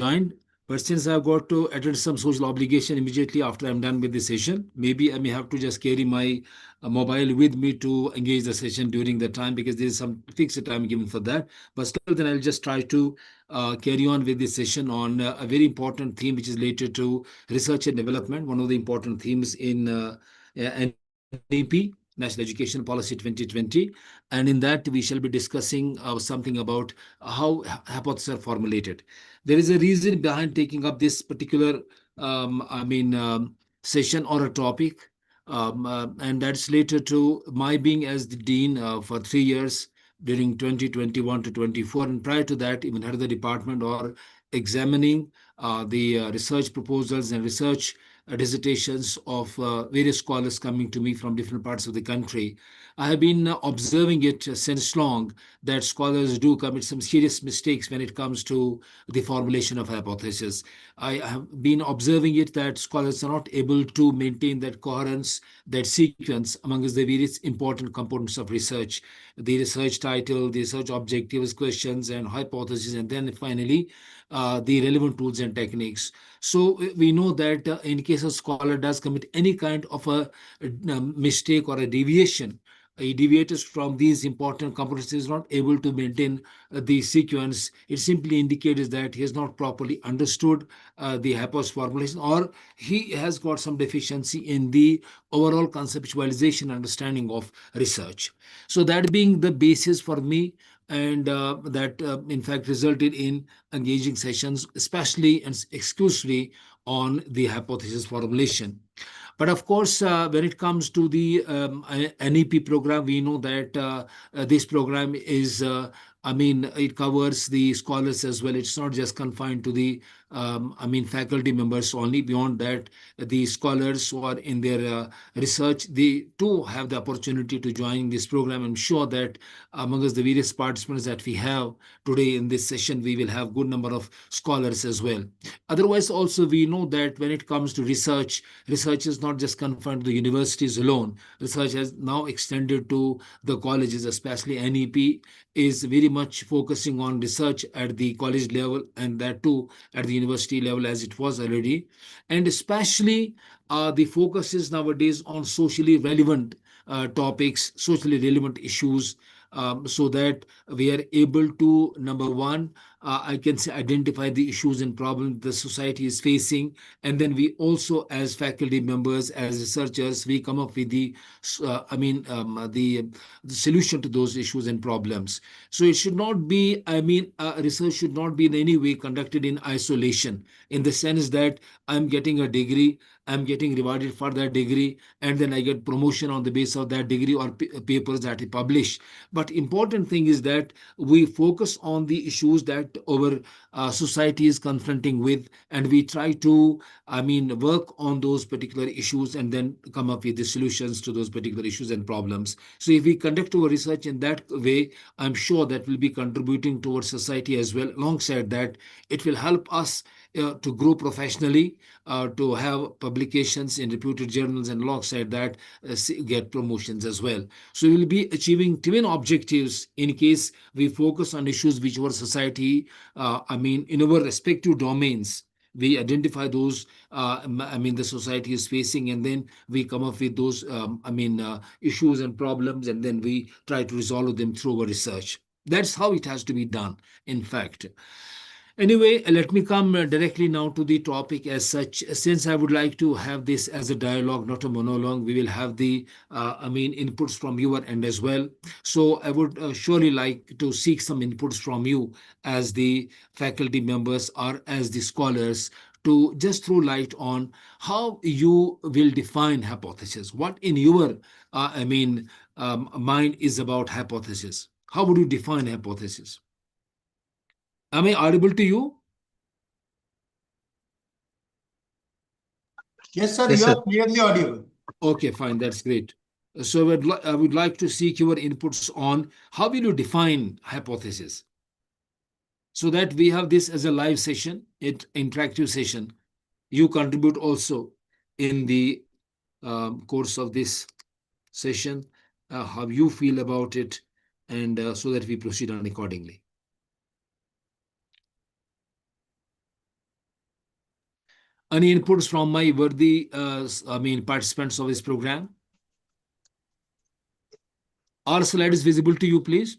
joined, but since I've got to attend some social obligation immediately after I'm done with the session, maybe I may have to just carry my mobile with me to engage the session during the time, because there is some fixed time given for that. But still, then I'll just try to carry on with this session on a very important theme, which is related to research and development, one of the important themes in NEP, National Education Policy 2020. And in that, we shall be discussing something about how hypotheses are formulated. There is a reason behind taking up this particular, session or a topic, and that's related to my being as the dean for 3 years during 2021 to 24, and prior to that, even head of the department or examining the research proposals and research dissertations of various scholars coming to me from different parts of the country. I have been observing it since long that scholars do commit some serious mistakes when it comes to the formulation of hypotheses. I have been observing it that scholars are not able to maintain that coherence, that sequence amongst the various important components of research: the research title, the research objectives, questions, and hypotheses, and then finally the relevant tools and techniques. So we know that in case a scholar does commit any kind of a mistake or a deviation, he deviates from these important components, is not able to maintain the sequence. It simply indicates that he has not properly understood the hypothesis formulation, or he has got some deficiency in the overall conceptualization understanding of research. So that being the basis for me, and that in fact resulted in engaging sessions, especially and exclusively on the hypothesis formulation. But of course, when it comes to the NEP program, we know that this program is, it covers the scholars as well. It's not just confined to the, faculty members only. Beyond that, the scholars who are in their research, they too have the opportunity to join this program. I'm sure that amongst the various participants that we have today in this session, we will have good number of scholars as well. Otherwise, also we know that when it comes to research, research is not just confined to the universities alone. Research has now extended to the colleges, especially NEP is very much focusing on research at the college level, and that too at the university level as it was already. And especially the focus is nowadays on socially relevant topics, socially relevant issues, so that we are able to, number one, I can say, identify the issues and problems the society is facing. And then we also, as faculty members, as researchers, we come up with the solution to those issues and problems. So it should not be, research should not be in any way conducted in isolation, in the sense that I'm getting a degree, I'm getting rewarded for that degree, and then I get promotion on the basis of that degree or papers that I publish. But important thing is that we focus on the issues that our society is confronting with, and we try to, work on those particular issues and then come up with the solutions to those particular issues and problems. So if we conduct our research in that way, I'm sure that will be contributing towards society as well. Alongside that, it will help us to grow professionally, to have publications in reputed journals, and alongside that, get promotions as well. So we will be achieving twin objectives in case we focus on issues which our society, in our respective domains, we identify those, the society is facing, and then we come up with those, issues and problems, and then we try to resolve them through our research. That's how it has to be done, in fact. Anyway, let me come directly now to the topic as such. Since I would like to have this as a dialogue, not a monologue, we will have the, inputs from your end as well. So I would surely like to seek some inputs from you as the faculty members or as the scholars, to just throw light on how you will define hypothesis. What in your, mind is about hypothesis? How would you define hypothesis? Am I audible to you? Yes, sir, Yes, you sir. are clearly audible. Okay, fine. That's great. So I would like to seek your inputs on how will you define hypothesis, so that we have this as a live session, interactive session. You contribute also in the course of this session, how you feel about it, and so that we proceed on accordingly. Any inputs from my worthy, participants of this program? Our slide is visible to you, please.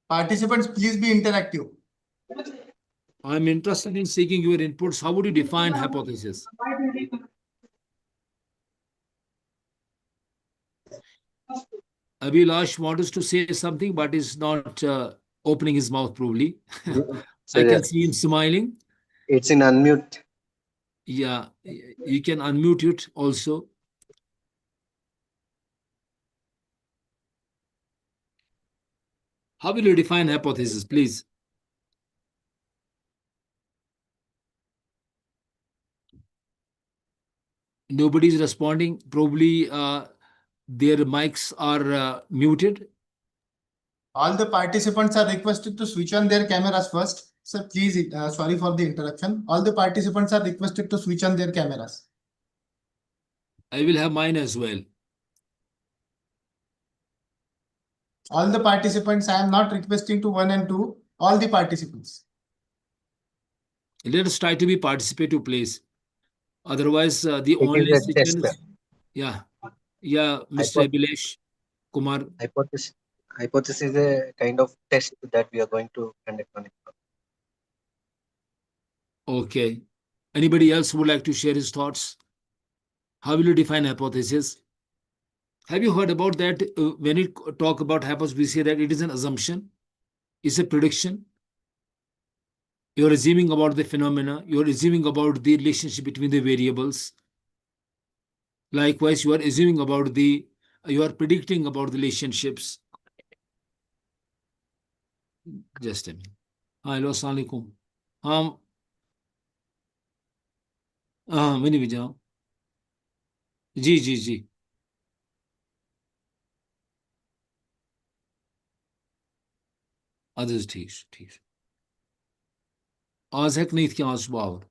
Participants, please be interactive. I'm interested in seeking your inputs. How would you define hypothesis? Abhilash wants to say something, but is not opening his mouth probably. I So can see him smiling. it's in unmute. Yeah, you can unmute it also. How will you define hypothesis, please? Nobody is responding. Probably their mics are muted. All the participants are requested to switch on their cameras first. Sir, please, sorry for the interruption. All the participants are requested to switch on their cameras. I will have mine as well. All the participants, I am not requesting to 1 and 2. All the participants. Let us try to be participative, please. Otherwise, the It only is a test. situation is, yeah, Mr. Hypo- Abhilash Kumar. Hypothesis is a kind of test that we are going to conduct on it. Okay. Anybody else would like to share his thoughts? How will you define hypothesis? Have you heard about that? When we talk about hypothesis, we say that it is an assumption, it's a prediction. You're assuming about the phenomena, you're assuming about the relationship between the variables. Likewise, you are assuming about you are predicting about the relationships. Just a minute. Hello, assalamu alaikum. मैंने भी जाऊँ जी जी जी Others ठीक आज हेक नहीं थी आज बावर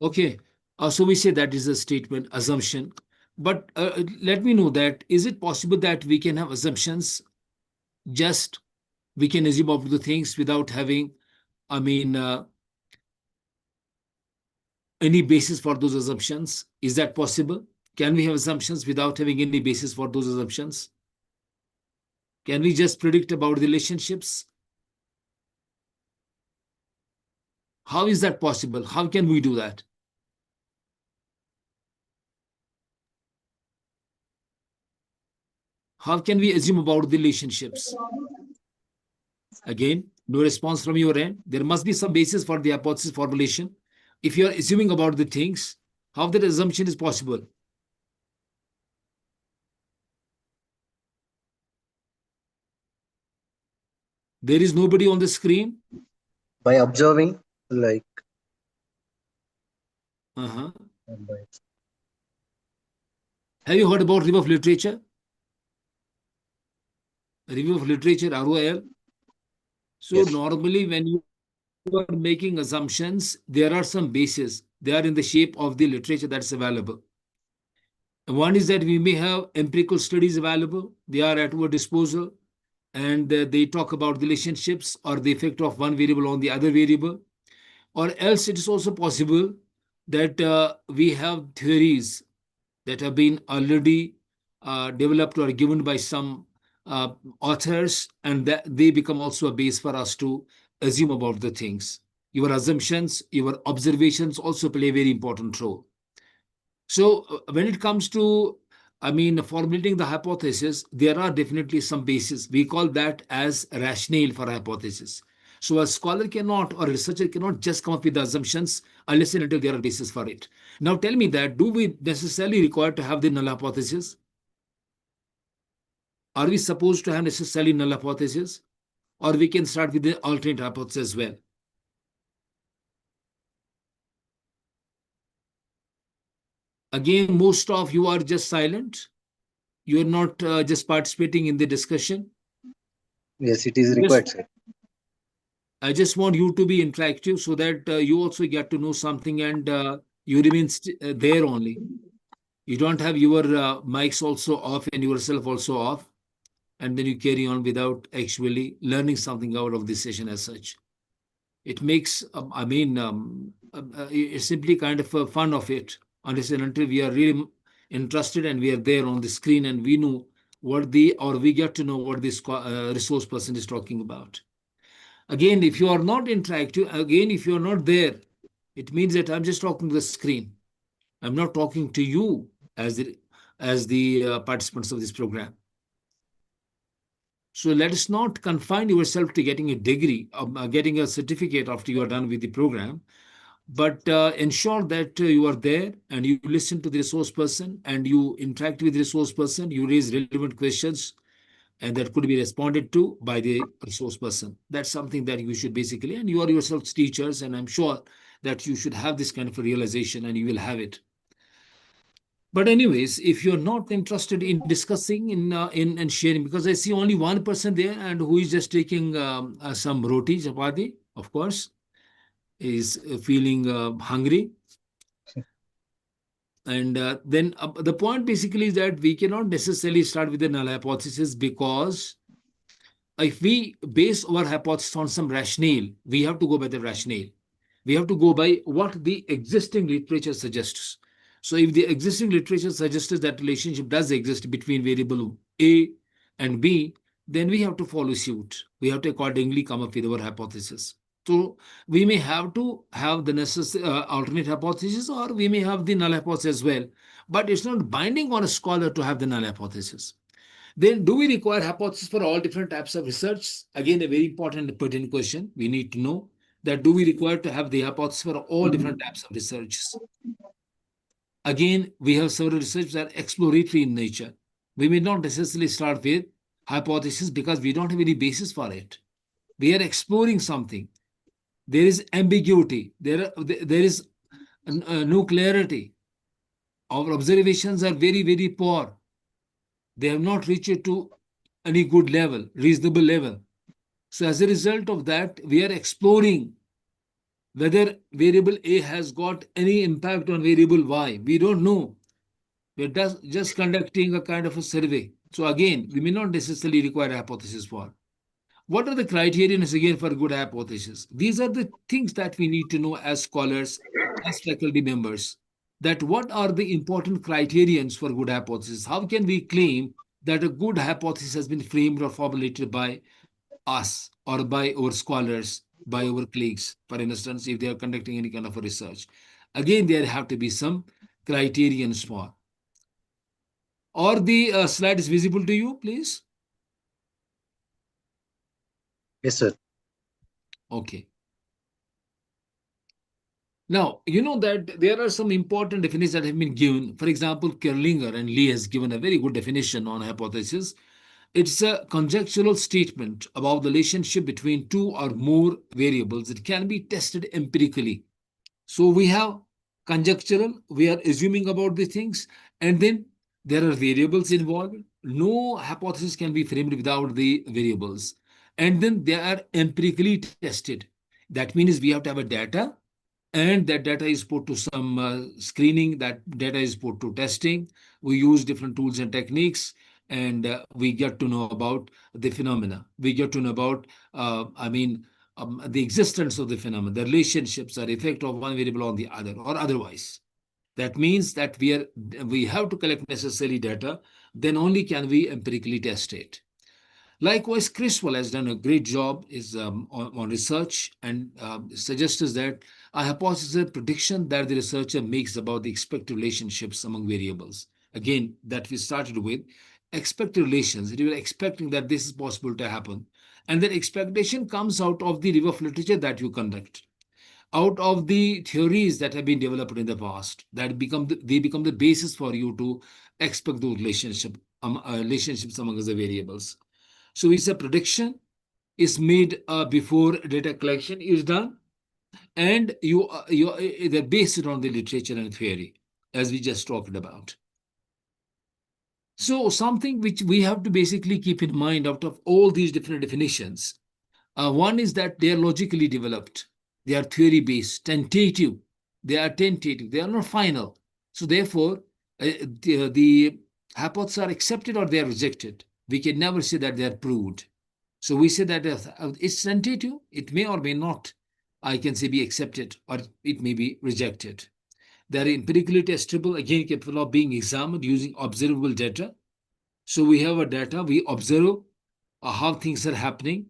okay so we say that is a statement assumption but let me know that is it possible that we can have assumptions just we can assume of the things without having any basis for those assumptions? Is that possible? Can we have assumptions without having any basis for those assumptions? Can we just predict about relationships? How is that possible? How can we do that? How can we assume about the relationships? Again, no response from your end. There must be some basis for the hypothesis formulation. If you are assuming about the things, how that assumption is possible? There is nobody on the screen. By observing, like. Have you heard about review of literature? Review of literature, ROL. So Yes. normally when you are making assumptions, there are some bases. They are in the shape of the literature that's available. One is that we may have empirical studies available. They are at our disposal. And they talk about relationships or the effect of one variable on the other variable. Or else it is also possible that we have theories that have been already developed or given by some authors, and that they become also a base for us to assume about the things. Your assumptions, your observations also play a very important role. So when it comes to, formulating the hypothesis, there are definitely some bases. We call that as rationale for hypothesis. So a scholar cannot or a researcher cannot just come up with the assumptions unless and until there are bases for it. Now tell me that, do we necessarily require to have the null hypothesis? Are we supposed to have necessarily null hypothesis? Or we can start with the alternate hypothesis as well? Again, most of you are just silent. You are not just participating in the discussion. Yes, it is required, sir. I just want you to be interactive so that you also get to know something and you remain there only. You don't have your mics also off and yourself also off, and then you carry on without actually learning something out of this session as such. It makes, it's simply kind of a fun of it, unless and until we are really interested and we are there on the screen and we know we get to know what this resource person is talking about. Again, if you are not interactive, again, if you are not there, it means that I'm just talking to the screen. I'm not talking to you as the participants of this program. So let us not confine yourself to getting a degree, getting a certificate after you are done with the program, but ensure that you are there and you listen to the resource person and you interact with the resource person, you raise relevant questions, and that could be responded to by the resource person. That's something that you should basically, and you are yourselves teachers, and I'm sure that you should have this kind of a realization and you will have it. But anyways, if you're not interested in discussing in and sharing, because I see only one person there and who is just taking some roti, chapati, of course, is feeling hungry. And then the point basically is that we cannot necessarily start with the null hypothesis, because if we base our hypothesis on some rationale, we have to go by the rationale. We have to go by what the existing literature suggests. So if the existing literature suggests that relationship does exist between variable A and B, then we have to follow suit. We have to accordingly come up with our hypothesis. So we may have to have the necessary alternate hypothesis, or we may have the null hypothesis as well. But it's not binding on a scholar to have the null hypothesis. Then do we require hypothesis for all different types of research? Again, a very important and pertinent question. We need to know that do we require to have the hypothesis for all different types of researches? Again, we have several research that are exploratory in nature. We may not necessarily start with hypothesis because we don't have any basis for it. We are exploring something. There is ambiguity. There is no clarity. Our observations are very, very poor. They have not reached to any good level, reasonable level. So as a result of that, we are exploring whether variable A has got any impact on variable Y. We don't know. We're just conducting a kind of a survey. So again, we may not necessarily require a hypothesis for. What are the criterion again for good hypothesis? These are the things that we need to know as scholars, as faculty members, that what are the important criterions for good hypothesis? How can we claim that a good hypothesis has been framed or formulated by us or by our scholars, by our colleagues, for instance, if they are conducting any kind of a research? Again, there have to be some criterions for. Or the slide is visible to you, please? Yes, sir. Okay. Now, you know that there are some important definitions that have been given. For example, Kerlinger and Lee has given a very good definition on hypothesis. It's a conjectural statement about the relationship between two or more variables that can be tested empirically. So we have conjectural, we are assuming about the things, and then there are variables involved. No hypothesis can be framed without the variables. And then they are empirically tested. That means we have to have a data, and that data is put to some screening, that data is put to testing. We use different tools and techniques, and we get to know about the phenomena. We get to know about, the existence of the phenomena, the relationships or effect of one variable on the other, or otherwise. That means that we have to collect necessary data, then only can we empirically test it. Likewise, Criswell has done a great job on research, and suggests that a hypothesis is a prediction that the researcher makes about the expected relationships among variables. Again, that we started with expected relations. We were expecting that this is possible to happen. And that expectation comes out of the review of literature that you conduct, out of the theories that have been developed in the past, that they become the basis for you to expect those relationships among the variables. So it's a prediction is made before data collection is done, and they're based on the literature and theory, as we just talked about. So something which we have to basically keep in mind out of all these different definitions, one is that they are logically developed, they are theory-based, tentative, they are not final. So therefore, the hypotheses are accepted or they are rejected. We can never say that they are proved. So we say that it's tentative. It may or may not, I can say, be accepted or it may be rejected. They are empirically testable, again, capable of being examined using observable data. So we have a data, we observe how things are happening.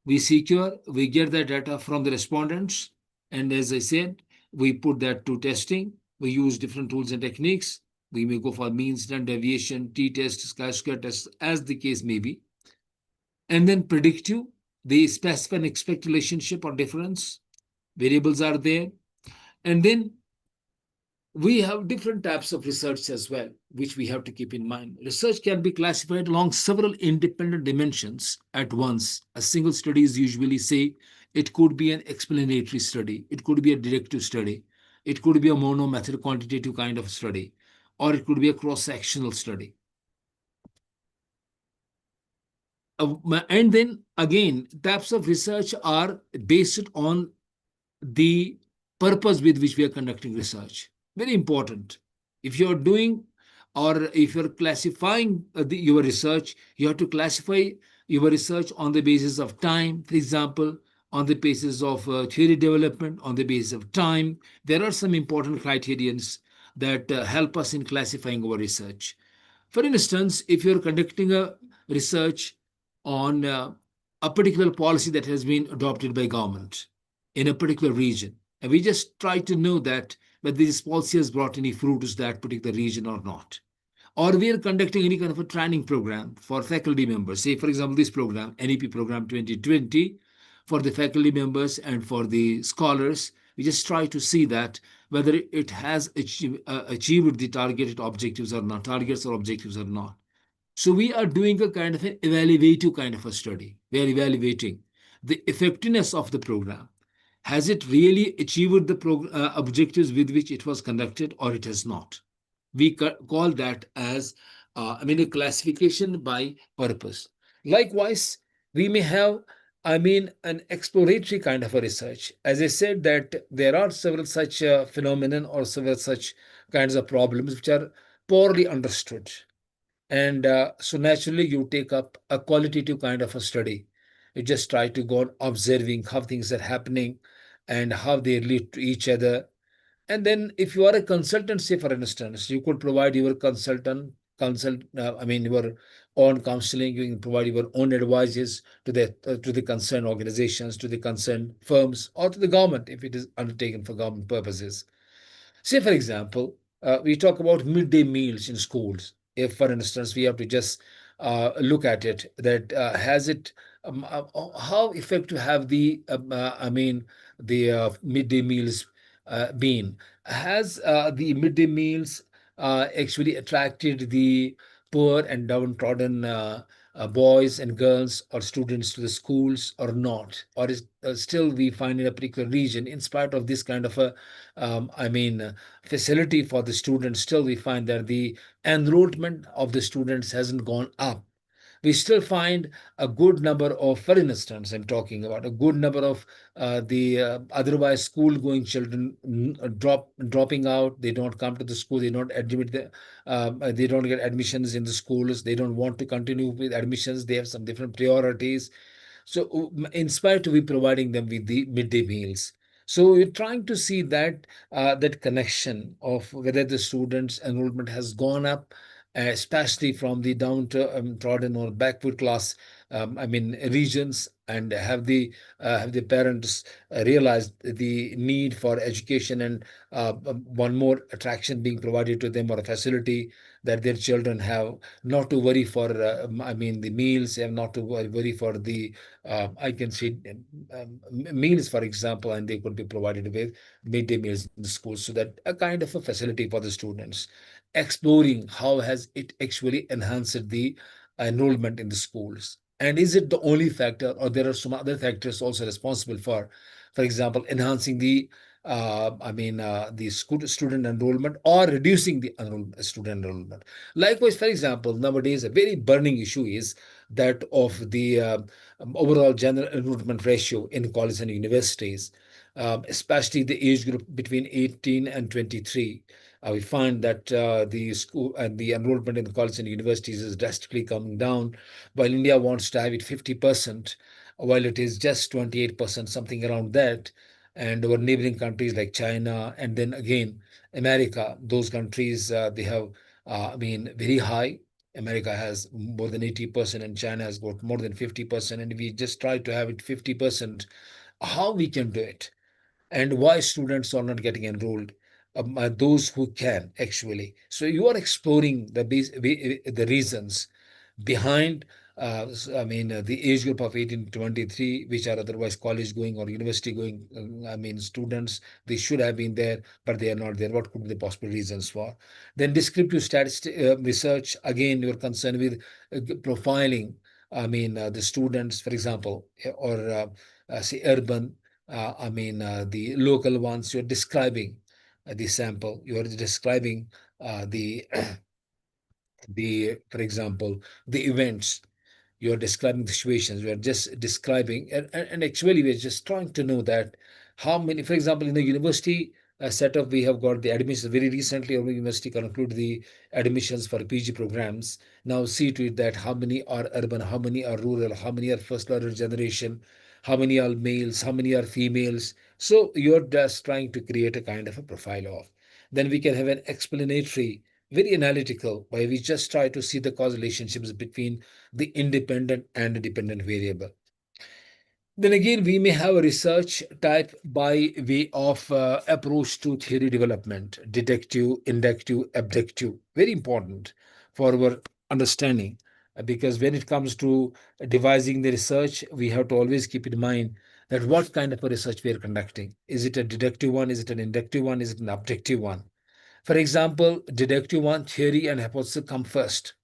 We secure, we get the data from the respondents. And as I said, we put that to testing. We use different tools and techniques. We may go for mean standard deviation, t-test, chi-square test, as the case may be. And then predictive, they specify an expect relationship or difference. Variables are there. And then we have different types of research as well, which we have to keep in mind. Research can be classified along several independent dimensions at once. A single study is usually, say, it could be an explanatory study, it could be a directive study, it could be a mono-method quantitative kind of study, or it could be a cross-sectional study. And then again, types of research are based on the purpose with which we are conducting research. Very important. If you're doing or if you're classifying your research, you have to classify your research on the basis of time, for example, on the basis of theory development, on the basis of time. There are some important criterions that help us in classifying our research. For instance, if you're conducting a research on a particular policy that has been adopted by government in a particular region, and we just try to know that whether this policy has brought any fruit to that particular region or not. Or we are conducting any kind of a training program for faculty members. Say, for example, this program, NEP program 2020, for the faculty members and for the scholars, we just try to see that whether it has achieved the targeted objectives or not, targets or objectives or not. So we are doing a kind of an evaluative kind of a study. We are evaluating the effectiveness of the program. Has it really achieved the objectives with which it was conducted, or it has not? We call that as, a classification by purpose. Likewise, we may have, an exploratory kind of a research. As I said, that there are several such phenomenon or several such kinds of problems which are poorly understood. And so naturally, you take up a qualitative kind of a study. You just try to go on observing how things are happening and how they relate to each other. And then if you are a consultant, say for instance, you could provide your your own counseling, you can provide your own advices to the concerned organizations, to the concerned firms, or to the government if it is undertaken for government purposes. Say, for example, we talk about midday meals in schools. If, for instance, we have to just look at it, that has it, how effective have the midday meals been? Has the midday meals actually attracted the poor and downtrodden boys and girls or students to the schools or not? Or is still we find in a particular region, in spite of this kind of a, facility for the students, still we find that the enrollment of the students hasn't gone up. We still find a good number of, for instance, I'm talking about a good number of the otherwise school-going children dropping out. They don't come to the school. They don't admit they don't get admissions in the schools. They don't want to continue with admissions. They have some different priorities. So in spite of we providing them with the midday meals. So we're trying to see that that connection of whether the students' enrollment has gone up, especially from the downtrodden or backward class, regions, and have the parents realized the need for education and one more attraction being provided to them or a facility that their children have, not to worry for the meals, have not to worry for the I can say meals, for example, and they could be provided with midday meals in the school, so that a kind of a facility for the students, exploring how has it actually enhanced the enrollment in the schools. And is it the only factor, or there are some other factors also responsible for example, enhancing the student enrollment or reducing the student enrollment. Likewise, for example, nowadays a very burning issue is that of the overall general enrollment ratio in colleges and universities, especially the age group between 18 and 23. We find that the school and the enrollment in the colleges and universities is drastically coming down, while India wants to have it 50%, while it is just 28%, something around that. And our neighboring countries like China and then again America, those countries they have, very high. America has more than 80%, and China has got more than 50%. And we just try to have it 50%. How we can do it? And why students are not getting enrolled, those who can actually. So you are exploring the reasons behind the age group of 18 to 23, which are otherwise college going or university going, students. They should have been there, but they are not there. What could be the possible reasons for? Then descriptive statistic research, again you're concerned with profiling, the students, for example, or say urban, the local ones. You're describing the sample. You're describing the for example, the events. You're describing the situations. We're just describing, and actually we're just trying to know that how many, for example, in the university setup, we have got the admissions. Very recently our university concluded the admissions for PG programs. Now see to it that how many are urban, how many are rural, how many are first learner generation, how many are males, how many are females. So you're just trying to create a kind of a profile of. Then we can have an explanatory, very analytical, where we just try to see the cause relationships between the independent and dependent variable. Then again, we may have a research type by way of approach to theory development, deductive, inductive, abductive. Very important for our understanding, because when it comes to devising the research, we have to always keep in mind that what kind of a research we are conducting. Is it a deductive one? Is it an inductive one? Is it an objective one? For example, deductive one, theory and hypothesis come first.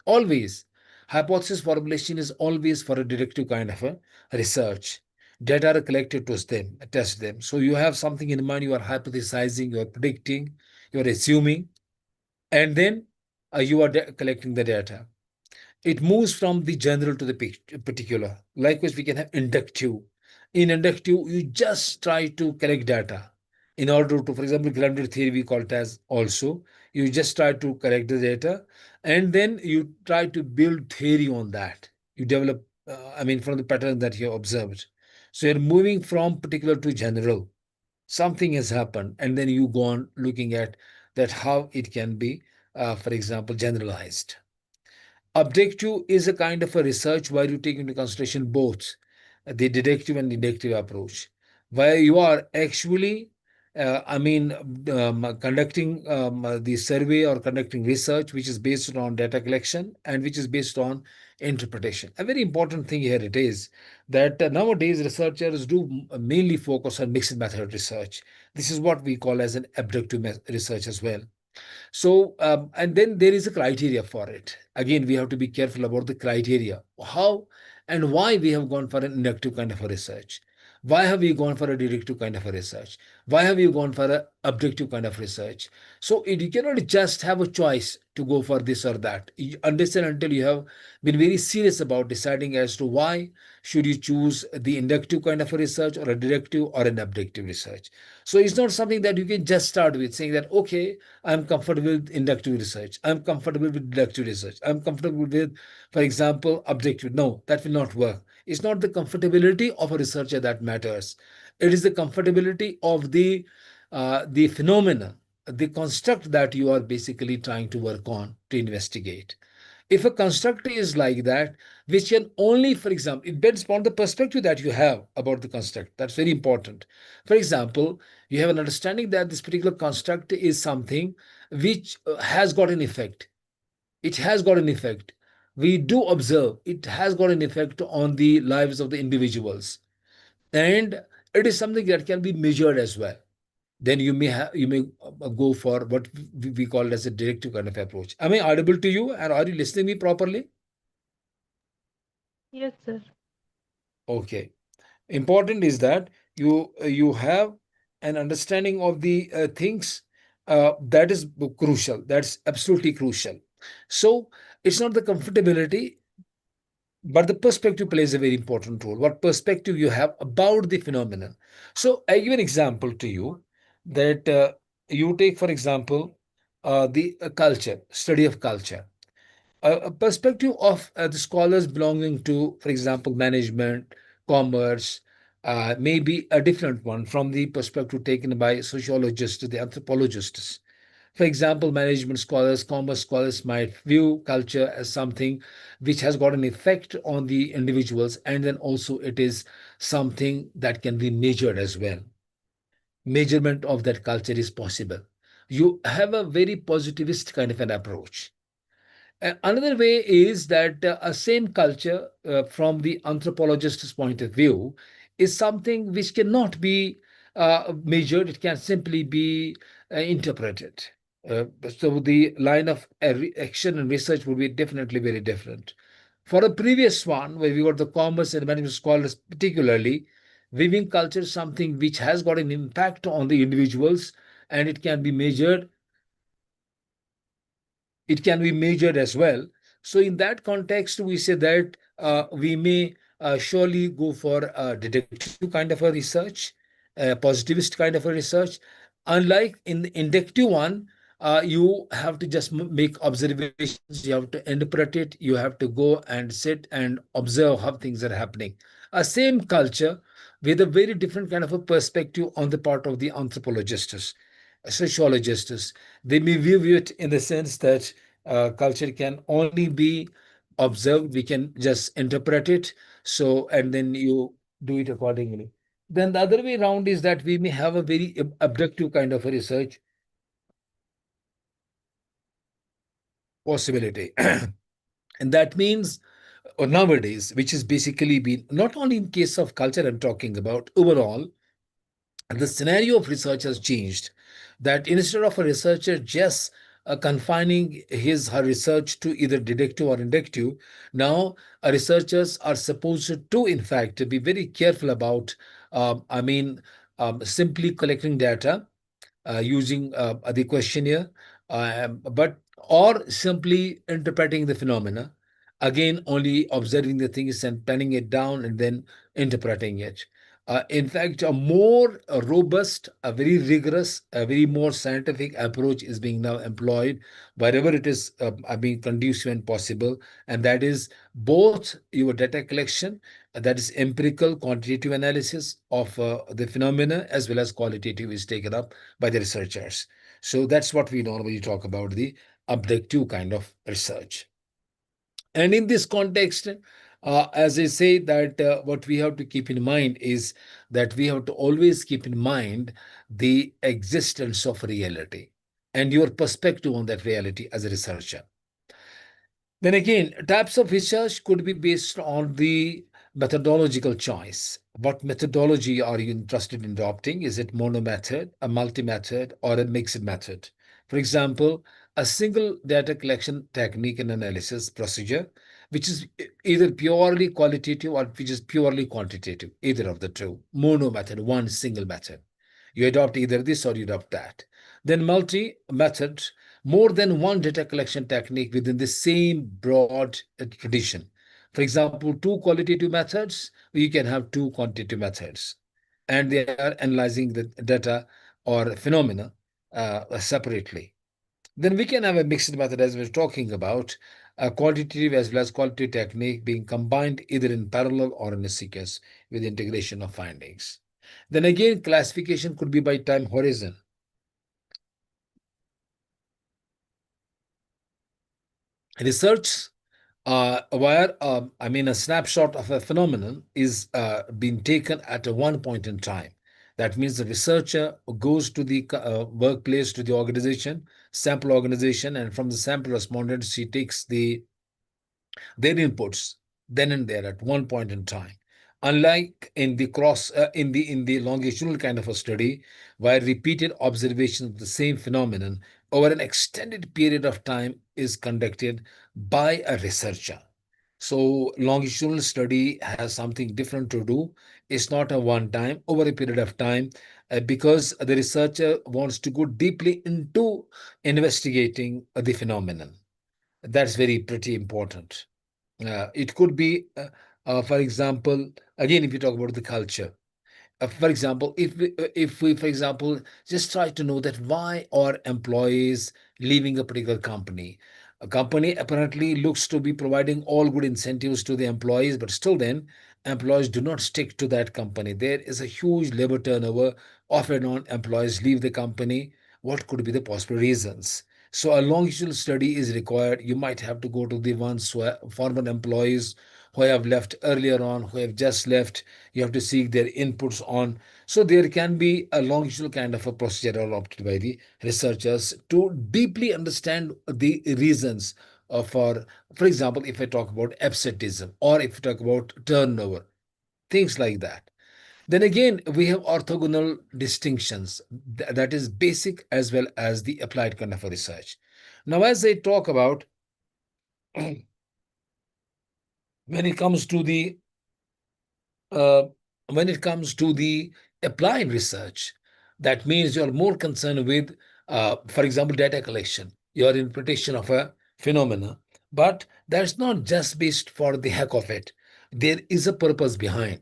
Always. Hypothesis formulation is always for a deductive kind of a research. Data are collected to test them. So you have something in mind, you are hypothesizing, you are predicting, you are assuming, and then you are collecting the data. It moves from the general to the particular. Likewise, we can have inductive. In inductive, you just try to collect data in order to, for example, grounded theory, we call it as also. You just try to collect the data, and then you try to build theory on that. You develop, from the pattern that you observed. So you're moving from particular to general. Something has happened, and then you go on looking at that how it can be, for example, generalized. Objective is a kind of a research where you take into consideration both the deductive and inductive approach, where you are actually, conducting the survey or conducting research which is based on data collection and which is based on interpretation. A very important thing here it is that nowadays researchers do mainly focus on mixed method research. This is what we call as an abductive research as well. So, and then there is a criteria for it. Again, we have to be careful about the criteria. How and why we have gone for an inductive kind of a research. Why have we gone for a deductive kind of a research? Why have you gone for an objective kind of research? So you cannot just have a choice to go for this or that. You understand until you have been very serious about deciding as to why should you choose the inductive kind of a research or a deductive or an objective research. So it's not something that you can just start with saying that, okay, I'm comfortable with inductive research. I'm comfortable with deductive research. I'm comfortable with, for example, objective. No, that will not work. It's not the comfortability of a researcher that matters. It is the comfortability of the phenomena, the construct that you are basically trying to work on to investigate. If a construct is like that, which can only, for example, it depends upon the perspective that you have about the construct. That's very important. For example, you have an understanding that this particular construct is something which has got an effect. It has got an effect. We do observe it has got an effect on the lives of the individuals. And it is something that can be measured as well. Then you may go for what we call as a directive kind of approach. Am I audible to you, and are you listening me properly? Yes, sir. Okay. Important is that you have an understanding of the things that is crucial. That's absolutely crucial. So it's not the comfortability, but the perspective plays a very important role. What perspective you have about the phenomenon. So I give an example to you that you take, for example, the culture, study of culture. A perspective of the scholars belonging to, for example, management, commerce, may be a different one from the perspective taken by sociologists, the anthropologists. For example, management scholars, commerce scholars might view culture as something which has got an effect on the individuals, and then also it is something that can be measured as well. Measurement of that culture is possible. You have a very positivist kind of an approach. Another way is that a same culture, from the anthropologist's point of view, is something which cannot be measured. It can simply be interpreted. So the line of action and research would be definitely very different. For the previous one, where we got the commerce and management scholars, particularly, weaving culture is something which has got an impact on the individuals, and it can be measured as well. So in that context, we say that we may surely go for a deductive kind of a research, a positivist kind of a research. Unlike in the inductive one, you have to just make observations, you have to interpret it, you have to go and sit and observe how things are happening. A same culture with a very different kind of a perspective on the part of the anthropologists, sociologists. They may view it in the sense that culture can only be observed, we can just interpret it, so and then you do it accordingly. Then the other way around is that we may have a very objective kind of a research possibility. And that means nowadays, which is basically been not only in case of culture I'm talking about, overall the scenario of research has changed, that instead of a researcher just confining his her research to either deductive or inductive, now researchers are supposed to in fact be very careful about simply collecting data using the questionnaire, but or simply interpreting the phenomena. Again, only observing the things and penning it down and then interpreting it. In fact, a more robust, a very rigorous, a very more scientific approach is being now employed wherever it is being conducive and possible, and that is both your data collection, that is empirical quantitative analysis of the phenomena, as well as qualitative is taken up by the researchers. So that's what we normally talk about, the objective kind of research. And in this context, as I say, that what we have to keep in mind is that we have to always keep in mind the existence of reality and your perspective on that reality as a researcher. Then again, types of research could be based on the methodological choice. What methodology are you interested in adopting? Is it mono method, a multi method, or a mixed method? For example, a single data collection technique and analysis procedure, which is either purely qualitative or which is purely quantitative, either of the two. Mono method, one single method. You adopt either this or you adopt that. Then multi method, more than one data collection technique within the same broad tradition. For example, two qualitative methods, you can have two quantitative methods, and they are analyzing the data or phenomena separately. Then we can have a mixed method, as we're talking about, a quantitative as well as qualitative technique being combined either in parallel or in a sequence with integration of findings. Then again, classification could be by time horizon. Research where a snapshot of a phenomenon is being taken at a one point in time. That means the researcher goes to the workplace, to the organization, sample organization, and from the sample respondents, she takes their inputs then and there at one point in time. Unlike in the in the longitudinal kind of a study, where repeated observation of the same phenomenon over an extended period of time is conducted by a researcher. So longitudinal study has something different to do. It's not a one time over a period of time, because the researcher wants to go deeply into investigating the phenomenon. That's very pretty important. It could be, for example, again, if you talk about the culture, For example, if we, for example, just try to know that why are employees leaving a particular company. A company apparently looks to be providing all good incentives to the employees, but still then employees do not stick to that company. There is a huge labor turnover. Off and on, employees leave the company. What could be the possible reasons? So a longitudinal study is required. You might have to go to the ones who are former employees who have left earlier on, who have just left. You have to seek their inputs on. So there can be a longitudinal kind of a procedure adopted by the researchers to deeply understand the reasons for example, if I talk about absenteeism or if I talk about turnover, things like that. Then again, we have orthogonal distinctions, that is basic as well as the applied kind of a research. Now, as I talk about, when it comes to the uh, when it comes to the applied research, that means you're more concerned with, for example, data collection, your interpretation of a phenomena. But that's not just based for the heck of it. There is a purpose behind.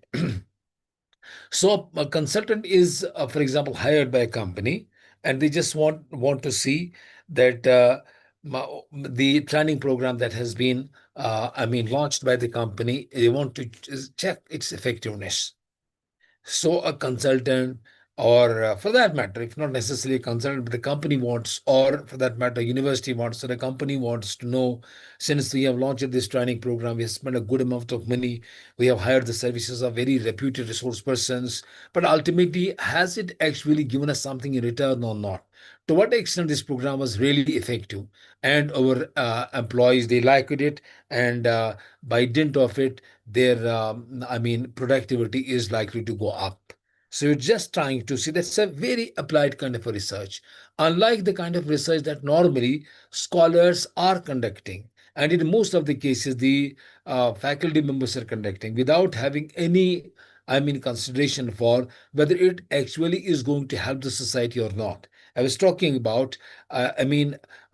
So a consultant is, for example, hired by a company, and they just want to see that the training program that has been, launched by the company. They want to check its effectiveness. So a consultant, or for that matter, if not necessarily a consultant, but the company wants, or for that matter, university wants, so the company wants to know, since we have launched this training program, we have spent a good amount of money, we have hired the services of very reputed resource persons, but ultimately, has it actually given us something in return or not? To what extent this program was really effective, and our employees, they liked it, and by dint of it, their productivity is likely to go up. So you're just trying to see, that's a very applied kind of a research, unlike the kind of research that normally scholars are conducting, and in most of the cases the faculty members are conducting without having any consideration for whether it actually is going to help the society or not. I was talking about,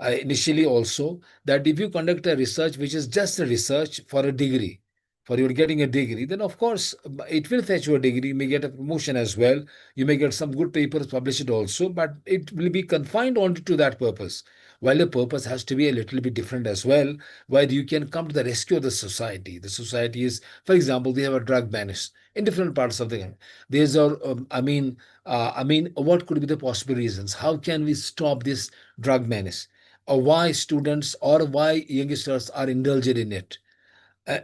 initially also, that if you conduct a research which is just a research for a degree, for your getting a degree, then of course it will fetch you a degree. You may get a promotion as well. You may get some good papers published also, but it will be confined only to that purpose. While the purpose has to be a little bit different as well, where you can come to the rescue of the society. The society is, for example, they have a drug menace in different parts of the country. There's a, what could be the possible reasons? How can we stop this drug menace? Or why students or why youngsters are indulged in it?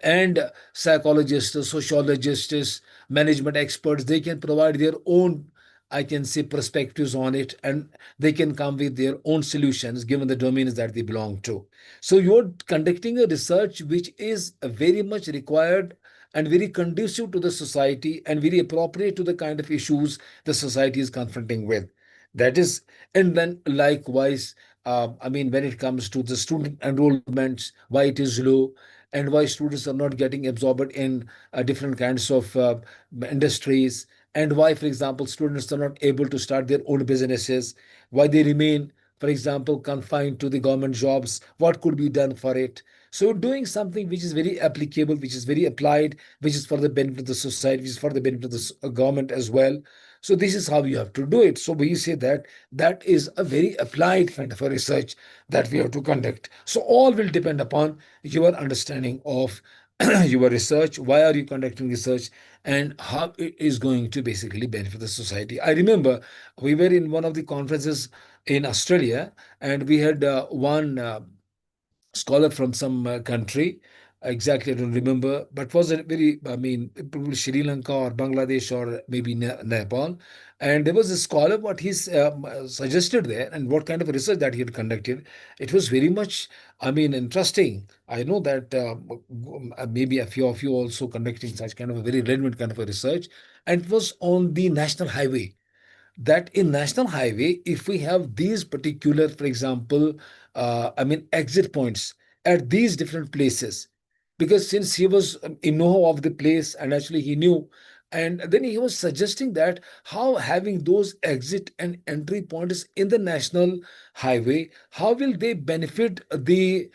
And psychologists, sociologists, management experts, they can provide their own, I can say, perspectives on it, and they can come with their own solutions given the domains that they belong to. So you're conducting a research which is very much required and very conducive to the society and very appropriate to the kind of issues the society is confronting with. That is, and then likewise, when it comes to the student enrollments, why it is low, and why students are not getting absorbed in different kinds of industries, and why, for example, students are not able to start their own businesses, why they remain, for example, confined to the government jobs, what could be done for it. So doing something which is very applicable, which is very applied, which is for the benefit of the society, which is for the benefit of the government as well. So this is how you have to do it. So we say that that is a very applied kind of a research that we have to conduct. So all will depend upon your understanding of your research, why are you conducting research, and how it is going to basically benefit the society. I remember we were in one of the conferences in Australia, and we had one scholar from some country. Exactly, I don't remember, but was a very, probably Sri Lanka or Bangladesh or maybe Nepal. And there was a scholar, what he's suggested there, and what kind of research that he had conducted. It was very much, interesting. I know that maybe a few of you also conducting such kind of a very relevant kind of a research, and it was on the national highway, that in national highway, if we have these particular, for example, exit points at these different places, because since he was in know of the place and actually he knew, and then he was suggesting that how having those exit and entry points in the national highway, how will they benefit the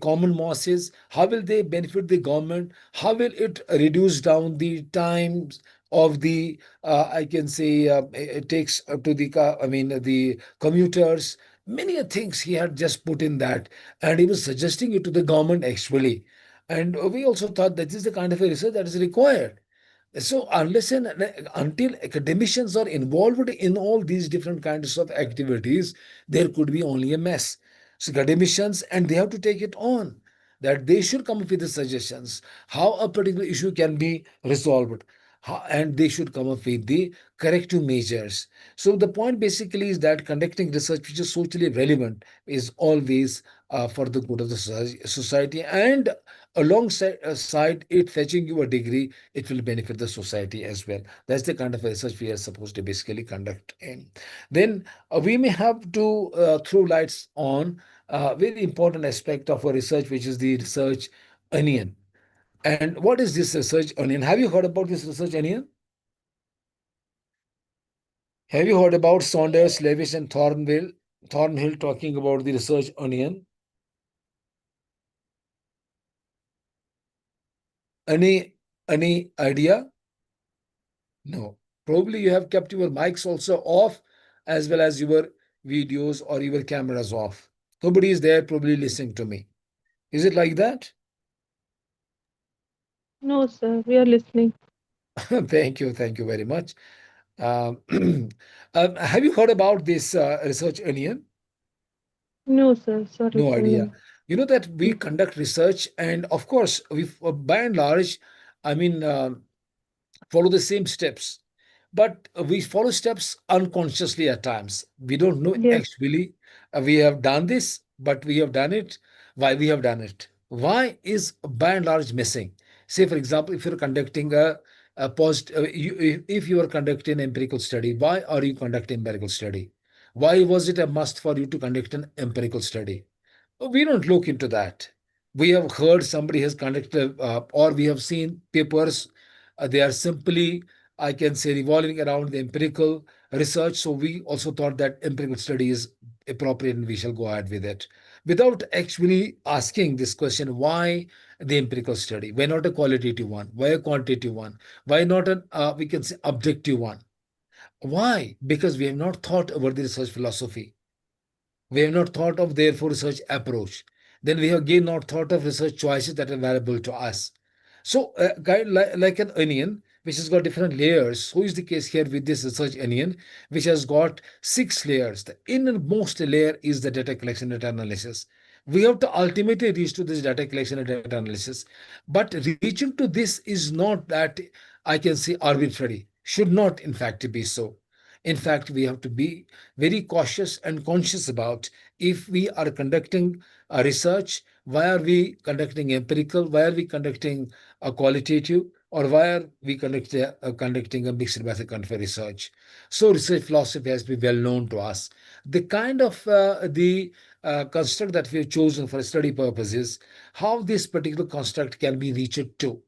common masses, how will they benefit the government, how will it reduce down the times of the I can say it takes to the I mean the commuters. Many things he had just put in that, and he was suggesting it to the government actually. And we also thought that this is the kind of a research that is required. So unless and until academicians are involved in all these different kinds of activities, there could be only a mess. So academicians, and they have to take it on, that they should come up with the suggestions how a particular issue can be resolved, and they should come up with the corrective measures. So the point basically is that conducting research which is socially relevant is always for the good of the society, and alongside side it fetching you a degree, it will benefit the society as well. That's the kind of research we are supposed to basically conduct in. Then we may have to throw lights on a very important aspect of our research, which is the research onion. And what is this research onion? Have you heard about this research onion? Have you heard about Saunders, Levis, and Thornhill talking about the research onion? Any idea? No. Probably you have kept your mics also off, as well as your videos or your cameras off. Nobody is there probably listening to me. Is it like that? No, sir, we are listening. Thank you very much. Um, have you heard about this research onion? No, sir, sorry, No sir, idea. no. You know that we conduct research, and of course, we by and large, I mean, follow the same steps, but we follow steps unconsciously at times. We don't know Yes, actually we have done this, but we have done it. Why we have done it? Why is by and large missing? Say, for example, if you're conducting a post, if you are conducting an empirical study, why are you conducting empirical study? Why was it a must for you to conduct an empirical study? We don't look into that. We have heard somebody has conducted, or we have seen papers. They are simply, I can say, revolving around the empirical research. So we also thought that empirical study is appropriate and we shall go ahead with it without actually asking this question: why the empirical study? Why not a qualitative one? Why a quantitative one? Why not an, we can say, objective one? Why? Because we have not thought about the research philosophy. We have not thought of therefore research approach. Then we have again not thought of research choices that are available to us. So, like an onion, which has got different layers. So is the case here with this research onion, which has got 6 layers. The innermost layer is the data collection, data analysis. We have to ultimately reach to this data collection and data analysis. But reaching to this is not that I can say arbitrary. Should not, in fact, be so. In fact, we have to be very cautious and conscious about if we are conducting a research, why are we conducting empirical, why are we conducting a qualitative, or why are we conducting a mixed method kind of a research. So research philosophy has been well known to us. The kind of the construct that we have chosen for study purposes, how this particular construct can be reached to,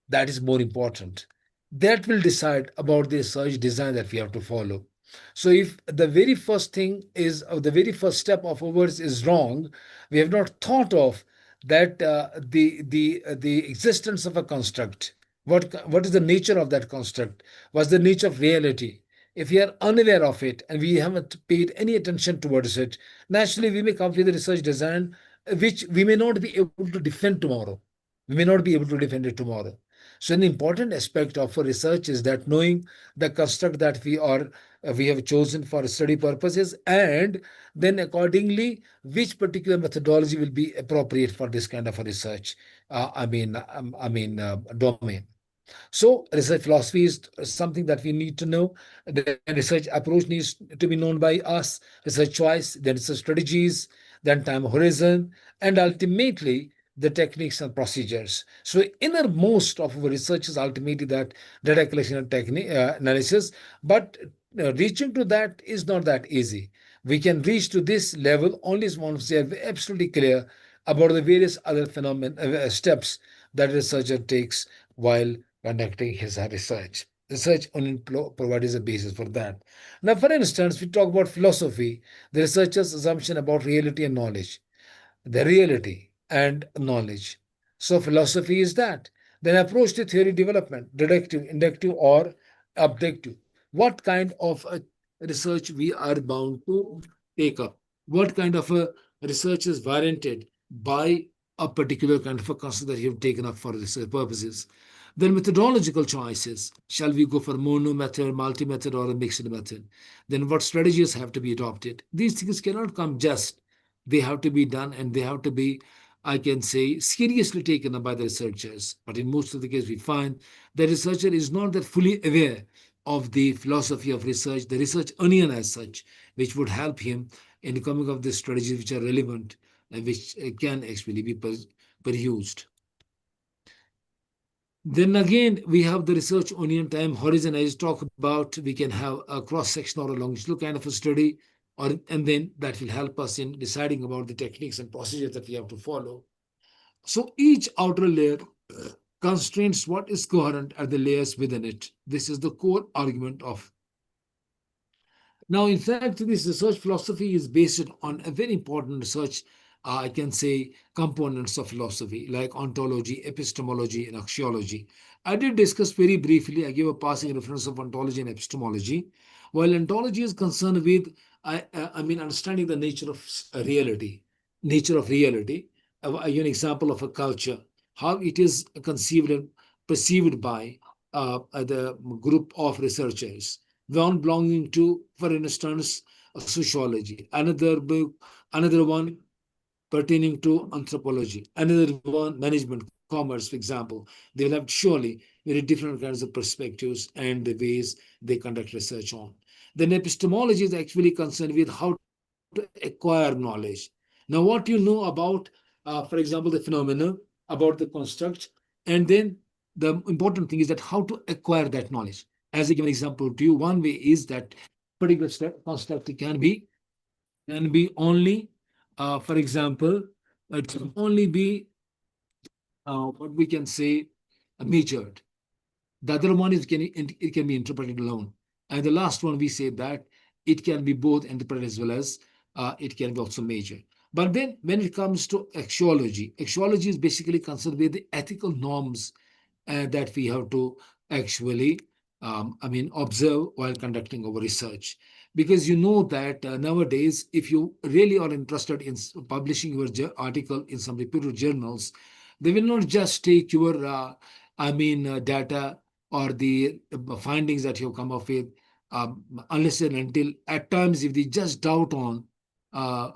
that is more important. That will decide about the research design that we have to follow. So if the very first thing is, or the very first step of ours is wrong, we have not thought of that the existence of a construct. What is the nature of that construct? What's the nature of reality? If we are unaware of it and we haven't paid any attention towards it, naturally we may come with a research design which we may not be able to defend tomorrow. We may not be able to defend it tomorrow. So an important aspect of our research is that knowing the construct that we have chosen for study purposes, and then accordingly which particular methodology will be appropriate for this kind of a research. Domain. So research philosophy is something that we need to know. Then research approach needs to be known by us. Research choice, then research strategies, then time horizon, and ultimately the techniques and procedures. So innermost of our research is ultimately that data collection and technique analysis. But reaching to that is not that easy. We can reach to this level only once we are absolutely clear about the various other phenomena steps that a researcher takes while conducting his research. Research only provides a basis for that. Now, for instance, we talk about philosophy, the researcher's assumption about reality and knowledge, the reality and knowledge. So, philosophy is that. Then, approach to theory development, deductive, inductive, or objective, what kind of a research we are bound to take up, what kind of a research is warranted by a particular kind of a concept that you have taken up for research purposes. Then methodological choices. Shall we go for mono method, multi-method, or a mixed method? Then what strategies have to be adopted? These things cannot come just. They have to be done and they have to be, I can say, seriously taken up by the researchers. But in most of the cases, we find the researcher is not that fully aware of the philosophy of research, the research onion as such, which would help him in coming up with the strategies which are relevant and which can actually be perused. Then again, we have the research onion time horizon. I just talk about we can have a cross section or a longitudinal kind of a study, and then that will help us in deciding about the techniques and procedures that we have to follow. So each outer layer constrains what is coherent at the layers within it. This is the core argument of. Now, in fact, this research philosophy is based on a very important research, I can say, components of philosophy like ontology, epistemology, and axiology. I did discuss very briefly, I gave a passing reference of ontology and epistemology. While ontology is concerned with, I mean, understanding the nature of reality, an example of a culture, how it is conceived and perceived by the group of researchers, one belonging to, for instance, sociology, another book, another one pertaining to anthropology, another one management, commerce, for example. They will have surely very different kinds of perspectives and the ways they conduct research on. Then epistemology is actually concerned with how to acquire knowledge. Now, what you know about, for example, the phenomena, about the construct, and then the important thing is that how to acquire that knowledge. As I give an example to you, one way is that particular construct can be only, for example, it can only be what we can say measured. The other one is it can be interpreted alone, and the last one we say that it can be both interpreted as well as it can be also measured. But then when it comes to axiology is basically concerned with the ethical norms that we have to actually, I mean, observe while conducting our research. Because you know that nowadays, if you really are interested in publishing your article in some reputed journals, they will not just take your, data or the findings that you come up with, unless and until at times, if they just doubt on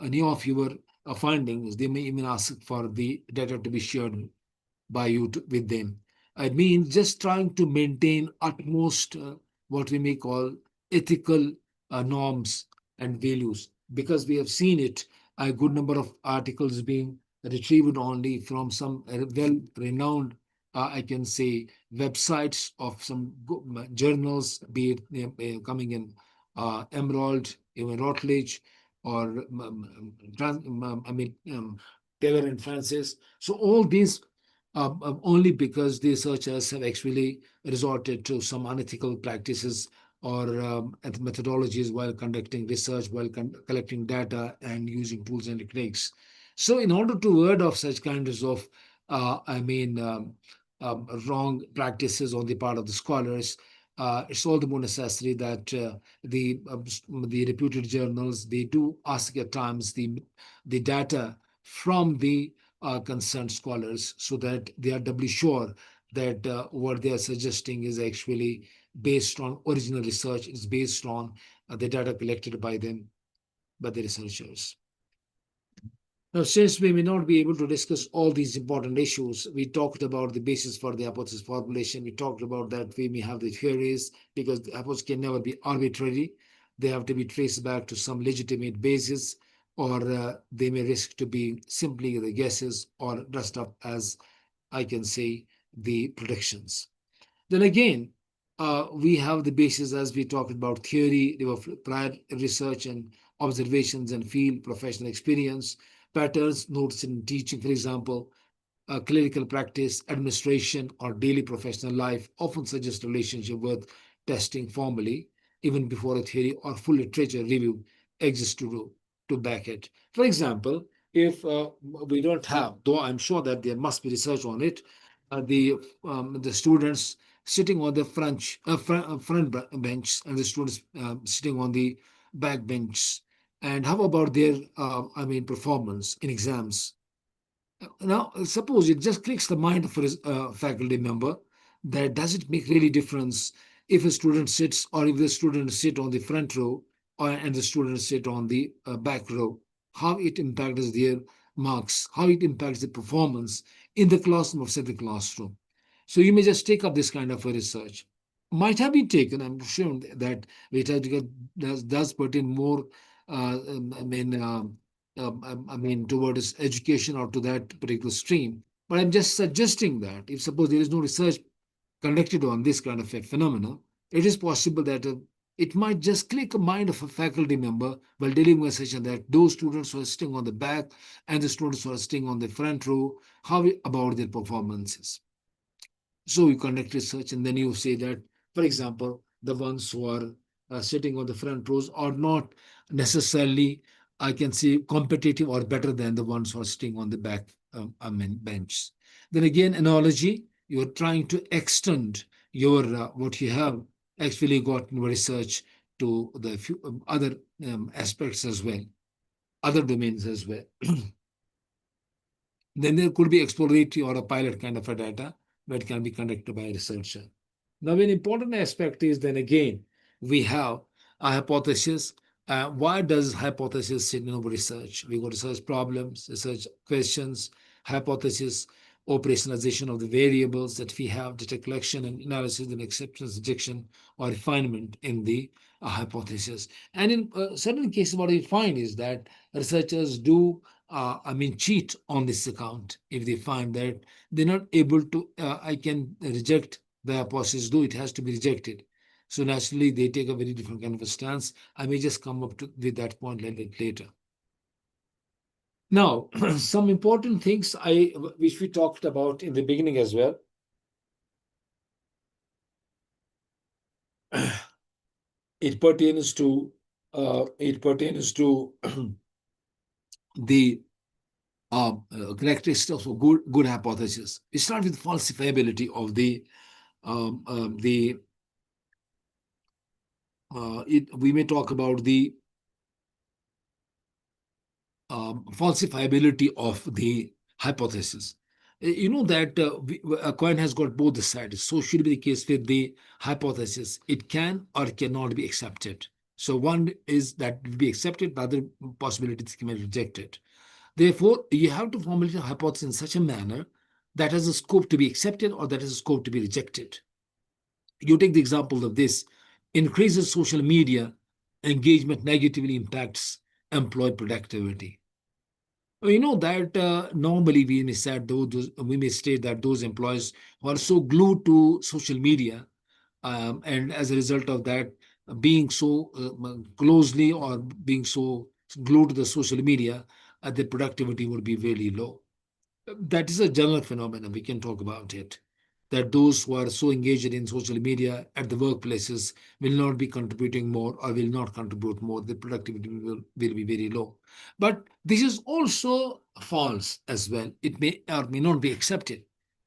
any of your findings, they may even ask for the data to be shared by you with them. I mean, just trying to maintain utmost what we may call ethical norms and values, because we have seen it a good number of articles being retrieved only from some well-renowned, I can say, websites of some journals, be it coming in Emerald, even Routledge, or Taylor and Francis. So all these only because the researchers have actually resorted to some unethical practices or methodologies while conducting research, while collecting data and using tools and techniques. So, in order to ward off such kinds of, wrong practices on the part of the scholars, it's all the more necessary that the reputed journals, they do ask at times the data from the concerned scholars, so that they are doubly sure that what they are suggesting is actually based on original research, is based on the data collected by them, by the researchers. Now, since we may not be able to discuss all these important issues, we talked about the basis for the hypothesis formulation. We talked about that we may have the theories, because the hypothesis can never be arbitrary. They have to be traced back to some legitimate basis, or they may risk to be simply the guesses or dressed up as, I can say, the predictions. Then again, we have the basis as we talked about theory, there were prior research and observations and field professional experience, patterns, notes in teaching, for example, clinical practice, administration, or daily professional life often suggest relationship with testing formally, even before a theory or full literature review exists to back it. For example, if we don't have, though I'm sure that there must be research on it, the students sitting on the front bench and the students sitting on the back bench? And how about their, performance in exams? Now, suppose it just clicks the mind of a faculty member that does it make really difference if a student sits or if the student sit on the front row and the student sit on the back row, how it impacts their marks, how it impacts the performance in the classroom of say the classroom. So you may just take up this kind of a research. Might have been taken, I'm sure that does pertain more, I mean, towards education or to that particular stream. But I'm just suggesting that if suppose there is no research conducted on this kind of a phenomena, it is possible that it might just click a mind of a faculty member while delivering a session that those students who are sitting on the back and the students who are sitting on the front row, how about their performances. So you conduct research and then you say that, for example, the ones who are sitting on the front rows are not necessarily, I can say, competitive or better than the ones who are sitting on the back, bench. Then again, analogy, you're trying to extend your what you have actually got in research to the few, other aspects as well, other domains as well. Then there could be exploratory or a pilot kind of a data that can be conducted by a researcher. Now, an important aspect is then again, we have a hypothesis. Why does hypothesis sit in our research? We go research problems, research questions, hypothesis, operationalization of the variables that we have, data collection and analysis and acceptance, rejection, or refinement in the hypothesis. And in certain cases, what we find is that researchers do cheat on this account if they find that they're not able to, I can reject the hypothesis, though it has to be rejected. So naturally, they take a very different kind of a stance. I may just come up with that point later. Now, some important things which we talked about in the beginning as well. It pertains to the characteristics of good hypothesis. We start with falsifiability of we may talk about the falsifiability of the hypothesis. You know that a coin has got both the sides. So should be the case with the hypothesis. It can or cannot be accepted. So one is that it will be accepted, the other possibility is can be rejected. Therefore, you have to formulate a hypothesis in such a manner that has a scope to be accepted or that has a scope to be rejected. You take the example of this: increases social media engagement negatively impacts employee productivity. You know that normally we may state that those employees who are so glued to social media, and as a result of that, being so closely or being so glued to the social media, the productivity would be really low. That is a general phenomenon. We can talk about it. That those who are so engaged in social media at the workplaces will not be contributing more or will not contribute more. The productivity will be very low. But this is also false as well. It may or may not be accepted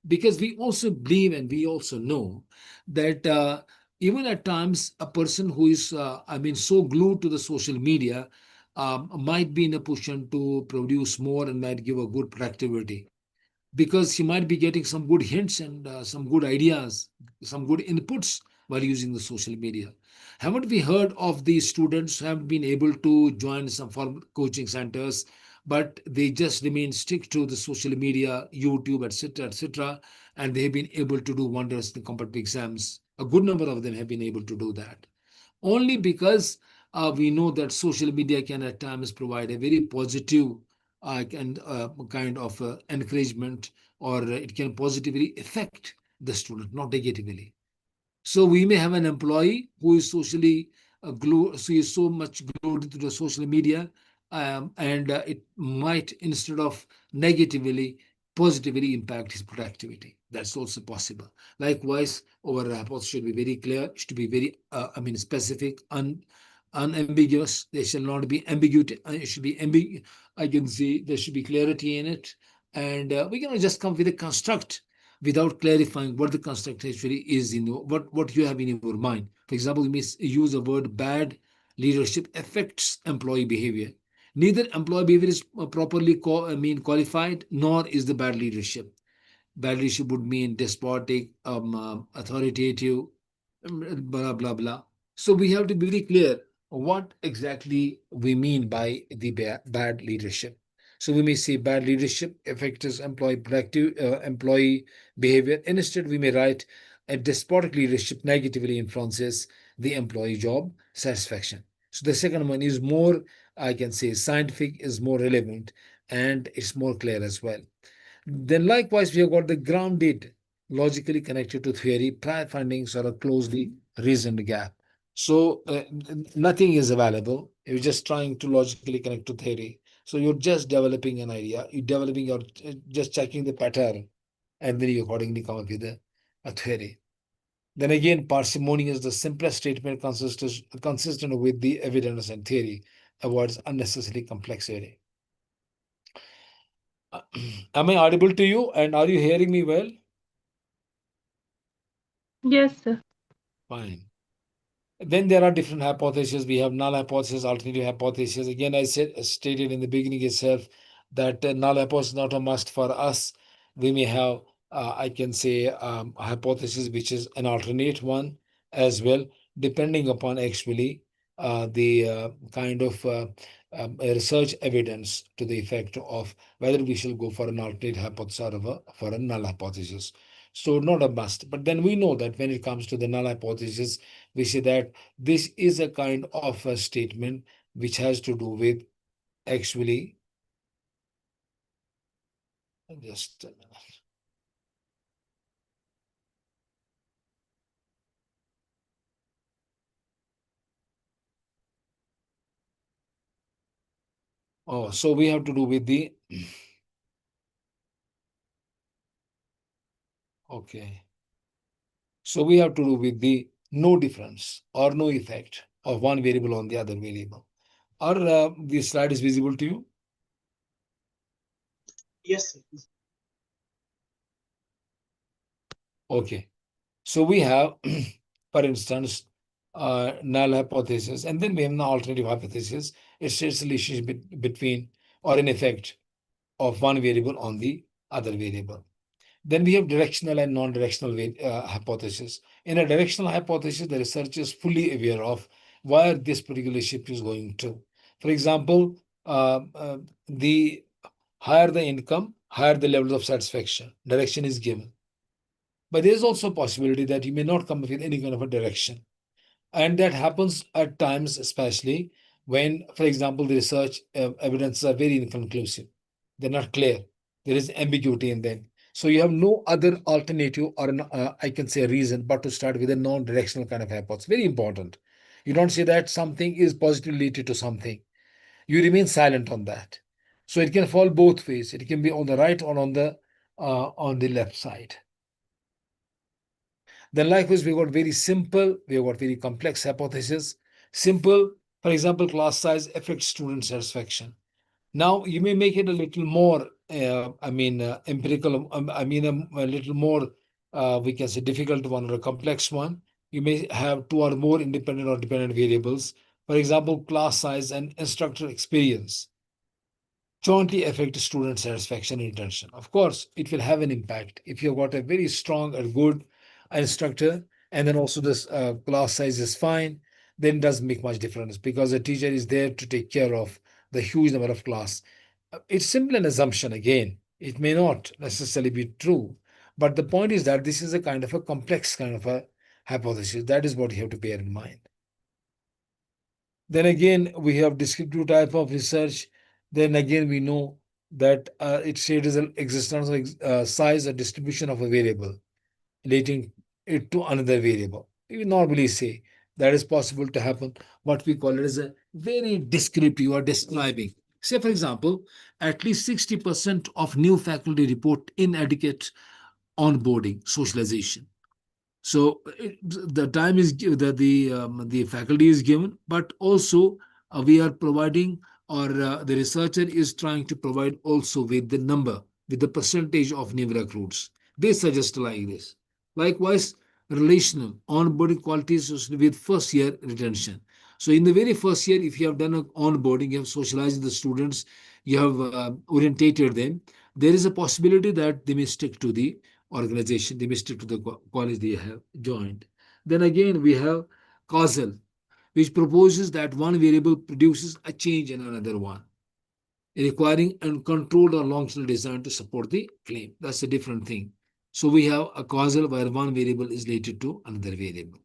because we also believe and we also know that even at times a person who is, so glued to the social media might be in a position to produce more and might give a good productivity because he might be getting some good hints and some good ideas, some good inputs while using the social media. Haven't we heard of these students who have been able to join some form coaching centers, but they just remain stick to the social media, YouTube, etc., and they have been able to do wonders in competitive exams. A good number of them have been able to do that only because we know that social media can at times provide a very positive kind of encouragement, or it can positively affect the student, not negatively. So we may have an employee who is socially glued, so is so much glued to the social media, and it might, instead of negatively, positively impact his productivity. That's also possible. Likewise, our reports should be very clear, should be very, specific, unambiguous. There shall not be ambiguity. It should be I can say there should be clarity in it, and we cannot just come with a construct without clarifying what the construct actually is in what you have in your mind. For example, you may use the word bad leadership affects employee behavior. Neither employee behavior is properly qualified, nor is the bad leadership. Bad leadership would mean despotic, authoritative, blah blah blah. So we have to be very clear what exactly we mean by the bad leadership. So we may say bad leadership affects employee behavior. Instead, we may write a despotic leadership negatively influences the employee job satisfaction. So the second one is more, I can say, scientific, is more relevant, and it's more clear as well. Then likewise, we have got the grounded, logically connected to theory, prior findings or a closely reasoned gap. So nothing is available. You're just trying to logically connect to theory. So you're just developing an idea. You're developing your just checking the pattern, and then you accordingly come up with a theory. Then again, parsimony is the simplest statement consistent with the evidence and theory, avoids unnecessarily complexity. Am I audible to you? And are you hearing me well? Yes, sir. Fine. Then there are different hypotheses. We have null hypothesis, alternative hypothesis. Again, I stated in the beginning itself that null hypothesis is not a must for us. We may have, I can say, a hypothesis which is an alternate one as well, depending upon actually the kind of research evidence to the effect of whether we shall go for an alternate hypothesis or for a null hypothesis. So not a must. But then we know that when it comes to the null hypothesis, we say that this is a kind of a statement which has to do with actually just a minute. Oh, so we have to do with the okay. So we have to do with the no difference or no effect of one variable on the other variable. Or the slide is visible to you? Yes, sir. Okay. So we have, for instance, null hypothesis, and then we have an alternative hypothesis. It states the relationship between or an effect of one variable on the other variable. Then we have directional and non-directional hypothesis. In a directional hypothesis, the researcher is fully aware of where this particular ship is going to. For example, the higher the income, higher the level of satisfaction. Direction is given. But there is also a possibility that you may not come up with any kind of a direction. And that happens at times, especially when, for example, the research evidences are very inconclusive. They're not clear. There is ambiguity in them. So you have no other alternative or I can say a reason but to start with a non-directional kind of hypothesis. Very important. You don't say that something is positively related to something. You remain silent on that. So it can fall both ways. It can be on the right or on the left side. Then likewise, we got very simple, we got very complex hypothesis. Simple, for example, class size affects student satisfaction. Now you may make it a little more, empirical. A little more, we can say difficult one or a complex one. You may have two or more independent or dependent variables. For example, class size and instructor experience jointly affect student satisfaction and retention. Of course, it will have an impact if you've got a very strong and good instructor, and then also this class size is fine, then it doesn't make much difference because the teacher is there to take care of the huge number of class. It's simply an assumption again. It may not necessarily be true, but the point is that this is a kind of a complex kind of a hypothesis. That is what you have to bear in mind. Then again, we have descriptive type of research. Then again, we know that it states the existence of size or distribution of a variable relating it to another variable. We normally say that is possible to happen. What we call it as a very descriptive or describing. Say, for example, at least 60% of new faculty report inadequate onboarding, socialization. So the time is the faculty is given, but also we are providing, or the researcher is trying to provide also with the number, with the percentage of new recruits. They suggest like this. Likewise, relational onboarding qualities with first year retention. So in the very first year, if you have done an onboarding, you have socialized the students, you have orientated them, there is a possibility that they may stick to the organization, they may stick to the college they have joined. Then again, we have causal, which proposes that one variable produces a change in another one, requiring a controlled or long-term design to support the claim. That's a different thing. So we have a causal where one variable is related to another variable.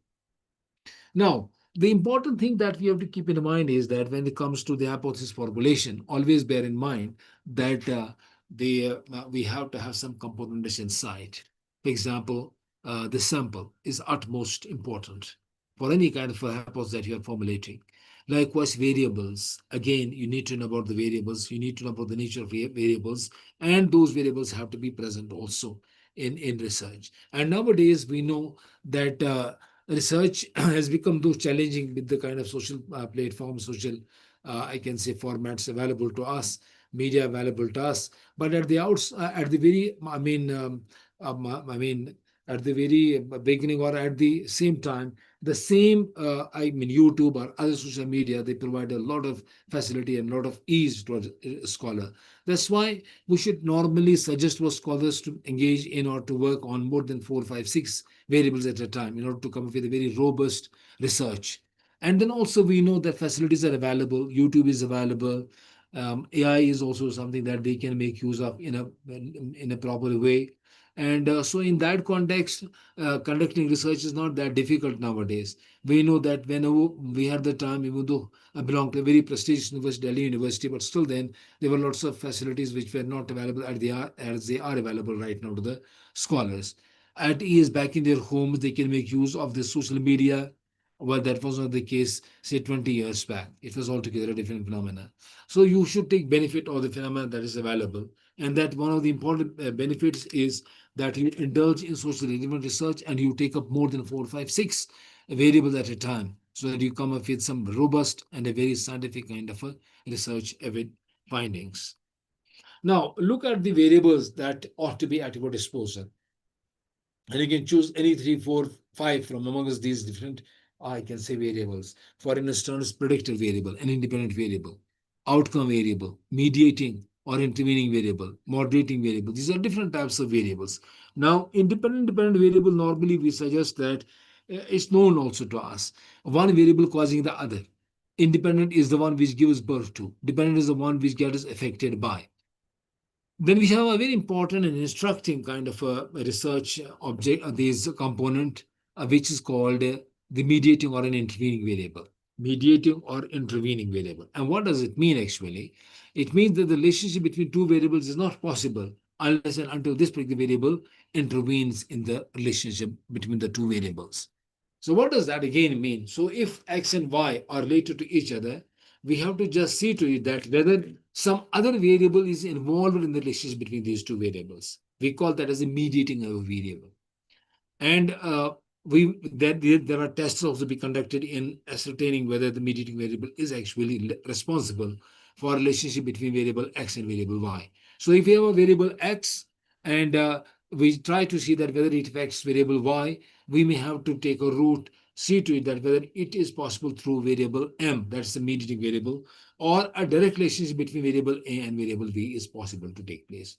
Now, the important thing that we have to keep in mind is that when it comes to the hypothesis formulation, always bear in mind that we have to have some components inside. For example, the sample is utmost important for any kind of a hypothesis that you are formulating. Likewise, variables. Again, you need to know about the variables. You need to know about the nature of variables, and those variables have to be present also in research. And nowadays, we know that research has become too challenging with the kind of social platforms, social, I can say, formats available to us, media available to us. But at the at the very, I mean, at the very beginning or at the same time, the same, YouTube or other social media, they provide a lot of facility and a lot of ease to a scholar. That's why we should normally suggest for scholars to engage in or to work on more than 4, 5, 6 variables at a time in order to come up with a very robust research. And then also we know that facilities are available. YouTube is available. AI is also something that they can make use of in a proper way. And so in that context, conducting research is not that difficult nowadays. We know that whenever we had the time, even though I belong to a very prestigious university, Delhi University, but still then there were lots of facilities which were not available as they are available right now to the scholars. At ease back in their homes, they can make use of the social media. Well, that was not the case, say 20 years back. It was altogether a different phenomena. So you should take benefit of the phenomena that is available. And that one of the important benefits is that you indulge in socially relevant research and you take up more than 4, 5, 6 variables at a time so that you come up with some robust and a very scientific kind of a research with findings. Now, look at the variables that ought to be at your disposal. And you can choose any 3, 4, 5 from amongst these different, I can say, variables. For instance, predictor variable, an independent variable, outcome variable, mediating or intervening variable, moderating variable. These are different types of variables. Now, independent variable, normally we suggest that it's known also to us. One variable causing the other. Independent is the one which gives birth to. Dependent is the one which gets affected by. Then we have a very important and instructive kind of a research object, this component, which is called the mediating or an intervening variable. Mediating or intervening variable. And what does it mean actually? It means that the relationship between two variables is not possible unless and until this particular variable intervenes in the relationship between the two variables. So what does that again mean? So if X and Y are related to each other, we have to just see to it that whether some other variable is involved in the relationship between these two variables. We call that as a mediating of a variable. And there are tests also be conducted in ascertaining whether the mediating variable is actually responsible for relationship between variable X and variable Y. So if we have a variable X and we try to see that whether it affects variable Y, we may have to take a route, see to it that whether it is possible through variable M, that's the mediating variable, or a direct relationship between variable A and variable B is possible to take place.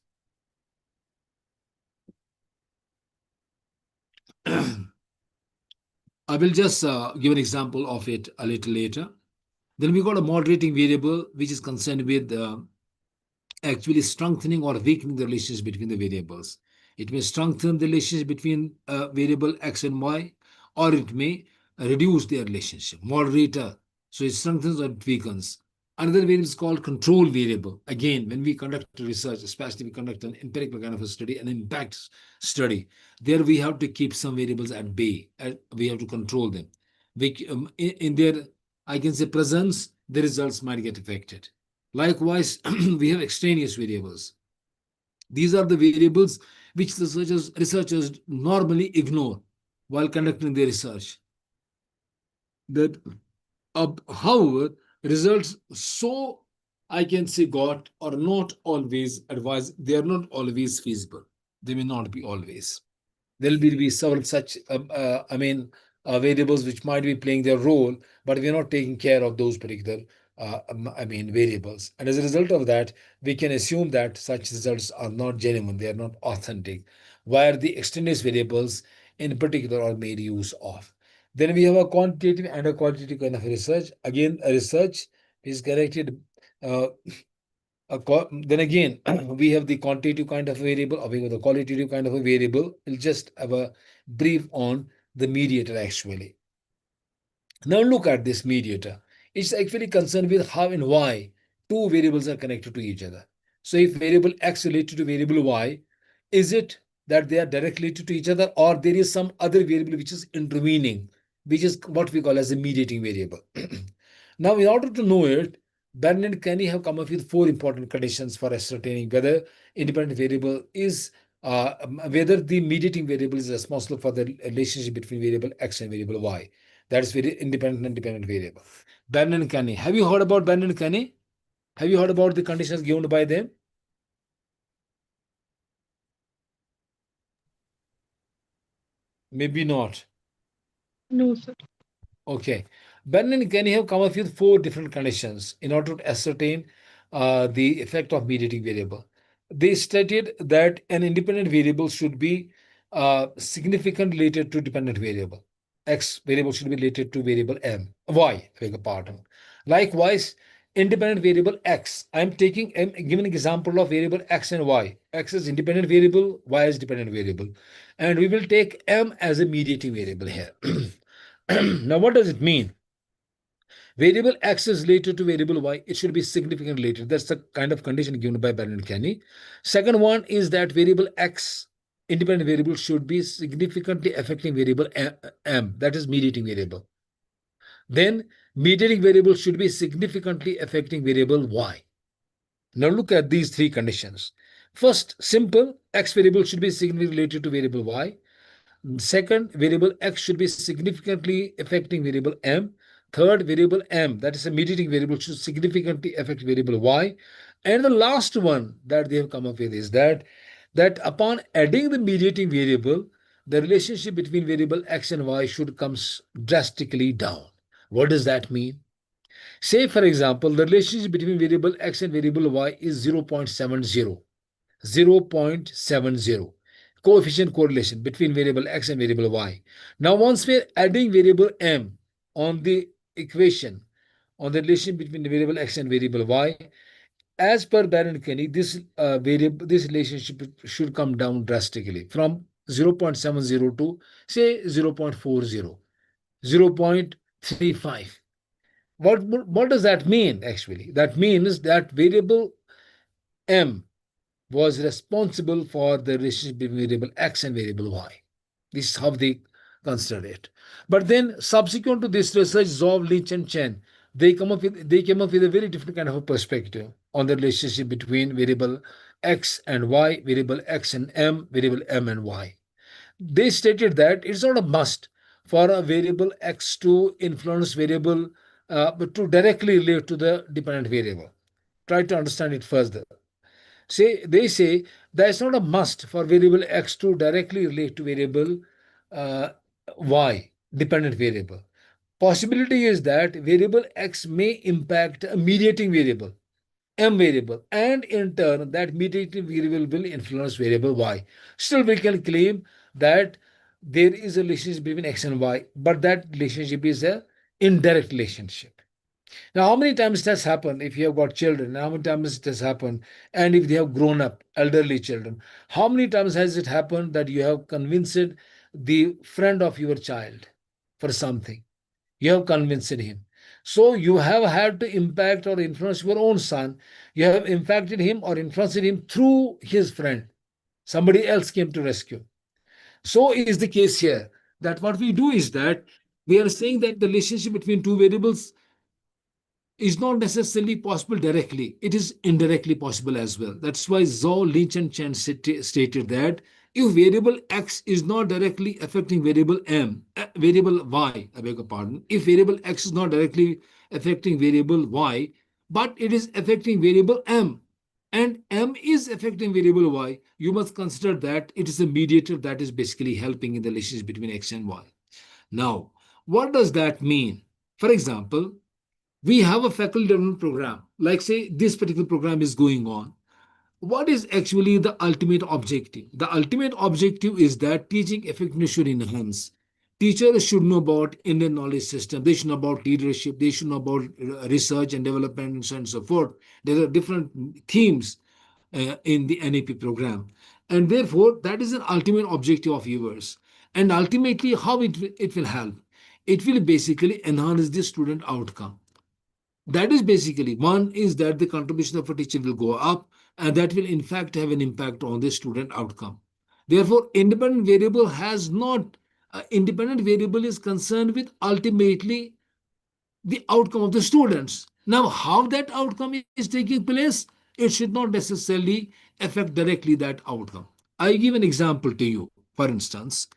I will just give an example of it a little later. Then we got a moderating variable, which is concerned with actually strengthening or weakening the relationship between the variables. It may strengthen the relationship between variable X and Y, or it may reduce their relationship. Moderator, so it strengthens or it weakens. Another variable is called control variable. Again, when we conduct research, especially we conduct an empirical kind of a study, an impact study, there we have to keep some variables at bay. We have to control them. In their, I can say, presence, the results might get affected. Likewise, we have extraneous variables. These are the variables which the researchers normally ignore while conducting their research. That, however, results so, I can say, got or not always advised, they are not always feasible. They may not be always. There will be several such, variables which might be playing their role, but we're not taking care of those particular, variables. And as a result of that, we can assume that such results are not genuine, they are not authentic, where the extraneous variables in particular are made use of. Then we have a quantitative and a qualitative kind of research. Again, a research is corrected. Uh, then again, we have the quantitative kind of variable, or we have the qualitative kind of a variable. We'll just have a brief on the mediator actually. Now look at this mediator. It's actually concerned with how and why two variables are connected to each other. So if variable x related to variable y, is it that they are directly related to each other, or there is some other variable which is intervening, which is what we call as a mediating variable? Now, in order to know it, Barron and Kenny have come up with four important conditions for ascertaining whether independent variable is whether the mediating variable is responsible for the relationship between variable x and variable y. That is very independent and dependent variable. Barron and Kenny. Have you heard about Barron and Kenny? Have you heard about the conditions given by them? Maybe not. No, sir. Okay. Barron and Kenny have come up with four different conditions in order to ascertain the effect of mediating variable. They stated that an independent variable should be significantly related to dependent variable. X variable should be related to variable y, I beg your pardon. Likewise, independent variable x. I'm giving an example of variable x and y. X is independent variable, y is dependent variable. And we will take m as a mediating variable here. Now, what does it mean? Variable x is related to variable y, it should be significantly related. That's the kind of condition given by Barron and Kenny. Second one is that variable x, independent variable, should be significantly affecting variable m, that is mediating variable. Then mediating variable should be significantly affecting variable y. Now look at these three conditions. First, simple, x variable should be significantly related to variable y. Second, variable x should be significantly affecting variable m. Third, variable m, that is a mediating variable, should significantly affect variable y. And the last one that they have come up with is that upon adding the mediating variable, the relationship between variable x and y should come drastically down. What does that mean? Say, for example, the relationship between variable x and variable y is 0.70. 0.70 coefficient correlation between variable x and variable y. Now, once we're adding variable m on the equation, on the relation between the variable x and variable y, as per Barron and Kenny, this relationship should come down drastically from 0.70 to say 0.40, 0.35. What does that mean actually? That means that variable m was responsible for the relationship between variable x and variable y. This is how they consider it. But then, subsequent to this research, Zhou, Lynch, and Chen, they came up with a very different kind of a perspective on the relationship between variable x and y, variable x and m, variable m and y. They stated that it's not a must for a variable x to influence variable, but to directly relate to the dependent variable. Try to understand it further. They say that it's not a must for variable x to directly relate to variable uh, y, dependent variable. Possibility is that variable x may impact a mediating variable, m variable, and in turn that mediating variable will influence variable y. Still, we can claim that there is a relationship between x and y, but that relationship is a indirect relationship. Now, how many times it has happened if you have got children? How many times it has happened? And if they have grown up, elderly children, how many times has it happened that you have convinced the friend of your child for something? You have convinced him. So you have had to impact or influence your own son. You have impacted him or influenced him through his friend. Somebody else came to rescue. So is the case here. That what we do is that we are saying that the relationship between two variables is not necessarily possible directly. It is indirectly possible as well. That's why Zhou, Lynch, and Chen stated that if variable x is not directly affecting variable variable y, I beg your pardon, if variable x is not directly affecting variable y, but it is affecting variable m, and M is affecting variable Y, you must consider that it is a mediator that is basically helping in the relationship between X and Y. Now, what does that mean? For example, we have a faculty development program, like say this particular program is going on. What is actually the ultimate objective? The ultimate objective is that teaching effectiveness should enhance. Teachers should know about Indian knowledge system. They should know about leadership. They should know about research and development and so on and so forth. There are different themes in the NEP program. And therefore, that is an ultimate objective of yours. And ultimately, how it will help? It will basically enhance the student outcome. That is basically one is that the contribution of a teacher will go up, and that will in fact have an impact on the student outcome. Therefore, independent variable has not, independent variable is concerned with ultimately the outcome of the students. Now, how that outcome is taking place, it should not necessarily affect directly that outcome. I give an example to you. For instance,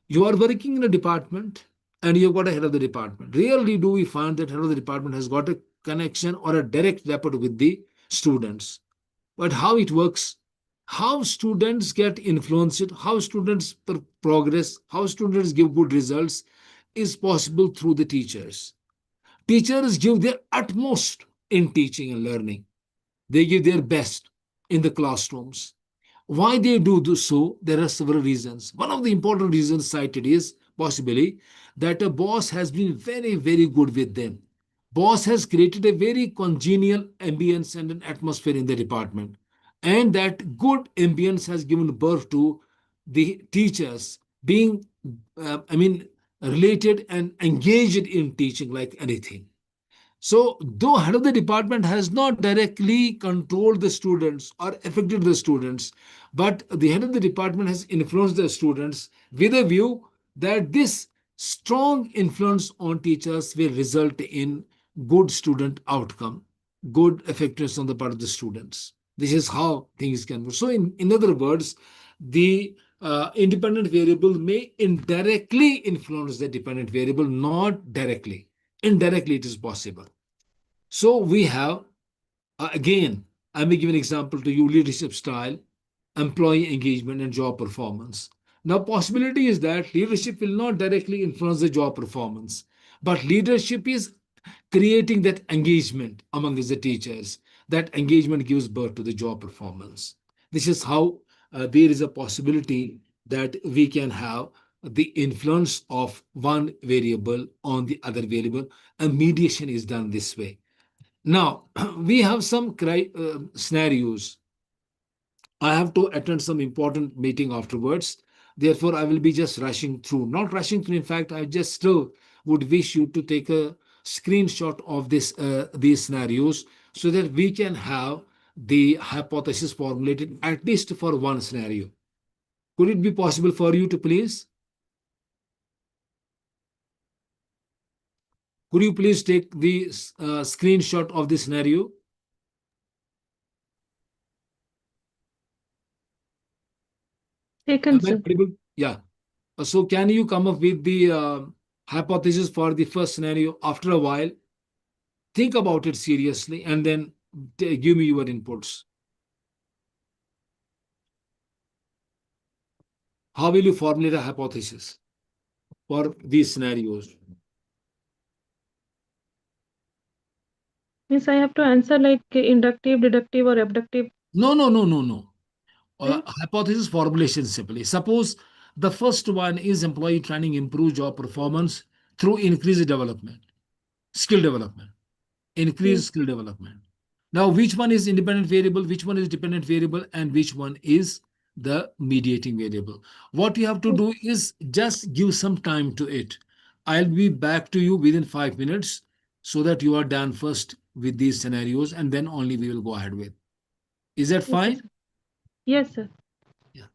you are working in a department and you've got a head of the department. Rarely do we find that head of the department has got a connection or a direct rapport with the students. But how it works, how students get influenced, how students progress, how students give good results is possible through the teachers. Teachers give their utmost in teaching and learning. They give their best in the classrooms. Why they do so? There are several reasons. One of the important reasons cited is possibly that a boss has been very, very good with them. Boss has created a very congenial ambience and an atmosphere in the department. And that good ambience has given birth to the teachers being, related and engaged in teaching like anything. So, though head of the department has not directly controlled the students or affected the students, but the head of the department has influenced the students with a view that this strong influence on teachers will result in good student outcome, good effectiveness on the part of the students. This is how things can work. So, in other words, the independent variable may indirectly influence the dependent variable, not directly. Indirectly, it is possible. So we have, again, I may give an example to you leadership style, employee engagement, and job performance. Now, possibility is that leadership will not directly influence the job performance, but leadership is creating that engagement among the teachers. That engagement gives birth to the job performance. This is how there is a possibility that we can have the influence of one variable on the other variable, and mediation is done this way. Now, we have some scenarios. I have to attend some important meeting afterwards. Therefore, I will be just rushing through. Not rushing through, in fact, I just still would wish you to take a screenshot of these scenarios so that we can have the hypothesis formulated at least for one scenario. Could it be possible for you to please? Could you please take the screenshot of the scenario? Taken, Am I sir. able? Yeah. So can you come up with the hypothesis for the first scenario after a while? Think about it seriously and then give me your inputs. How will you formulate a hypothesis for these scenarios? Means I have to answer like inductive, deductive, or abductive. No, no, no, no, no. Then Hypothesis formulation simply. Suppose the first one is employee training improve job performance through increased development, skill development. yes, Increase skill development. Now, which one is independent variable, which one is dependent variable, and which one is the mediating variable? What you have to yes, do is just give some time to it. I'll be back to you within 5 minutes so that you are done first with these scenarios and then only we will go ahead with. Is that okay, fine? sir. Yes, sir. Yeah.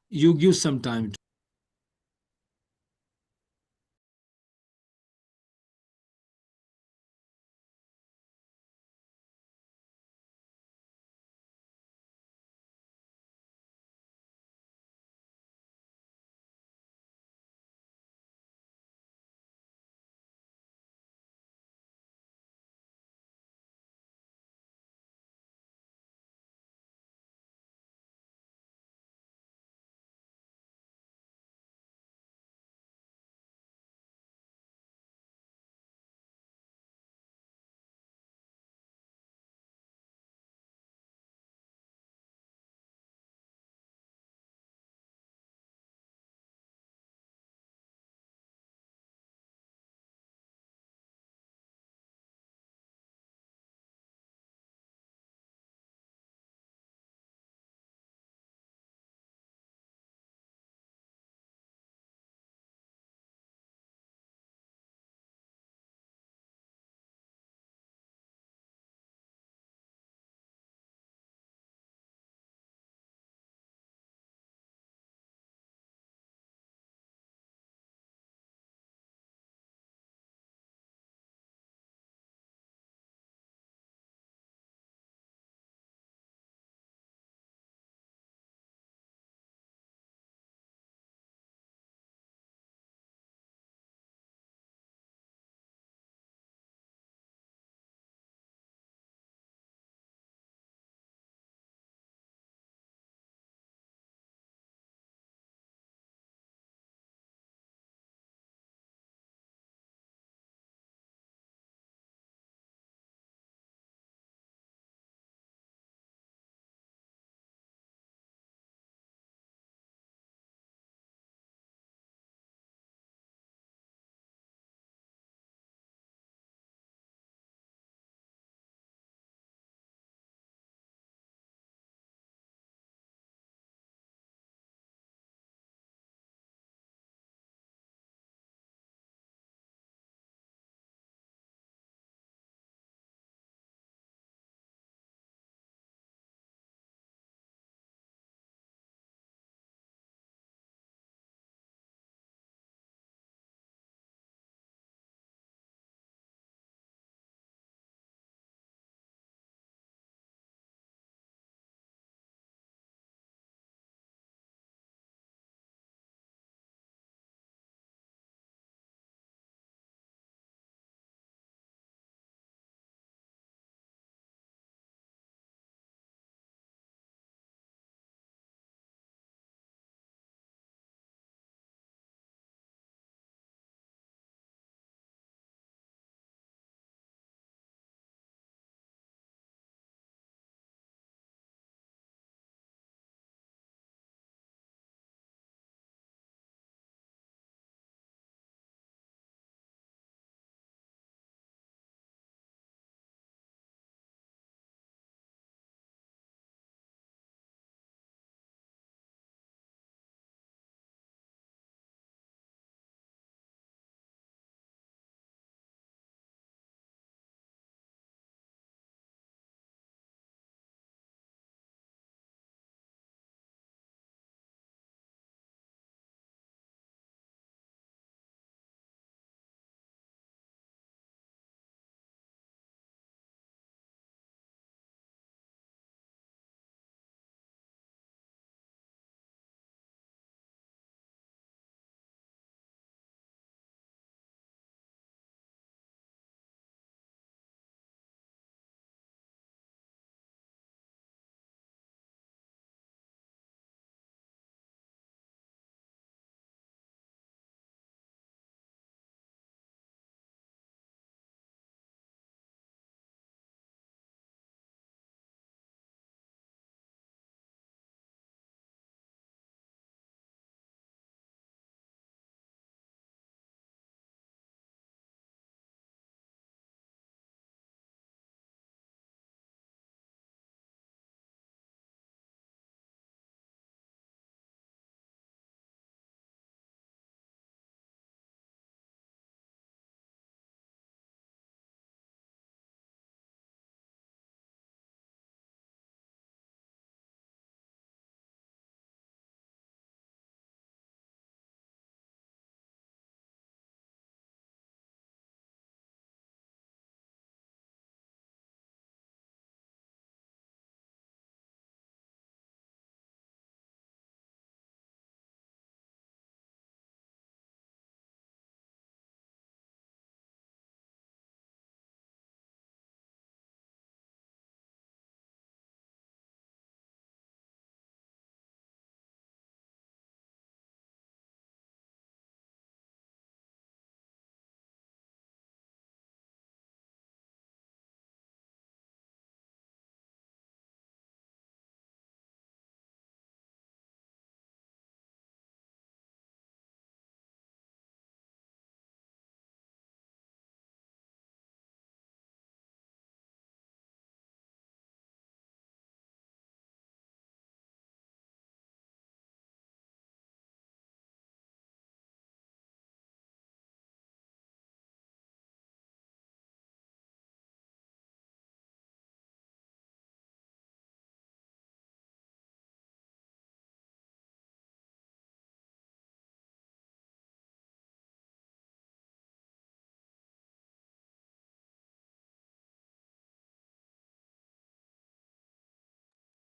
You give some time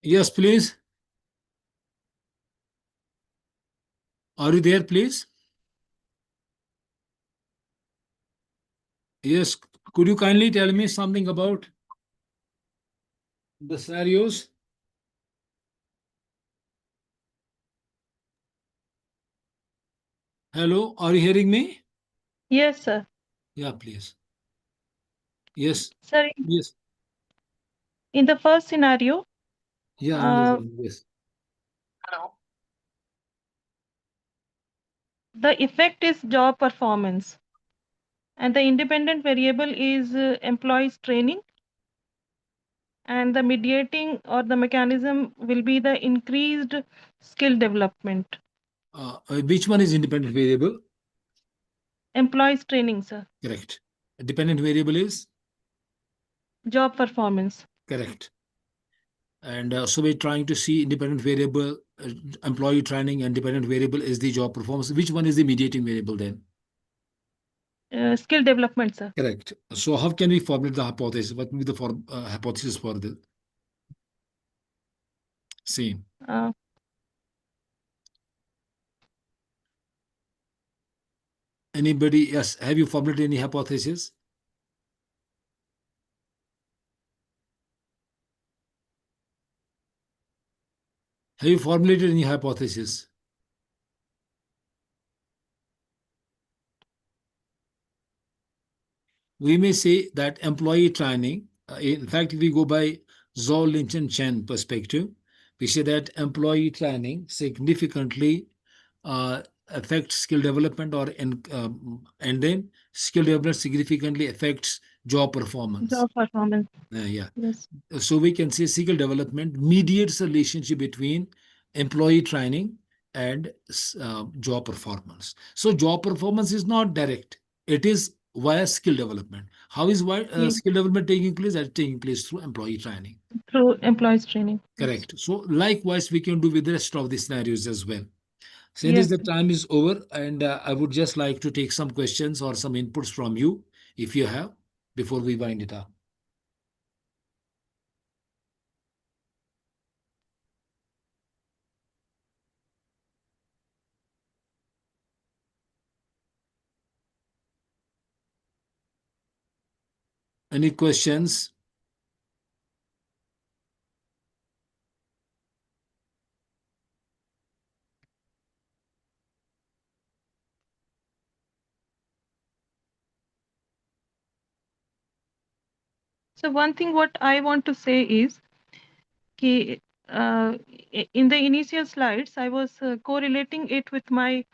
Yes, please. Are you there, please? Yes. Could you kindly tell me something about the scenarios? Hello, are you hearing me? Yes, sir. Yeah, please. Yes. Sir, Yes. in the first scenario, Yeah, uh, yes. the effect is job performance, and the independent variable is employees training, and the mediating or the mechanism will be the increased skill development. Which one is independent variable? Employees training, sir. Correct. Dependent variable is? Job performance. Correct. And so we're trying to see independent variable, employee training, and dependent variable is the job performance. Which one is the mediating variable then? Skill development, sir. Correct. So how can we formulate the hypothesis? What will be the hypothesis for the same? Uh, Anybody? Yes. Have you formulated any hypothesis? Have you formulated any hypothesis? We may say that employee training, in fact, if we go by Zhou, Lynch, and Chen perspective, we say that employee training significantly affects skill development and then skill development significantly affects job performance. job performance. Yeah. Yes. So we can say skill development mediates the relationship between employee training and job performance. So job performance is not direct. It is via skill development. How is Yeah. skill development taking place? That is taking place through employee training. Through employees training. Yes. Correct. So likewise, we can do with the rest of the scenarios as well. Since Yes, the sir. time is over, and I would just like to take some questions or some inputs from you, if you have, before we wind it up. Any questions? So one thing what I want to say is, in the initial slides, I was correlating it with my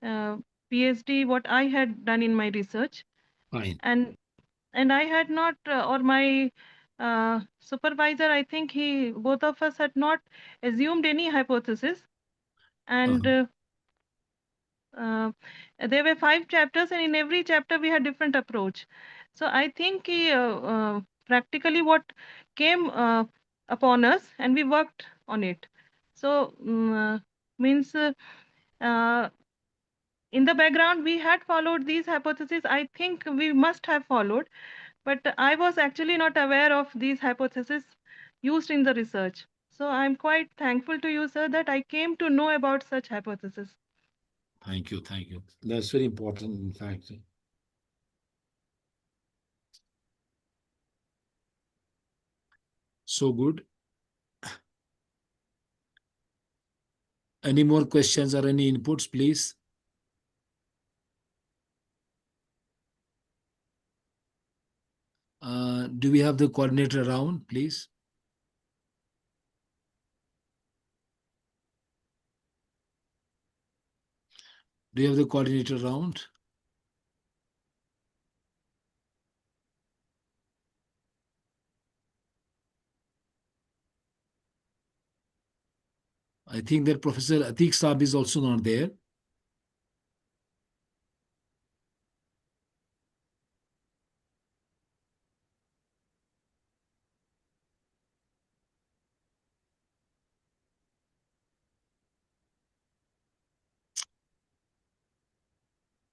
PhD, what I had done in my research, Fine. and I had not, or my supervisor, I think both of us had not assumed any hypothesis, and uh, there were 5 chapters, and in every chapter we had different approach. So I think practically what came upon us, and we worked on it. So means in the background we had followed these hypotheses. I think we must have followed, but I was actually not aware of these hypotheses used in the research. So I'm quite thankful to you, sir, that I came to know about such hypotheses. Thank you. Thank you. That's very important, in fact. So good. Any more questions or any inputs, please? Do we have the coordinator around, please? Do you have the coordinator around? I think that Professor Atiq Saab is also not there.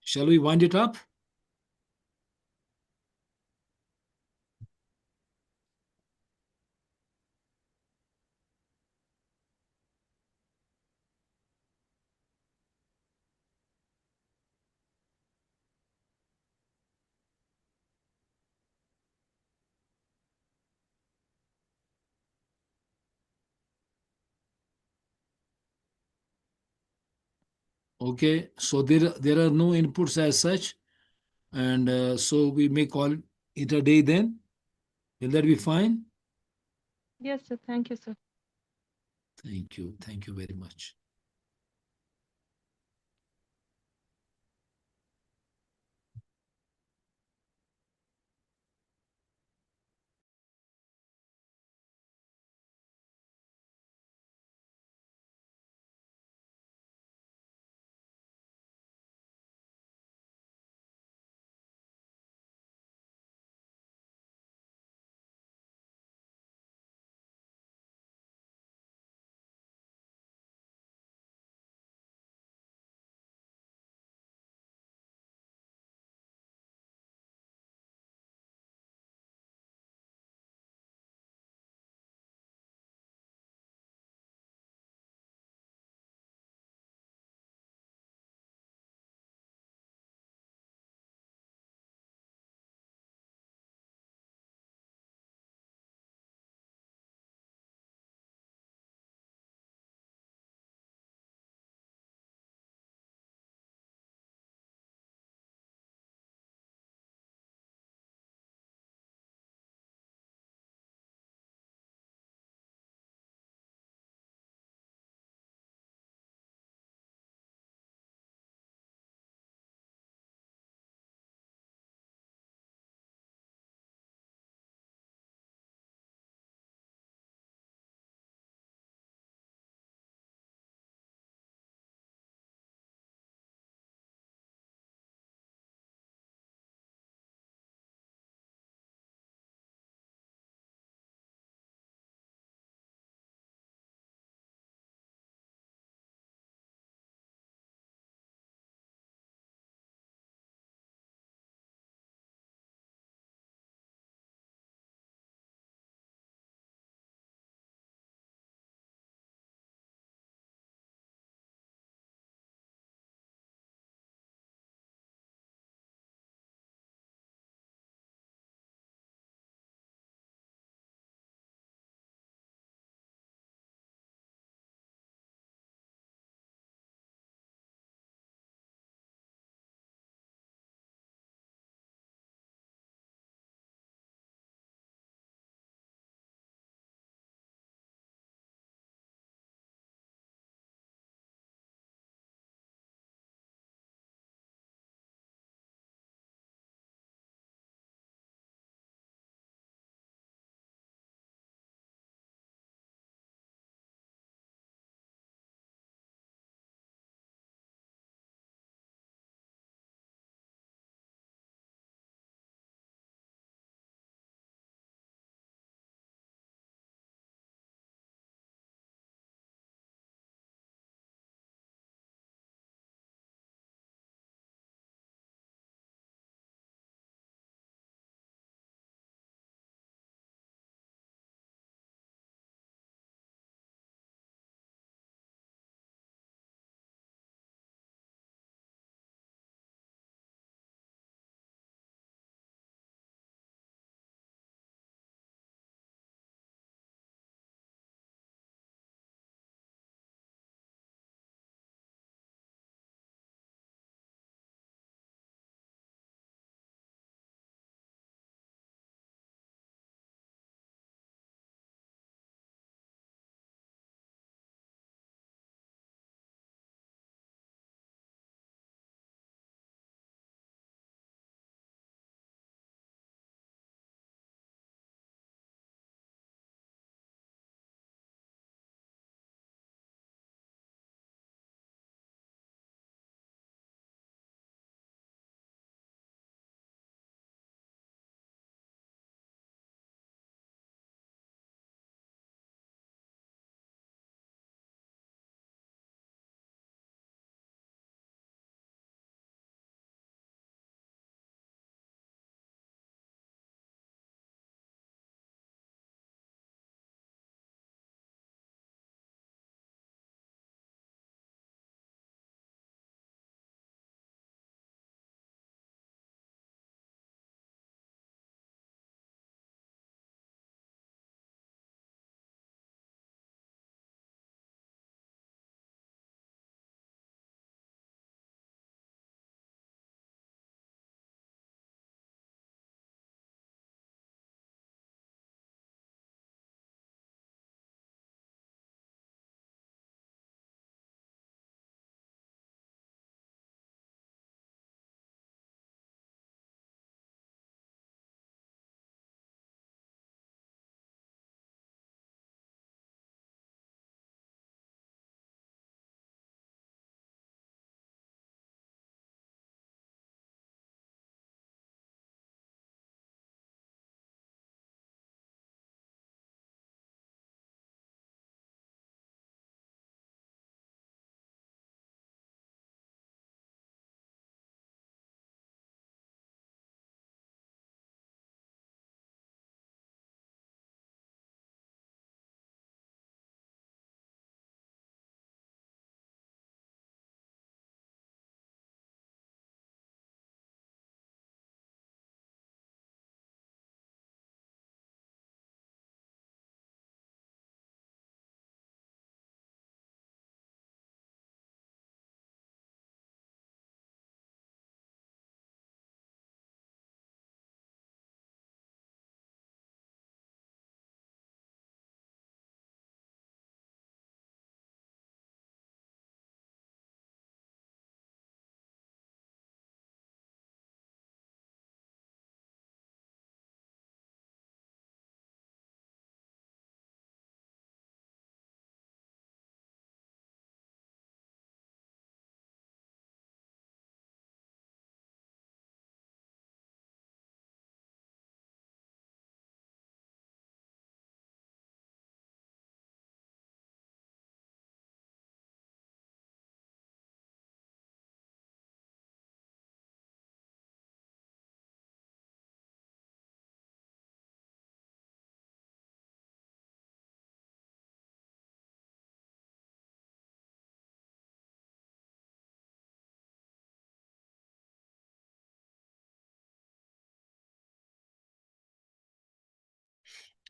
Shall we wind it up? Okay, so there are no inputs as such, and so we may call it a day then. Will that be fine? Yes, sir. Thank you, sir. Thank you. Thank you very much.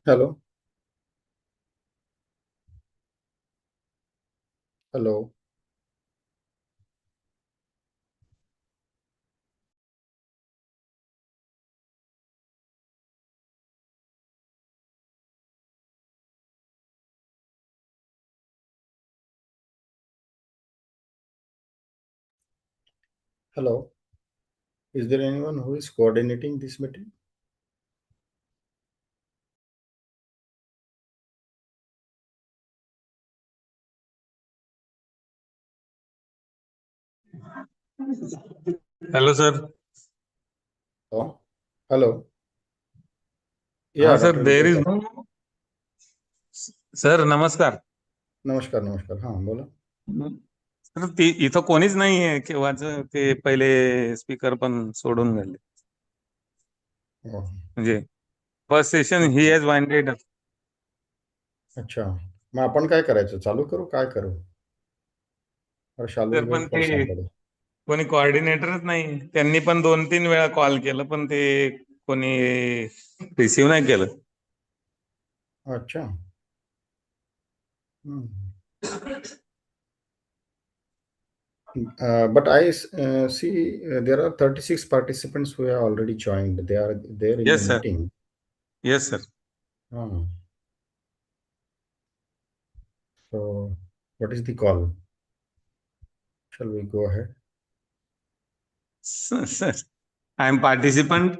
Hello. Hello. Hello. Is there anyone who is coordinating this meeting? Hello, sir. Oh, hello. Yeah, Sir, Dr. there is Vijay. no. Sir नमस्कार. नमस्कार नमस्कार. हां बोला. Sir इथं कोणीच नाहीये केव्हाच ते पहिले स्पीकर पण सोडून गेले. हो. म्हणजे first session he has winded. अच्छा. मग आपण काय करायचं? चालू करू? काय करू? और शालू सर वेट पण फॉर ते समबडी. कोणी कोऑर्डिनेटरच नाही. त्यांनी पण 2-3 वेळा कॉल केलं पण ते कोणी रिसीव्ह नाही केलं. अच्छा. But I see there are 36 participants who have already joined. They are there in the Yes, sir. meeting. Yes, sir. So, what is the call? Shall we go ahead? Sir, I am participant.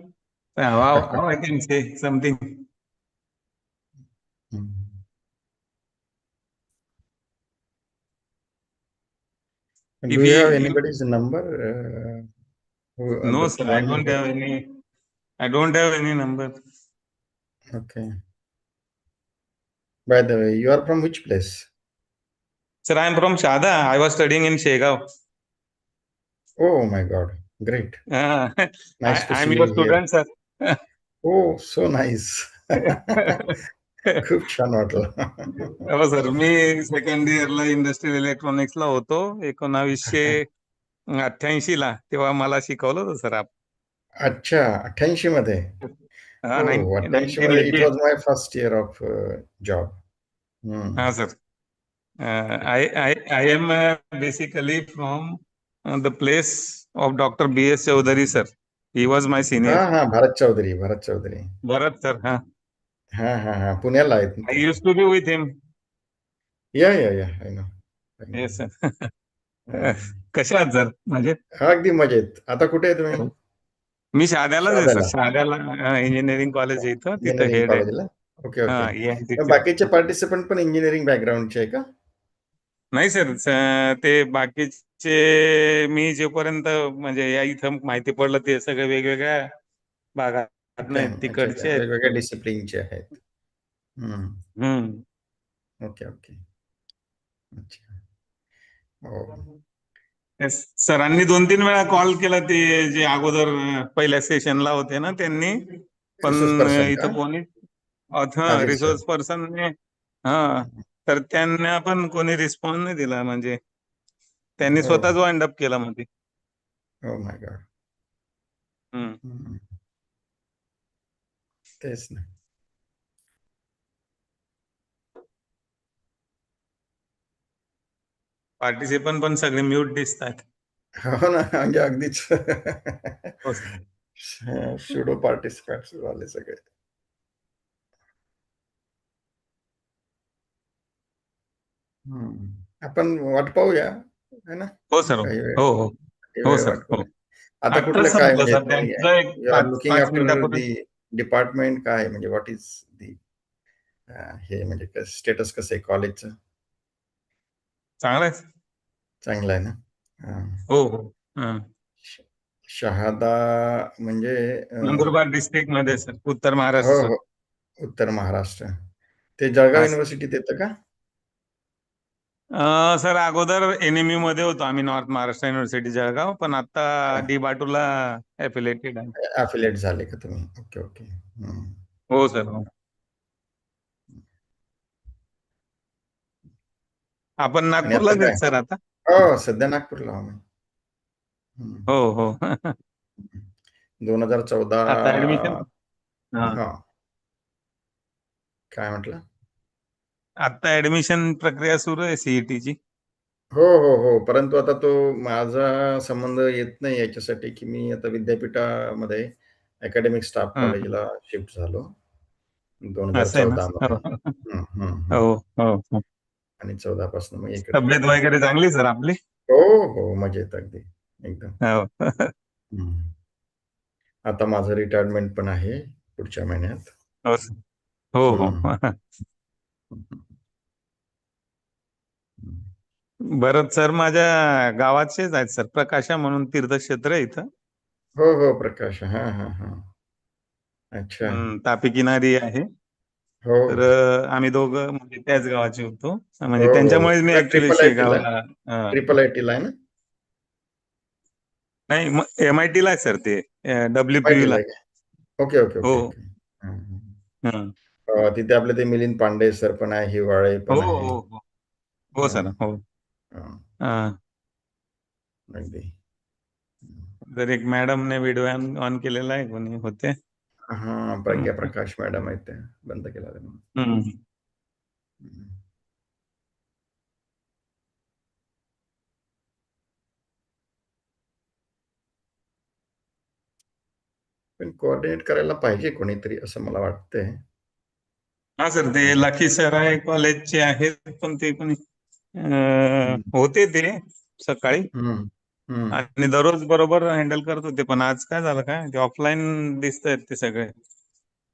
How I can say something? And If do you have you anybody's number? No, That sir, I one don't who- have any. I don't have any number. Okay. By the way, you are from which place? Sir, I am from Shada. I was studying in Shegao. Oh my God. Great. Uh, Nice to I am see your you here. student, sir. Oh, so nice. खूप छान वाटलं. हो sir, मी second इयरला industrial इलेक्ट्रॉनिक्सला होतो 1988 ला. तेव्हा मला शिकवलं होतं सर आप. अच्छा, 88 मध्ये. हा, Oh, 88 मध्ये it 1988. was my first year of job. हा sir. I am basically from the place of Dr. B.S. Chaudhary, sir. He was my senior. हा भारत चौधरी. Bharat, sir. हा. हा पुण्याला आहेत I ते. used to be with him. या I know. Yes, sir. कसे आहात सर? म्हणजे अगदी मजेत. आता कुठे आहे तुम्ही? मी शहाद्यालाच आहे सर. शहाद्याला. शहाद्याला इंजिनिअरिंग कॉलेज आहे इथं. तिथं इंजिनिअरिंग हेड आहे. कॉलेजला. Okay okay. हा, मग EMTC. बाकीचे पार्टिसिपंट पण इंजिनिअरिंग बॅकग्राऊंडचे आहे का? नाही सर, ते बाकीचे मी जोपर्यंत म्हणजे या इथं माहिती पडलं ते सगळे वेगवेगळ्या भागात नाही, अच्छा. तिकडचे आहेत. वेगवेगळ्या डिसिप्लिनचे आहेत. Okay okay. अच्छा. हो. सरांनी 2-3 वेळा कॉल केला. ते जे अगोदर पहिल्या सेशनला होते ना त्यांनी, पण रिसोर्स पर्सन का? इथं कोणी आदिल सर. रिसोर्स पर्सन हा, तर त्यांना पण कोणी रिस्पॉन्स नाही दिला. म्हणजे त्यांनी हो. स्वतःच वाइंड अप केला मध्ये. Oh my God. तेच ना. पार्टिसिपंट पण सगळे म्यूट दिसतात. हो ना, म्हणजे अगदीच हो सर. सुडो पार्टिसिपंट्स झाले सगळे. आपण वाट पाहूया, है ना? हो सर. काही वेळ हो हो हो वेळ सर. वाट हो, पाहूया. आता आत्ताच कुठलं काय संपलं म्हणजे सर तुम्ही त्यांचं. एक यू आर लुकिंग 5 आफ्टर मिनिटापूर्वी. दी डिपार्टमेंट काय म्हणजे व्हॉट इज दी हे म्हणजे स्टेटस कसं आहे कॉलेजचं? चांगलं आहे. चांगलं आहे ना? हो हो. शहादा म्हणजे नंदुरबार डिस्ट्रिक्ट मध्ये सर, उत्तर हो महाराष्ट्र. हो, उत्तर महाराष्ट्र. ते जळगाव हा युनिव्हर्सिटीत येतं का? सर, अगोदर NMU मध्ये होतो आम्ही, नॉर्थ महाराष्ट्र युनिव्हर्सिटी जळगाव. पण आता DBATUला एफिलेटेड आहे. ॲफिलेट झाले का तुम्ही? Okay okay. हो सर. हो. आपण आणि आता नागपूरलाच काय? आहेत सर आता. हो, सध्या नागपूरला आम्ही. हो हो. 2014. आता ऍडमिशन. हा. काय म्हटलं? आता ऍडमिशन प्रक्रिया सुरू आहे सीईटीची. हो हो हो, परंतु आता तो माझा संबंध येत नाही याच्यासाठी की मी आता विद्यापीठामध्ये अकॅडमिक स्टाफ कॉलेजला शिफ्ट झालो असं आहे 2014 मध्ये. हो हो हो. आणि 14 पासून मग इकडे. तब्येत वगैरे चांगली सर आपली? हो हो, मजेत अगदी एकदम. हो आता माझं रिटायरमेंट पण आहे पुढच्या महिन्यात. हो हो हो. बरं सर, माझ्या गावाचेच आहेत सर, प्रकाशा म्हणून तीर्थक्षेत्र आहे इथं. हो हो, प्रकाश. हा हा हा, अच्छा. तापी किनारी आहे. हो तर आम्ही दोघं म्हणजे त्याच गावाचे होतो, म्हणजे हो हो, त्यांच्यामुळेच मी ऍक्च्युली शेगावला. ट्रिपल आय टी ला आहे ना? नाही, MIT ला आहे सर ते, WPU MIT ला ला. आहे का? ओके ओके हो ओके ओके. तिथे आपले ते मिलिंद पांडे सर पण आहे, हिवाळे हो पण आहे. हो हो हो सर हो. अगदी. तर एक मॅडमने व्हिडिओ ऑन केलेला आहे, कोणी होते. हा, प्रज्ञा प्रकाश मॅडम आहेत, त्या बंद केला त्यांनी. पण कोऑर्डिनेट करायला पाहिजे कोणीतरी, असं मला वाटतंय. हा सर, ते लकी सर आहे कॉलेजचे आहेत, पण ते कोणी होते ते सकाळी आणि दररोज बरोबर हँडल करत होते. पण आज काय झालं, काय ते ऑफलाईन दिसत आहेत ते सगळे,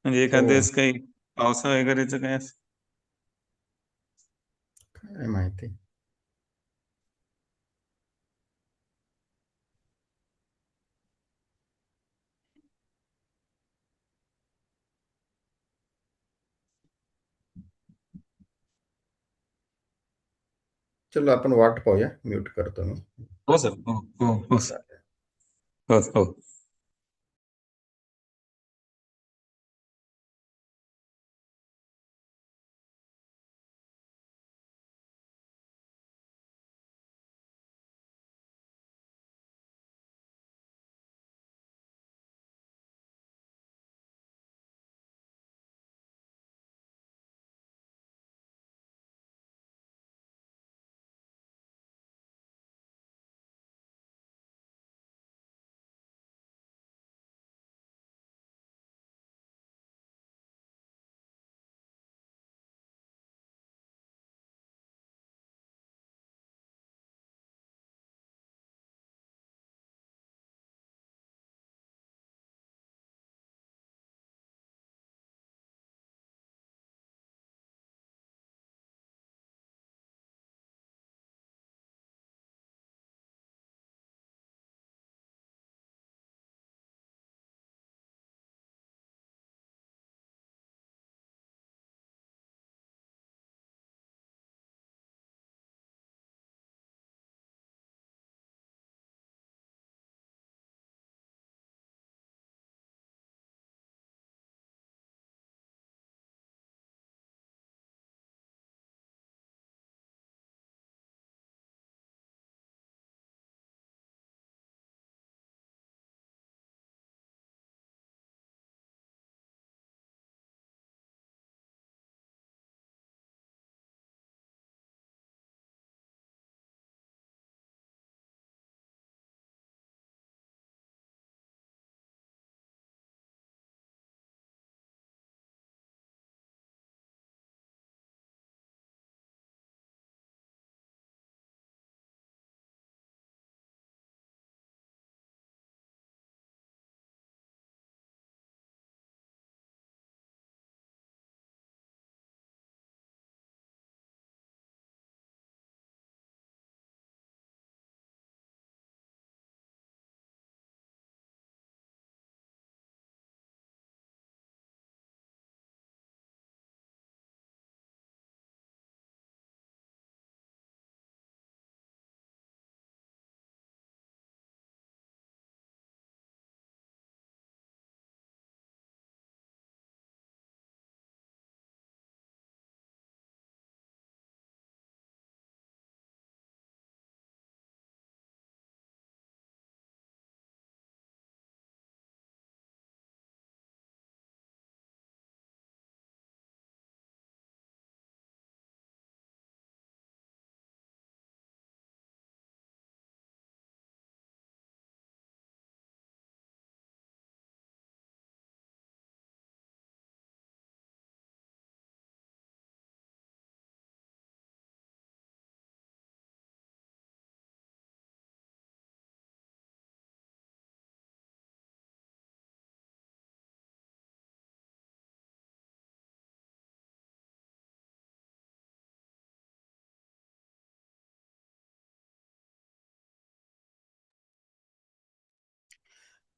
म्हणजे एखाद हो, दिवस काही पावसा वगैरेच काय असं. काय माहिती. चलो आपण वाट पाहूया, म्यूट करतो मी. हो सर, हो हो हो हो हो.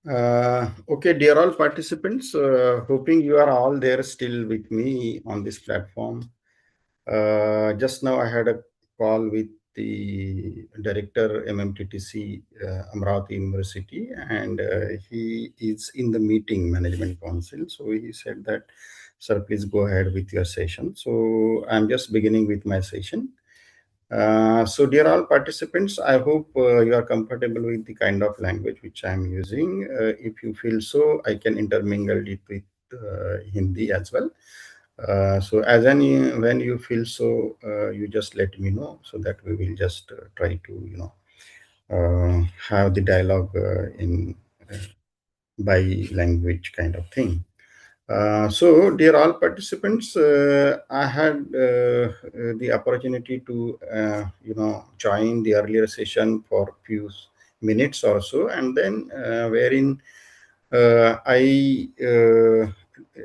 Okay, dear all participants, hoping you are all there still with me on this platform. Just now I had a call with the director MMTTC Amravati University, and he is in the meeting management council. So he said that, sir, please go ahead with your session. So I'm just beginning with my session. So dear all participants, I hope you are comfortable with the kind of language which I am using. If you feel so, I can intermingle it with Hindi as well. So as any when you feel so, you just let me know, so that we will just try to have the dialogue in by language kind of thing. So, dear all participants, I had the opportunity to, join the earlier session for few minutes or so, and then wherein I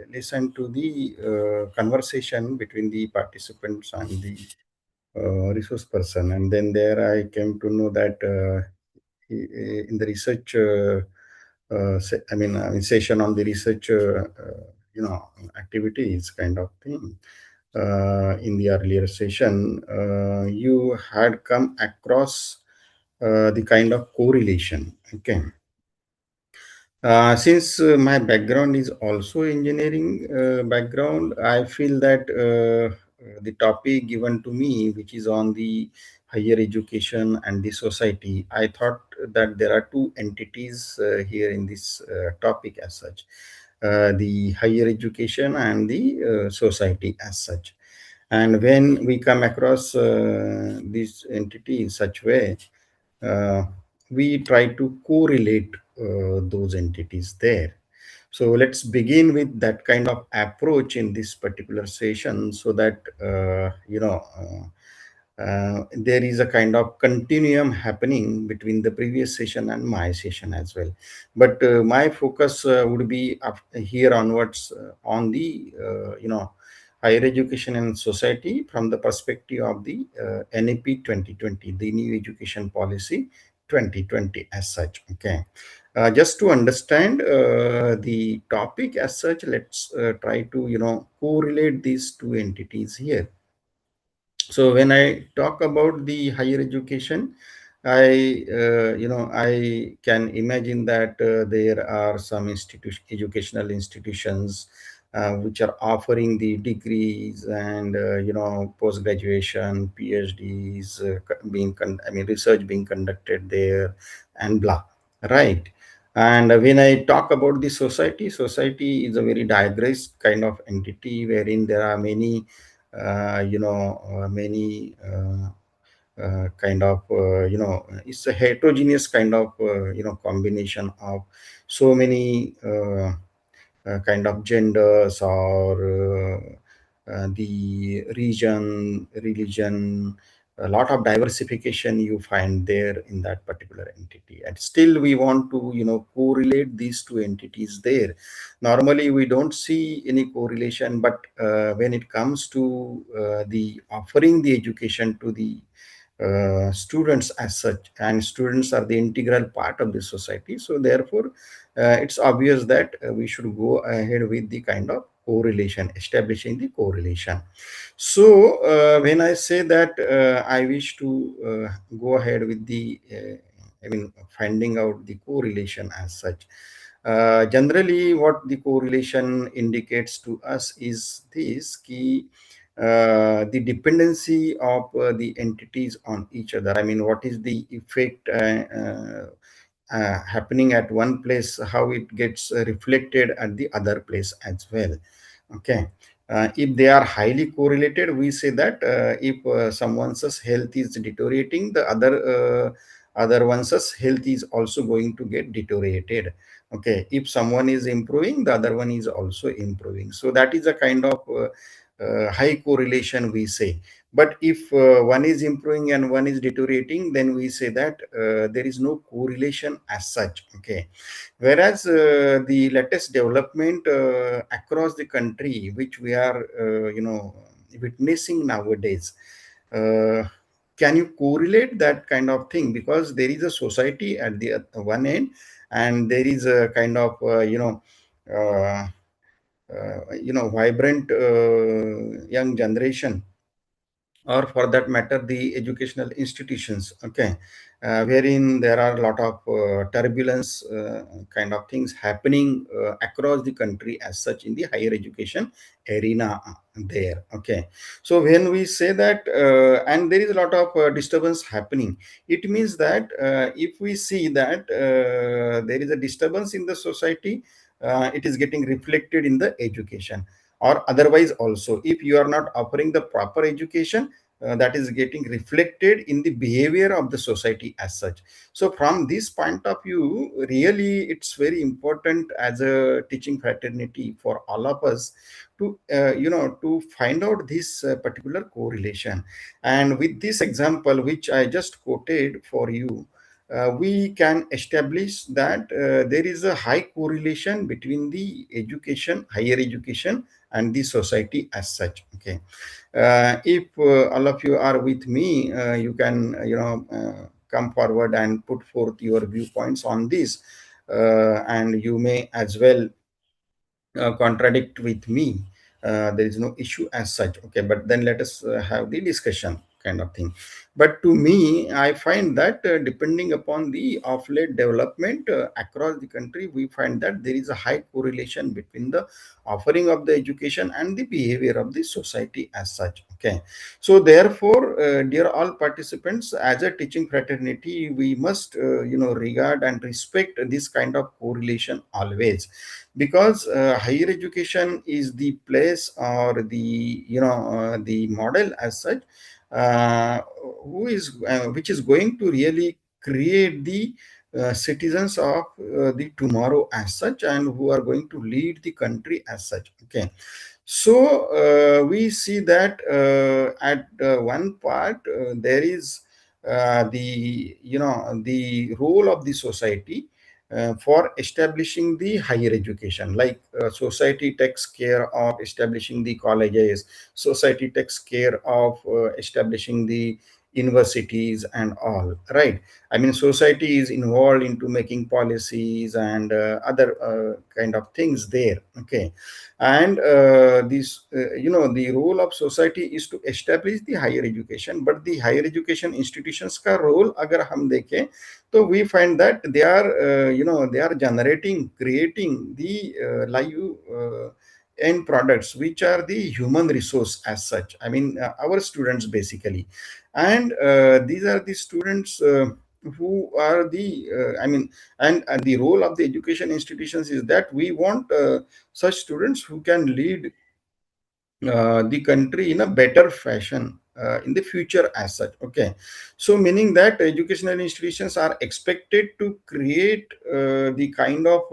listened to the conversation between the participants and the resource person, and then there I came to know that in the research, session on the research, activities kind of thing. In the earlier session, you had come across the kind of correlation. Okay. Since my background is also engineering background, I feel that the topic given to me, which is on the higher education and the society, I thought that there are two entities here in this topic as such, the higher education and the society as such. And when we come across this entity in such way, uh, we try to correlate those entities there. So let's begin with that kind of approach in this particular session, so that there is a kind of continuum happening between the previous session and my session as well. But my focus would be here onwards on the higher education and society from the perspective of the NEP 2020, the New Education Policy 2020 as such. Okay. Just to understand the topic as such, let's try to correlate these two entities here. So when I talk about the higher education, I can imagine that there are some educational institutions which are offering the degrees and post graduation PhDs research being conducted there, and blah, right. And when I talk about the society is a very diverse kind of entity, wherein there are many many kind of it's a heterogeneous kind of combination of so many kind of genders, or the region, religion, a lot of diversification you find there in that particular entity. And still we want to correlate these two entities there. Normally we don't see any correlation, but when it comes to the offering the education to the students as such, and students are the integral part of the society, so therefore it's obvious that we should go ahead with the kind of correlation, establishing the correlation. So when I say that I wish to go ahead with the finding out the correlation as such, generally what the correlation indicates to us is this key, the dependency of the entities on each other. I mean, what is the effect happening at one place, how it gets reflected at the other place as well. Okay. If they are highly correlated, we say that if someone's health is deteriorating, the other one's health is also going to get deteriorated. Okay. If someone is improving, the other one is also improving. So that is a kind of high correlation, we say. But if one is improving and one is deteriorating, then we say that there is no correlation as such. Okay. Whereas the latest development across the country, which we are witnessing nowadays, uh, can you correlate that kind of thing? Because there is a society at the one end, and there is a kind of uh, vibrant young generation, or for that matter the educational institutions, okay, wherein there are a lot of turbulence kind of things happening across the country as such in the higher education arena there, okay. So when we say that and there is a lot of disturbance happening, it means that if we see that there is a disturbance in the society, it is getting reflected in the education, or otherwise also if you are not offering the proper education, that is getting reflected in the behavior of the society as such. So from this point of view, really it's very important as a teaching fraternity for all of us to to find out this particular correlation. And with this example which I just quoted for you, we can establish that there is a high correlation between the education, higher education, and the society as such, okay. If all of you are with me, you can come forward and put forth your viewpoints on this, and you may as well contradict with me. There is no issue as such, okay, but then let us have the discussion kind of thing. But to me, I find that depending upon the of late development across the country, we find that there is a high correlation between the offering of the education and the behavior of the society as such, okay. So therefore, dear all participants, as a teaching fraternity, we must regard and respect this kind of correlation always, because higher education is the place or the the model as such, uh, who is which is going to really create the citizens of the tomorrow as such, and who are going to lead the country as such, okay. So we see that at one part there is the role of the society for establishing the higher education, like society takes care of establishing the colleges, society takes care of establishing the universities and all, right? I mean, society is involved into making policies and other kind of things there, okay. And this the role of society is to establish the higher education, but the higher education institutions ka role agar hum देखें, so we find that they are they are generating, creating the live end products, which are the human resource as such, I mean our students basically. And these are the students who are the I mean, and the role of the education institutions is that we want such students who can lead the country in a better fashion in the future as such, okay. So meaning that educational institutions are expected to create the kind of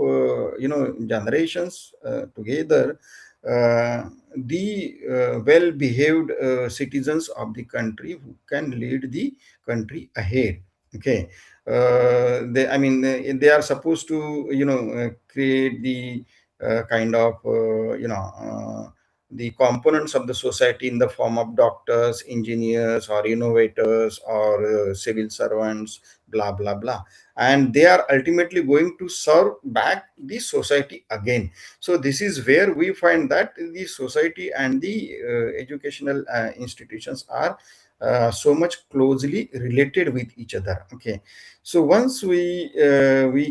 generations together, the well behaved citizens of the country who can lead the country ahead, okay. They, I mean, they are supposed to create the kind of the components of the society in the form of doctors, engineers, or innovators, or civil servants, blah blah blah, and they are ultimately going to serve back the society again. So this is where we find that the society and the educational institutions are so much closely related with each other, okay. So once we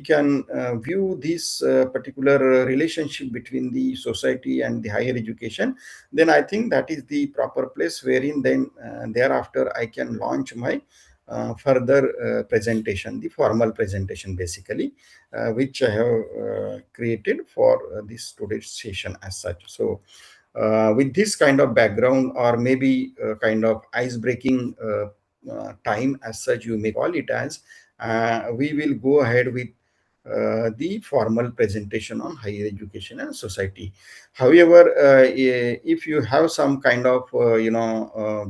can view this particular relationship between the society and the higher education, then I think that is the proper place wherein then thereafter I can launch my further presentation, the formal presentation basically, which I have created for this today's session as such. So with this kind of background, or maybe kind of ice breaking time as such you may call it as, we will go ahead with the formal presentation on higher education and society. However, if you have some kind of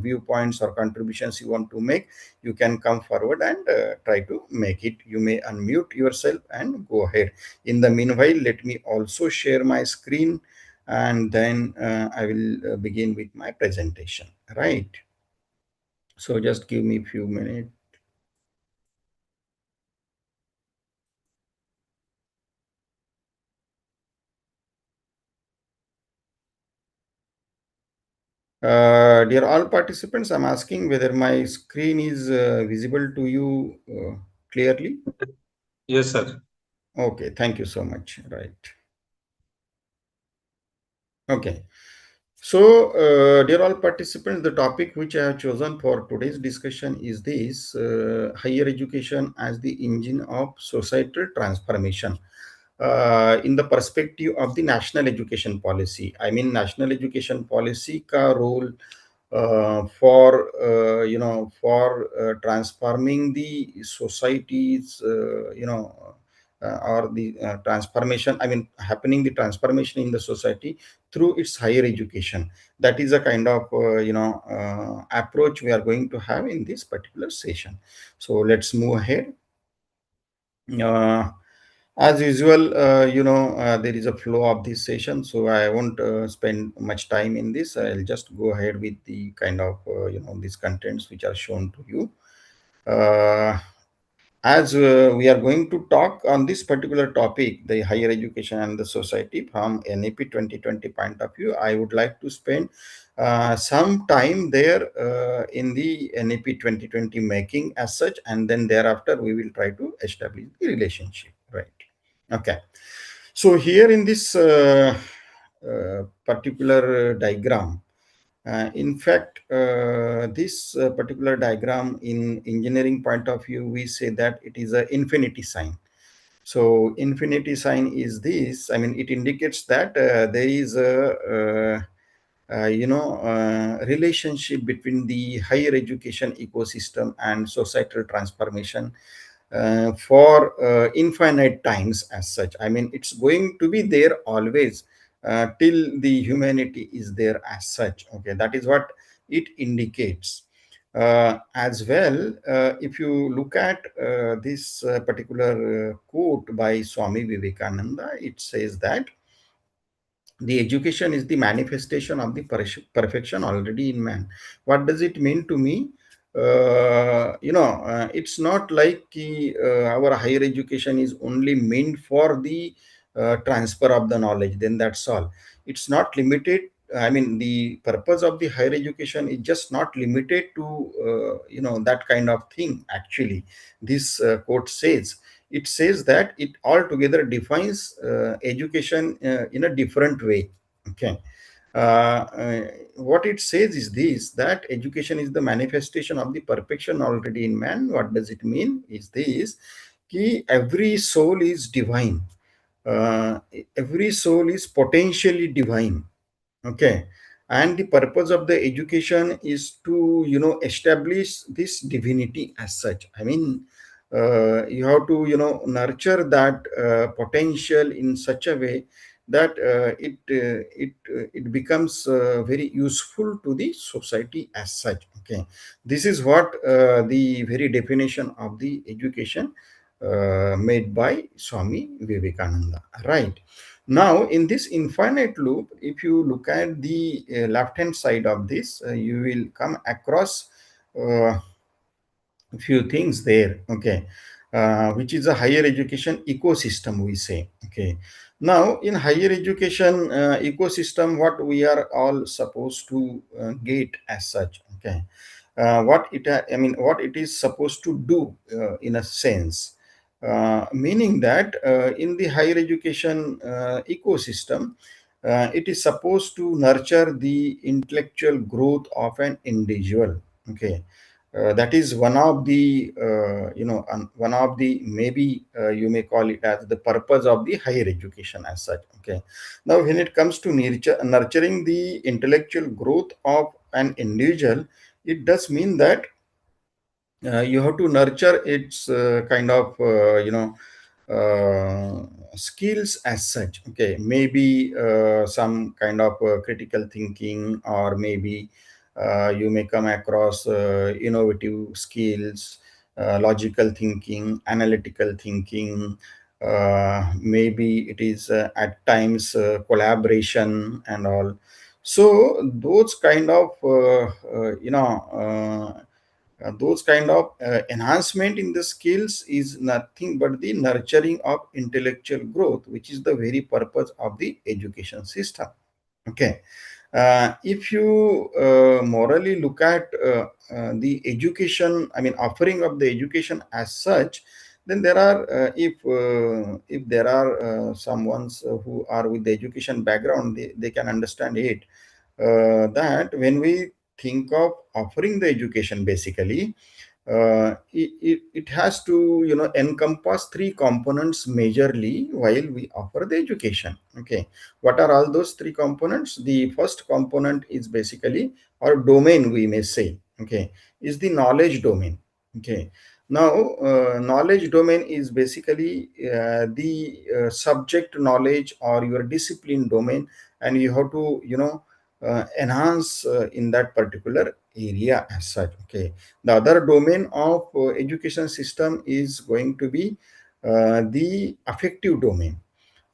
viewpoints or contributions you want to make, you can come forward and try to make it. You may unmute yourself and go ahead. In the meanwhile, let me also share my screen, and then I will begin with my presentation, right? So just give me a few minutes. Dear all participants, I'm asking whether my screen is visible to you clearly. Yes, sir. Okay, thank you so much. Right. Okay. So, dear all participants, the topic which I have chosen for today's discussion is this higher education as the engine of societal transformation. In the perspective of the national education policy, I mean, national education policy ka role for transforming the societies, or the transformation, I mean, happening the transformation in the society through its higher education. That is a kind of approach we are going to have in this particular session. So let's move ahead. uh, as usual, there is a flow of this session, so I won't spend much time in this. I'll just go ahead with the kind of these contents which are shown to you. uh, as we are going to talk on this particular topic, the higher education and the society from NEP 2020 point of view, I would like to spend some time there in the NEP 2020 making as such, and then thereafter we will try to establish the relationship, right? Okay. So here in this particular diagram, in fact, this particular diagram in engineering point of view, we say that it is an infinity sign. So infinity sign is this, I mean, it indicates that there is a relationship between the higher education ecosystem and societal transformation for infinite times as such. I mean, it's going to be there always till the humanity is there as such. Okay, that is what it indicates. As well, if you look at this particular quote by Swami Vivekananda, it says that the education is the manifestation of the perfection already in man. What does it mean to me? It's not like our higher education is only meant for the transfer of the knowledge, then that's all. It's not limited. I mean, the purpose of the higher education is just not limited to that kind of thing. Actually, this quote says, it says that it altogether defines education in a different way. Okay. What it says is this, that education is the manifestation of the perfection already in man. What does it mean? Is this ki every soul is divine. uh, every soul is potentially divine. Okay. And the purpose of the education is to establish this divinity as such. I mean, you have to nurture that potential in such a way that it becomes very useful to the society as such. Okay. This is what the very definition of the education made by Swami Vivekananda, right? Now, in this infinite loop, if you look at the left-hand side of this, you will come across a few things there, okay, which is a higher education ecosystem, we say, okay. Now, in higher education ecosystem, what we are all supposed to get as such, okay, what it is supposed to do in a sense, meaning that in the higher education ecosystem, it is supposed to nurture the intellectual growth of an individual. Okay. That is one of the one of the, maybe you may call it as the purpose of the higher education as such. Okay. Now, when it comes to nurturing the intellectual growth of an individual, it does mean that you have to nurture its kind of skills as such. Okay. Maybe some kind of critical thinking, or maybe you may come across innovative skills, logical thinking, analytical thinking. Maybe it is at times collaboration and all. So those kind of those kind of enhancement in the skills is nothing but the nurturing of intellectual growth, which is the very purpose of the education system. Okay. If you morally look at the education, I mean offering of the education as such, then there are if there are someones who are with the education background, they can understand it, that when we think of offering the education, basically it has to encompass three components majorly while we offer the education. Okay, what are all those three components? The first component is basically, or domain we may say, okay, is the knowledge domain. Okay, now knowledge domain is basically the subject knowledge or your discipline domain, and you have to enhance in that particular area as such. Okay, the other domain of education system is going to be the affective domain.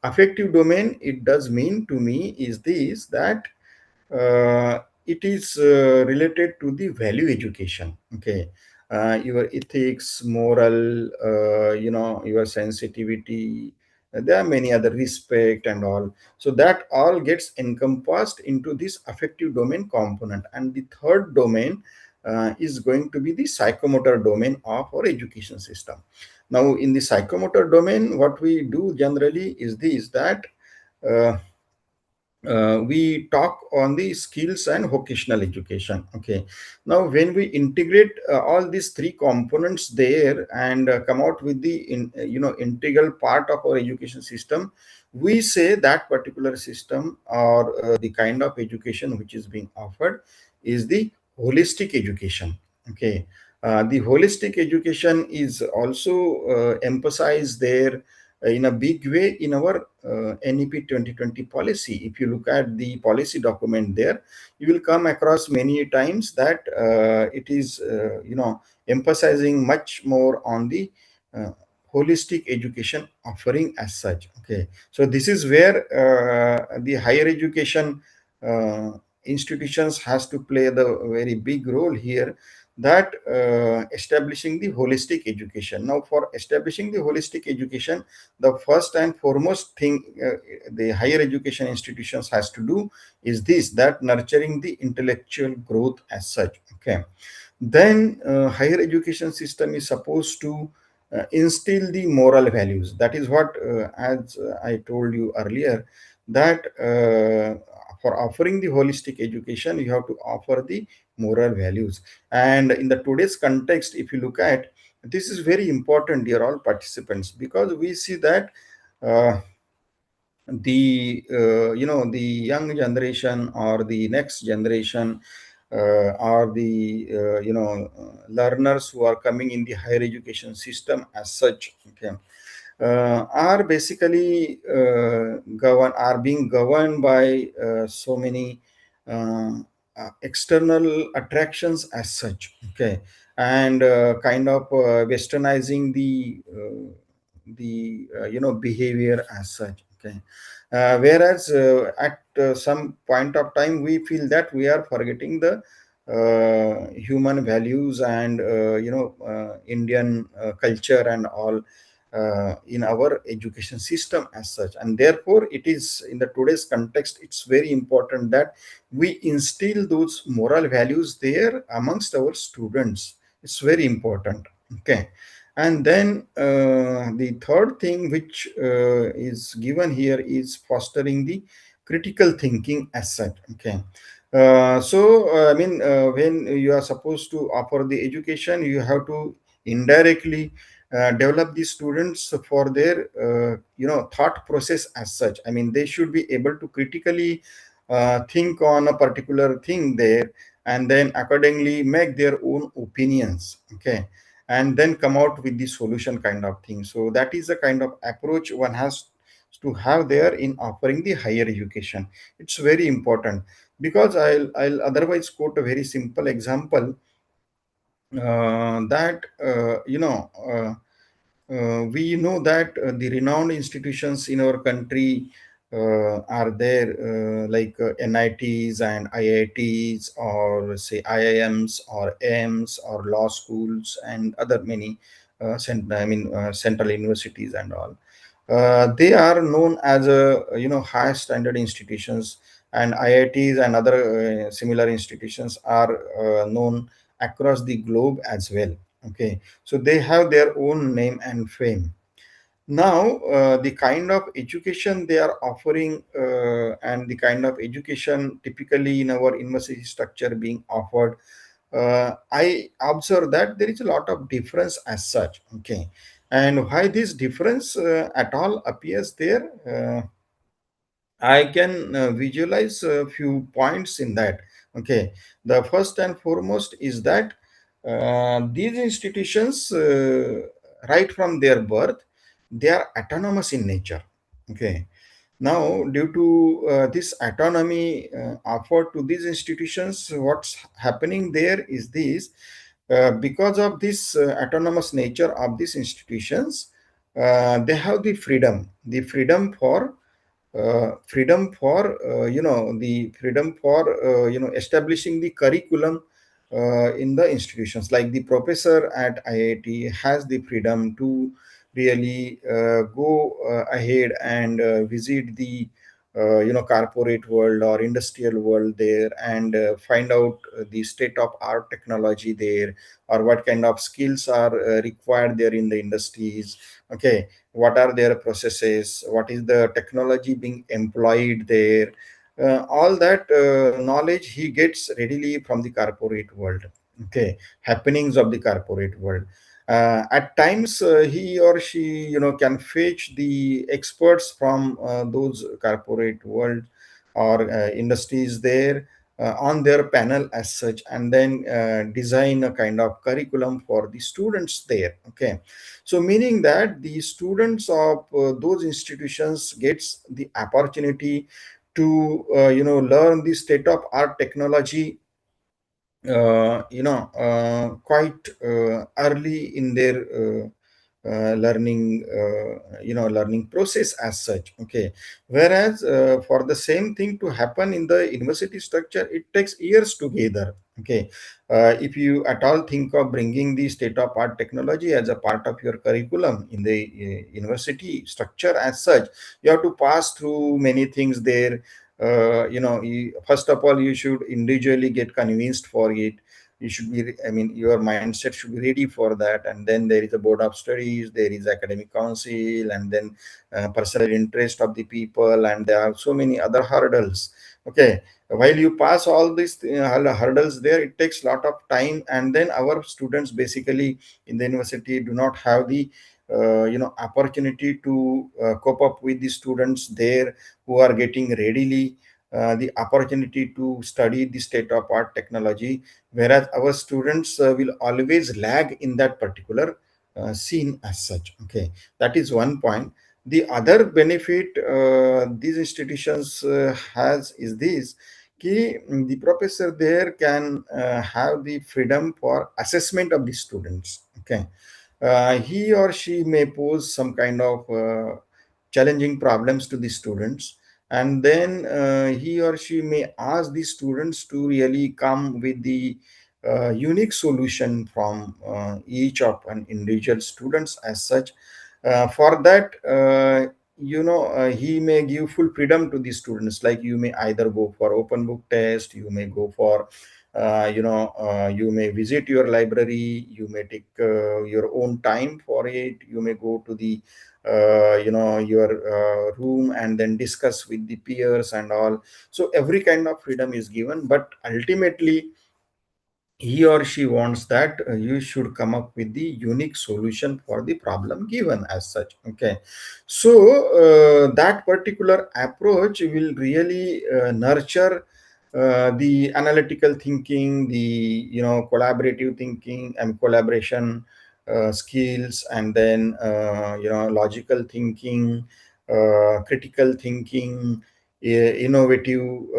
Affective domain, it does mean to me is this, that it is related to the value education. Okay, your ethics, moral, your sensitivity, there are many other, respect and all. So that all gets encompassed into this affective domain component. And the third domain is going to be the psychomotor domain of our education system. Now in the psychomotor domain, what we do generally is this, that uh, we talk on the skills and vocational education. Okay, now when we integrate all these three components there and come out with the integral part of our education system, we say that particular system or the kind of education which is being offered is the holistic education. Okay, the holistic education is also emphasized there in a big way in our NEP 2020 policy. If you look at the policy document there, you will come across many times that it is, emphasizing much more on the uh, holistic education offering as such. Okay, so this is where the higher education uh, institutions has to play the very big role here, that establishing the holistic education. Now, for establishing the holistic education, the first and foremost thing the higher education institutions has to do is this, that nurturing the intellectual growth as such. Okay, then higher education system is supposed to instill the moral values. That is what as I told you earlier, that for offering the holistic education, you have to offer the moral values. And in the today's context, if you look at, this is very important, dear all participants, because we see that uh, the young generation or the next generation or the learners who are coming in the higher education system as such. Okay, are basically are being governed by so many uh, external attractions as such. Okay, and kind of westernizing the behavior as such. Okay, whereas at some point of time we feel that we are forgetting the human values and Indian culture and all in our education system as such. And therefore it is, in the today's context, it's very important that we instill those moral values there amongst our students. It's very important. Okay, and then the third thing which is given here is fostering the critical thinking as such. Okay, I mean, when you are supposed to offer the education, you have to indirectly develop the students for their thought process as such. I mean, they should be able to critically think on a particular thing there, and then accordingly make their own opinions. Okay, and then come out with the solution kind of thing. So that is the kind of approach one has to have there in offering the higher education. It's very important, because I'll otherwise quote a very simple example, that we know that the renowned institutions in our country are there, like NITs and IITs, or say IIMs or AIMS or law schools and other many central universities and all. They are known as a high standard institutions, and IITs and other similar institutions are known across the globe as well. Okay, so they have their own name and fame. Now, the kind of education they are offering and the kind of education typically in our university structure being offered, I observe that there is a lot of difference as such. Okay, and why this difference at all appears there? I can visualize a few points in that. Okay, the first and foremost is that these institutions, right from their birth, they are autonomous in nature. Okay, now due to this autonomy offered to these institutions, what's happening there is this: because of this autonomous nature of these institutions, they have the freedom for the freedom for establishing the curriculum in the institutions. Like the professor at IIT has the freedom to really go ahead and visit the corporate world or industrial world there, and find out the state of art technology there, or what kind of skills are required there in the industries. Okay, what are their processes, what is the technology being employed there. All that knowledge he gets readily from the corporate world. Okay, happenings of the corporate world. At times he or she can fetch the experts from those corporate world or industries there on their panel as such, and then design a kind of curriculum for the students there. Okay, so meaning that the students of those institutions gets the opportunity to learn the state of art technology quite early in their learning process as such. Okay, whereas for the same thing to happen in the university structure, it takes years together. Okay, if you at all think of bringing the state of art technology as a part of your curriculum in the university structure as such, you have to pass through many things there. First of all, you should individually get convinced for it. You should be, I mean, your mindset should be ready for that. And then there is a board of studies, there is academic council, and then personal interest of the people, and there are so many other hurdles. Okay, while you pass all these hurdles there, it takes a lot of time. And then our students basically in the university do not have the opportunity to cope up with the students there who are getting readily the opportunity to study the state of art technology, whereas our students will always lag in that particular scene as such. Okay, that is one point. The other benefit these institutions has is this: the professor there can have the freedom for assessment of the students. Okay, he or she may pose some kind of challenging problems to the students, and then he or she may ask the students to really come with the unique solution from each of an individual students as such. For that, he may give full freedom to the students. Like, you may either go for open book test, you may go for you may visit your library, you may take your own time for it, you may go to the your room and then discuss with the peers and all. So every kind of freedom is given, but ultimately he or she wants that you should come up with the unique solution for the problem given as such. Okay, so that particular approach will really nurture the analytical thinking, the collaborative thinking and collaboration skills, and then logical thinking, critical thinking, innovative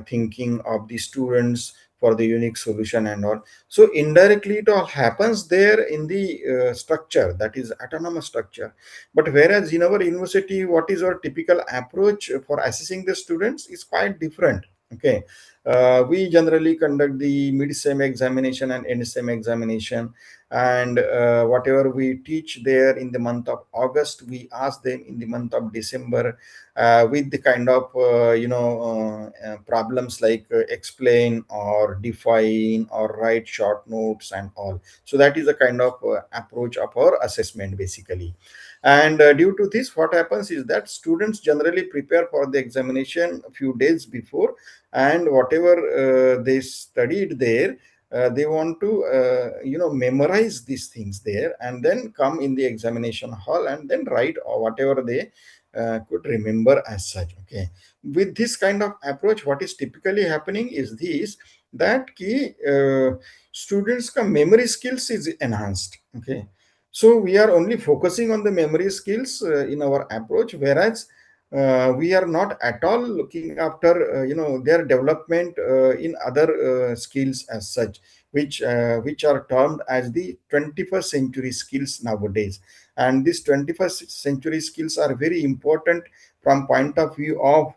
thinking of the students for the unique solution and all. So indirectly it all happens there in the structure, that is autonomous structure. But whereas in our university, what is our typical approach for assessing the students is quite different. Okay, we generally conduct the mid-sem examination and end-sem examination, and whatever we teach there in the month of August, we ask them in the month of December, with the kind of problems like explain or define or write short notes and all. So that is the kind of approach of our assessment basically. And due to this, what happens is that students generally prepare for the examination a few days before, and whatever they studied there, they want to memorize these things there, and then come in the examination hall and then write or whatever they could remember as such. Okay, with this kind of approach, what is typically happening is this, that key students ka memory skills is enhanced. Okay, so we are only focusing on the memory skills in our approach, whereas we are not at all looking after their development in other skills as such, which are termed as the 21st century skills nowadays. And these 21st century skills are very important from point of view of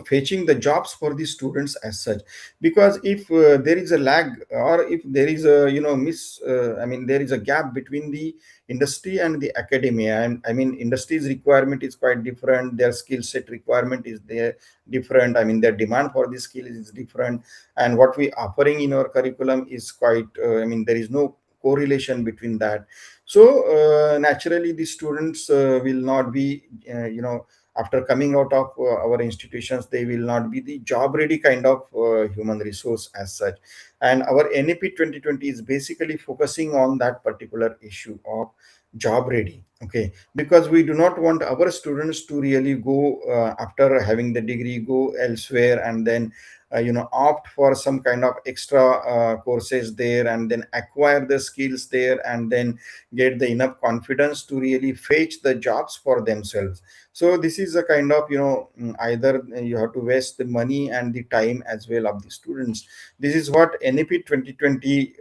fetching the jobs for the students as such. Because if there is a lag, or if there is a there is a gap between the industry and the academia, and I mean industry's requirement is quite different, their skill set requirement is there different, I mean their demand for the skill is different, and what we offering in our curriculum is quite there is no correlation between that. So naturally the students will not be after coming out of our institutions, they will not be the job ready kind of human resource as such. And our NEP 2020 is basically focusing on that particular issue of job ready. Okay, because we do not want our students to really go after having the degree, go elsewhere and then opt for some kind of extra courses there, and then acquire the skills there, and then get the enough confidence to really fetch the jobs for themselves. So this is a kind of either you have to waste the money and the time as well of the students. This is what NEP 2020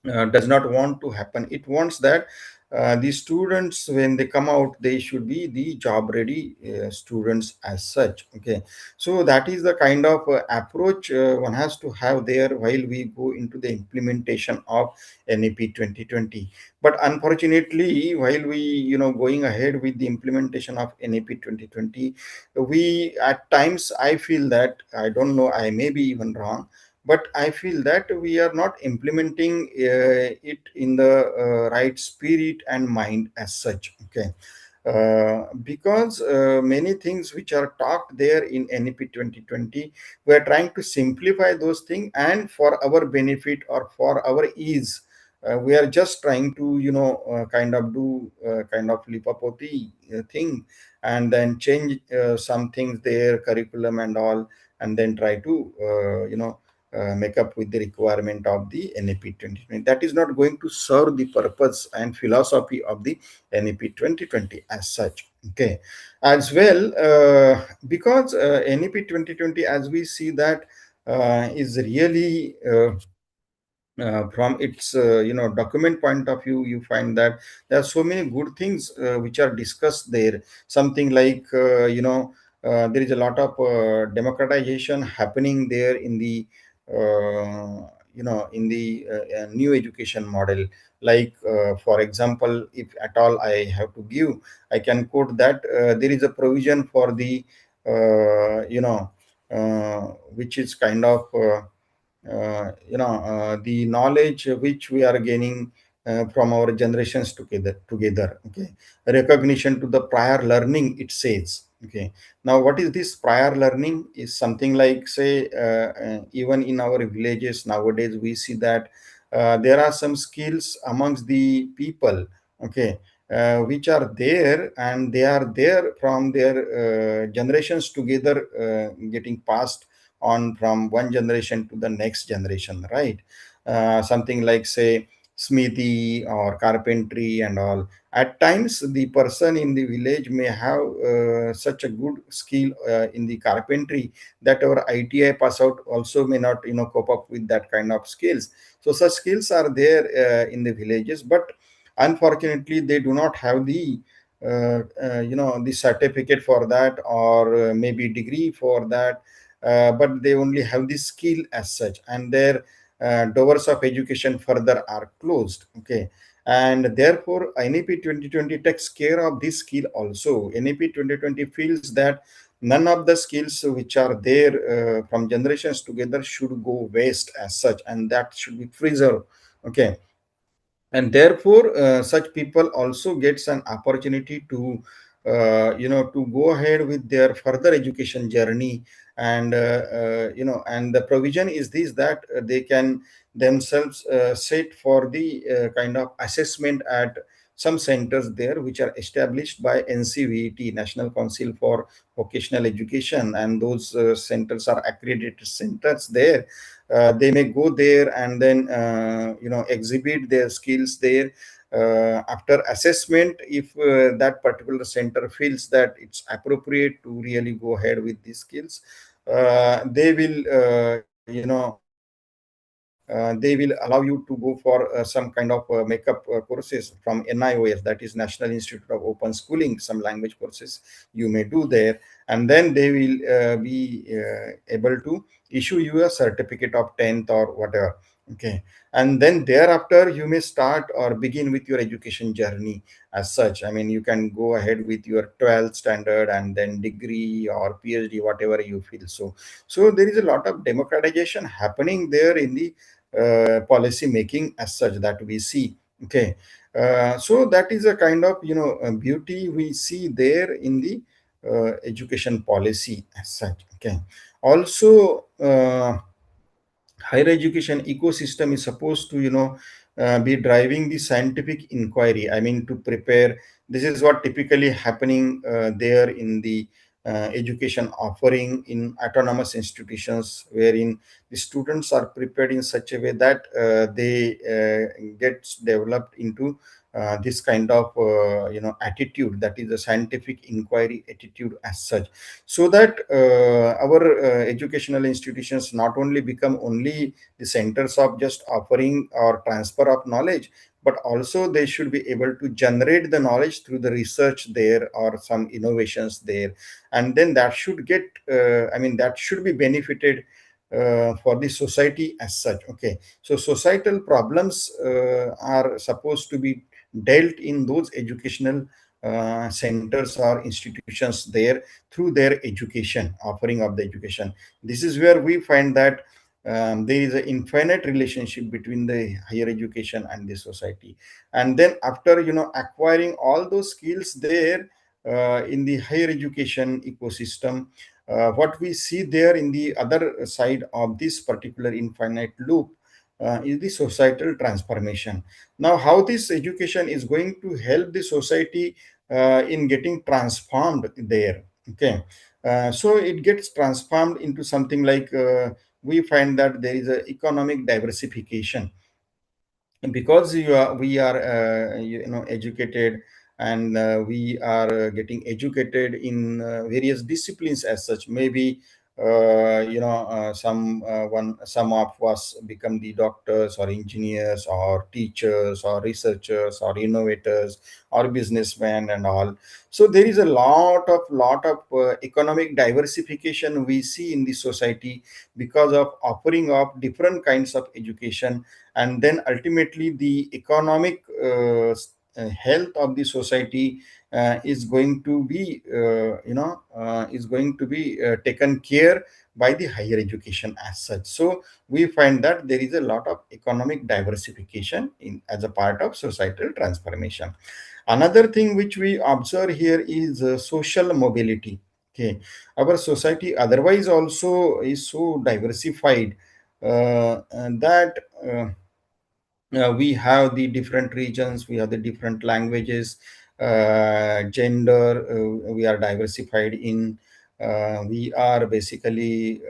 does not want to happen. It wants that the students, when they come out, they should be the job ready students as such. Okay, so that is the kind of approach one has to have there while we go into the implementation of NEP 2020. But unfortunately, while we going ahead with the implementation of NEP 2020, we at times, I feel that, I don't know, I may be even wrong, but I feel that we are not implementing it in the right spirit and mind as such. Okay, because many things which are talked there in NEP 2020, we are trying to simplify those things, and for our benefit or for our ease, we are just trying to kind of do kind of lipapoti thing, and then change some things there, curriculum and all, and then try to make up with the requirement of the NEP 2020. That is not going to serve the purpose and philosophy of the NEP 2020 as such. Okay, as well, because NEP 2020, as we see that, is really from its document point of view, you find that there are so many good things which are discussed there. Something like there is a lot of democratization happening there in the new education model. Like for example, if at all I have to give, I can quote that there is a provision for the which is kind of the knowledge which we are gaining from our generations together. Okay, recognition to the prior learning, it says. Okay, now what is this prior learning? Is something like, say, even in our villages nowadays, we see that there are some skills amongst the people. Okay, which are there, and they are there from their generations together, getting passed on from one generation to the next generation, right? Something like, say, smithy or carpentry and all. At times the person in the village may have such a good skill in the carpentry, that our ITI pass out also may not cope up with that kind of skills. So such skills are there in the villages, but unfortunately they do not have the the certificate for that, or maybe degree for that, but they only have the skill as such, and their doors of education further are closed. Okay, and therefore NEP 2020 takes care of this skill also. NEP 2020 feels that none of the skills which are there from generations together should go waste as such, and that should be preserved. Okay, and therefore such people also gets an opportunity to to go ahead with their further education journey. And and the provision is this, that they can themselves sit for the kind of assessment at some centers there which are established by NCVET, National Council for Vocational Education, and those centers are accredited centers there. They may go there and then exhibit their skills there. After assessment, if that particular center feels that it's appropriate to really go ahead with these skills, they will they will allow you to go for some kind of makeup courses from NIOS, that is National Institute of Open Schooling. Some language courses you may do there, and then they will be able to issue you a certificate of 10th or whatever. Okay, and then thereafter you may start or begin with your education journey as such. I mean, you can go ahead with your 12th standard and then degree or PhD, whatever you feel. So there is a lot of democratization happening there in the policy making as such that we see. Okay, so that is a kind of beauty we see there in the education policy as such. Okay, also higher education ecosystem is supposed to be driving the scientific inquiry. I mean, to prepare. This is what typically happening there in the education offering in autonomous institutions, wherein the students are prepared in such a way that they get developed into this kind of attitude, that is a scientific inquiry attitude as such, so that our educational institutions not only become only the centers of just offering or transfer of knowledge, but also they should be able to generate the knowledge through the research there or some innovations there, and then that should get that should be benefited for the society as such. Okay, so societal problems are supposed to be dealt in those educational centers or institutions there through their education, offering of the education. This is where we find that there is an infinite relationship between the higher education and the society. And then after acquiring all those skills there in the higher education ecosystem, what we see there in the other side of this particular infinite loop is the societal transformation. Now, how this education is going to help the society in getting transformed there. Okay, so it gets transformed into something like we find that there is a economic diversification, because we are educated, and we are getting educated in various disciplines as such. Maybe some of us become the doctors or engineers or teachers or researchers or innovators or businessmen and all. So there is a lot of economic diversification we see in the society because of offering of different kinds of education. And then ultimately the economic health of the society is going to be taken care by the higher education as such. So we find that there is a lot of economic diversification in as a part of societal transformation. Another thing which we observe here is social mobility. Okay, our society otherwise also is so diversified and that we have the different regions, we have the different languages, gender, we are diversified in. We are basically,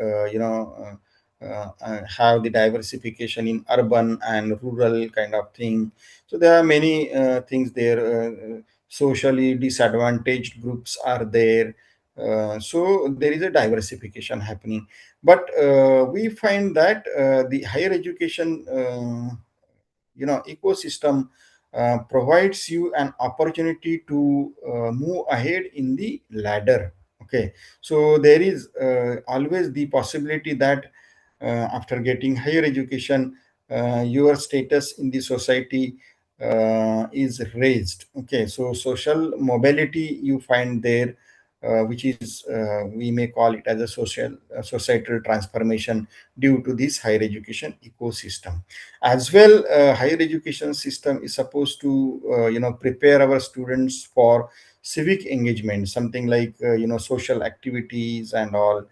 have the diversification in urban and rural kind of thing. So there are many things there. Socially disadvantaged groups are there. So there is a diversification happening. But we find that the higher education ecosystem provides you an opportunity to move ahead in the ladder. Okay, so there is always the possibility that after getting higher education, your status in the society is raised. Okay, so social mobility you find there, which is we may call it as a societal transformation due to this higher education ecosystem. As well, higher education system is supposed to prepare our students for civic engagement, something like social activities and all.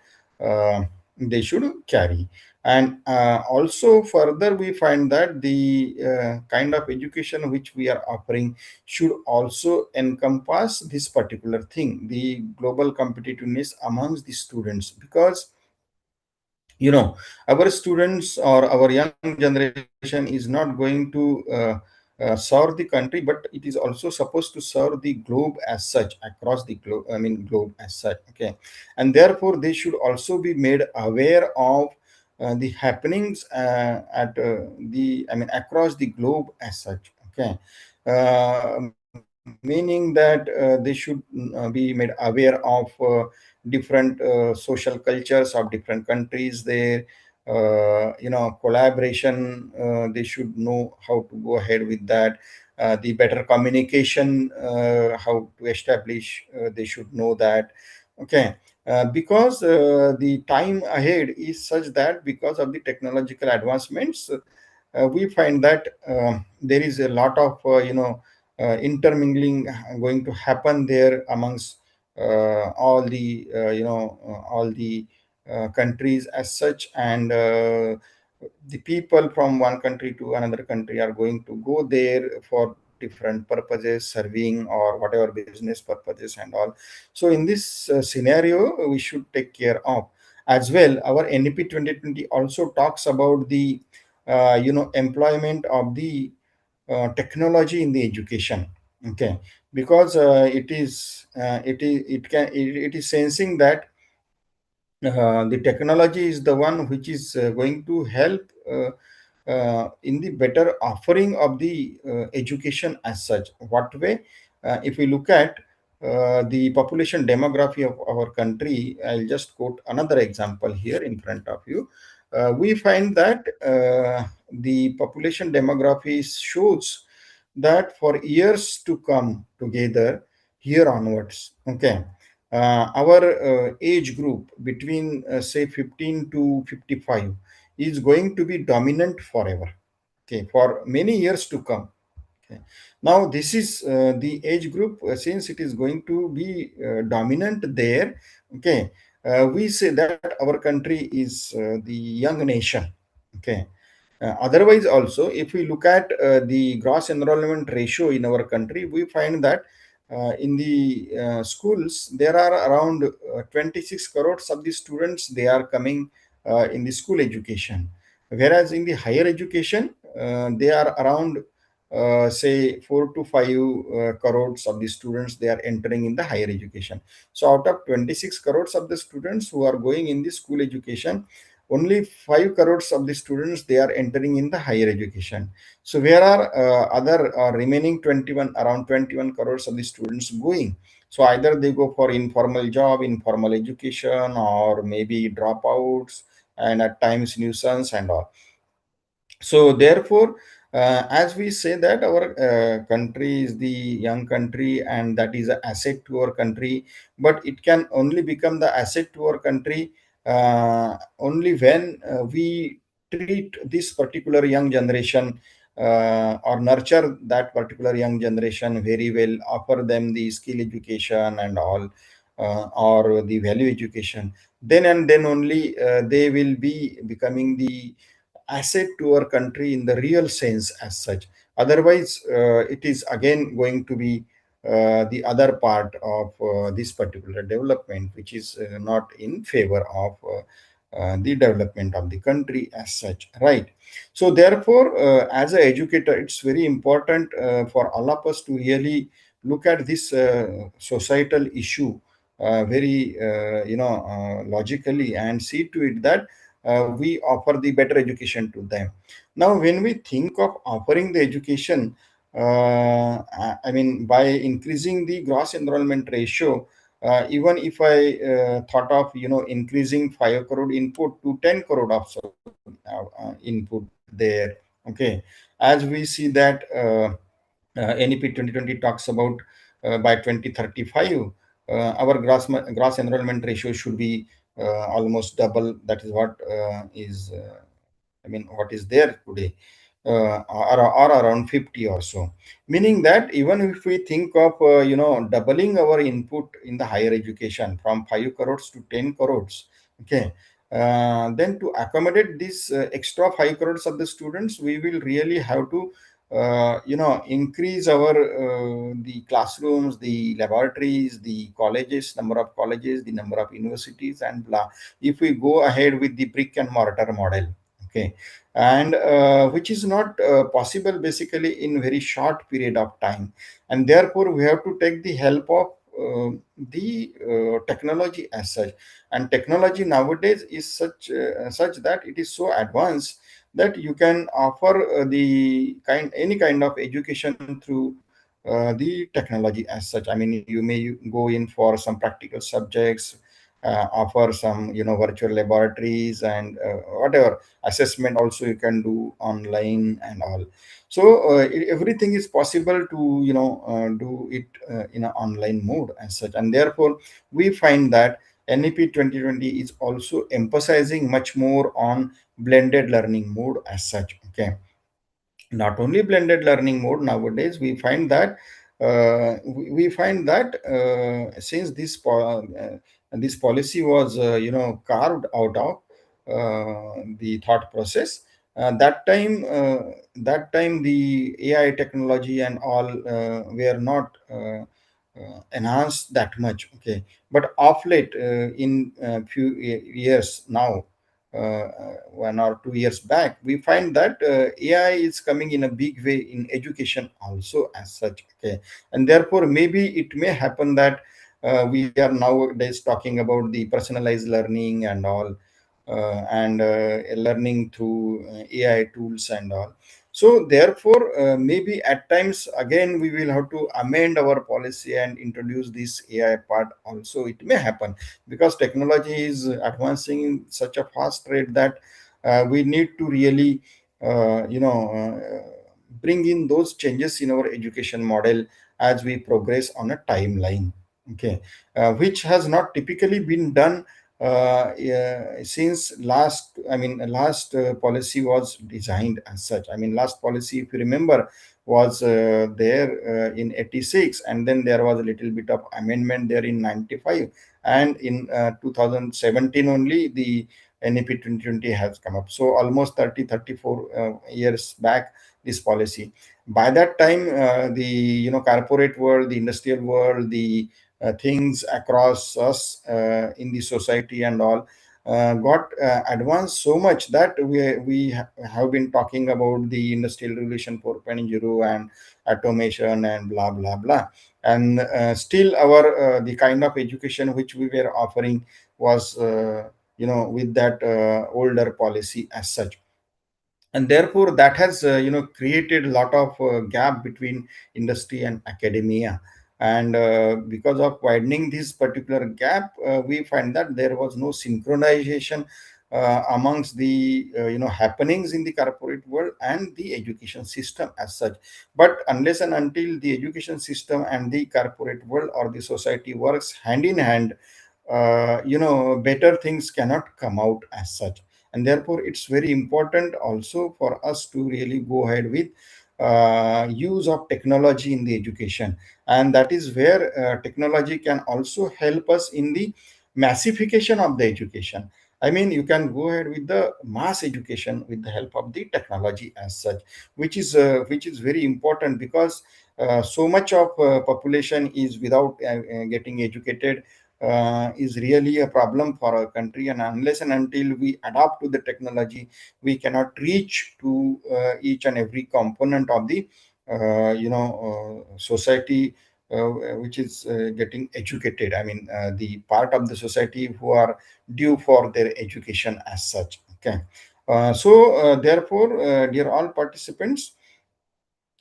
They should carry. And also further we find that the kind of education which we are offering should also encompass this particular thing, the global competitiveness amongst the students. Because our students or our young generation is not going to serve the country, but it is also supposed to serve the globe as such, across the globe, I mean globe as such. Okay, and therefore they should also be made aware of the happenings at the I mean across the globe as such. Okay, meaning that they should be made aware of different social cultures of different countries there. Collaboration, they should know how to go ahead with that. The better communication, how to establish, they should know that. Okay, because the time ahead is such that because of the technological advancements, we find that there is a lot of intermingling going to happen there amongst all the countries as such. And the people from one country to another country are going to go there for different purposes, serving or whatever business purposes and all. So in this scenario we should take care of. As well, our NEP 2020 also talks about the employment of the technology in the education. Okay, because it is sensing that the technology is the one which is going to help in the better offering of the education as such. What way? If we look at the population demography of our country, I'll just quote another example here in front of you. We find that the population demography shows that for years to come together here onwards. Okay, our age group between say 15 to 55 is going to be dominant forever. Okay, for many years to come. Okay. Now this is the age group, since it is going to be dominant there. Okay, we say that our country is the young nation. Okay, otherwise also, if we look at the gross enrollment ratio in our country, we find that in the schools there are around 26 crores of the students, they are coming in the school education, whereas in the higher education they are around say 4 to 5 crores of the students, they are entering in the higher education. So out of 26 crores of the students who are going in the school education, only 5 crores of the students, they are entering in the higher education. So where are other remaining 21, around 21 crores of the students going? So either they go for informal job, informal education, or maybe dropouts, and at times nuisance and all. So therefore, as we say that our country is the young country, and that is an asset to our country, but it can only become the asset to our country only when we treat this particular young generation or nurture that particular young generation very well, offer them the skill education and all, or the value education. Then and then only they will be becoming the asset to our country in the real sense as such. Otherwise, it is again going to be the other part of this particular development, which is not in favor of the development of the country as such, right? So therefore, as an educator, it's very important for all of us to really look at this societal issue very logically, and see to it that we offer the better education to them. Now, when we think of offering the education, I mean, by increasing the gross enrollment ratio, even if I thought of increasing 5 crore input to 10 crore of input there. Okay, as we see that NEP 2020 talks about by 2035 our gross enrollment ratio should be almost double. That is what is what is there today, or around 50 or so. Meaning that even if we think of doubling our input in the higher education from 5 crores to 10 crores, okay, then to accommodate this extra 5 crores of the students, we will really have to increase our the classrooms, the laboratories, the colleges, number of colleges, the number of universities, and blah. If we go ahead with the brick and mortar model, okay, and which is not possible basically in very short period of time, and therefore we have to take the help of the technology as such. And technology nowadays is such that it is so advanced that you can offer any kind of education through the technology as such. I mean, you may go in for some practical subjects, offer some virtual laboratories, and whatever assessment also you can do online and all. So everything is possible to do it in an online mode as such. And therefore we find that NEP 2020 is also emphasizing much more on blended learning mode as such. Okay, not only blended learning mode, nowadays we find that since this policy was carved out of the thought process, that time the AI technology and all were not enhanced that much. Okay, but of late, in few years now, 1 or 2 years back, we find that AI is coming in a big way in education also as such. Okay, and therefore maybe it may happen that we are nowadays talking about the personalized learning and all, and learning through AI tools and all. So therefore, maybe at times again we will have to amend our policy and introduce this AI part also. It may happen because technology is advancing in such a fast rate that we need to really bring in those changes in our education model as we progress on a timeline. Okay, which has not typically been done since last policy was designed as such. I mean, last policy, if you remember, was there in 86, and then there was a little bit of amendment there in 95, and in 2017 only the NEP 2020 has come up. So almost 34 years back, this policy. By that time, the corporate world, the industrial world, the things across us in the society and all got advanced so much that have been talking about the industrial revolution 4.0 and automation and blah blah blah. And still our the kind of education which we were offering was with that older policy as such. And therefore that has created a lot of gap between industry and academia. And because of widening this particular gap, we find that there was no synchronization amongst the happenings in the corporate world and the education system as such. But unless and until the education system and the corporate world or the society works hand in hand, better things cannot come out as such. And therefore it's very important also for us to really go ahead with use of technology in the education. And that is where technology can also help us in the massification of the education. I mean, you can go ahead with the mass education with the help of the technology as such, which is very important, because so much of population is without getting educated, is really a problem for our country. And unless and until we adapt to the technology, we cannot reach to each and every component of the society which is getting educated. I mean, the part of the society who are due for their education as such. Okay, therefore, dear all participants,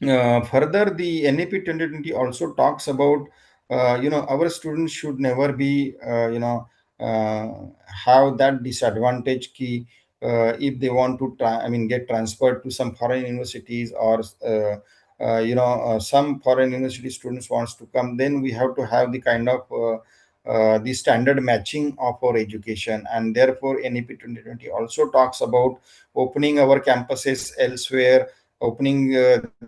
further, the NEP 2020 also talks about our students should never be uh, have that disadvantage key if they want to get transferred to some foreign universities, or some foreign university students wants to come, then we have to have the kind of the standard matching of our education. And therefore NEP 2020 also talks about opening our campuses elsewhere, opening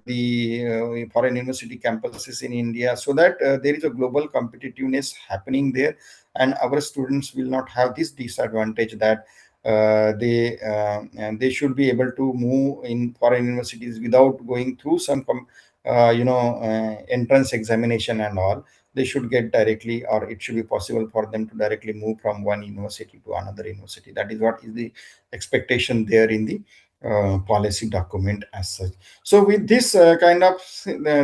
the foreign university campuses in India, so that there is a global competitiveness happening there, and our students will not have this disadvantage that and they should be able to move in foreign universities without going through some entrance examination and all. They should get directly, or it should be possible for them to directly move from one university to another university. That is what is the expectation there in the policy document as such. So with this kind of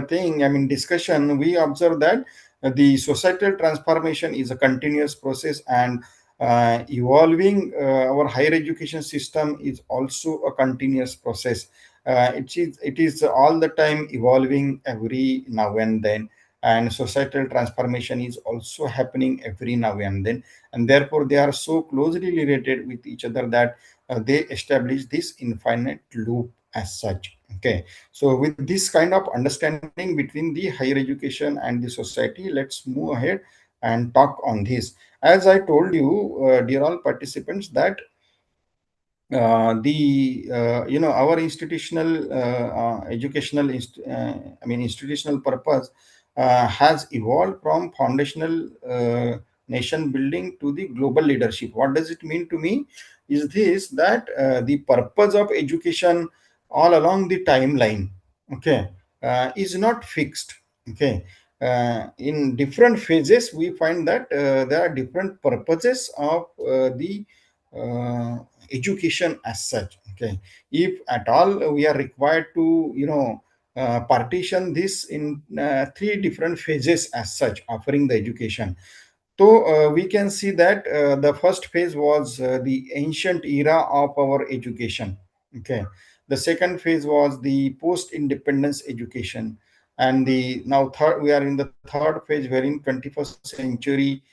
thing, discussion, we observe that the societal transformation is a continuous process, and evolving our higher education system is also a continuous process. It is all the time evolving every now and then, and societal transformation is also happening every now and then, and therefore they are so closely related with each other that they establish this infinite loop as such. Okay, so with this kind of understanding between the higher education and the society, let's move ahead and talk on this. As I told you, dear all participants, that the our institutional educational institutional purpose has evolved from foundational nation building to the global leadership. What does it mean to me is this, that the purpose of education all along the timeline, okay, is not fixed. Okay, in different phases we find that there are different purposes of the uh, education as such. Okay, if at all we are required to partition this in three different phases as such, offering the education. So we can see that the first phase was the ancient era of our education. Okay, the second phase was the post-independence education, and the now third, we are in the third phase, wherein 21st century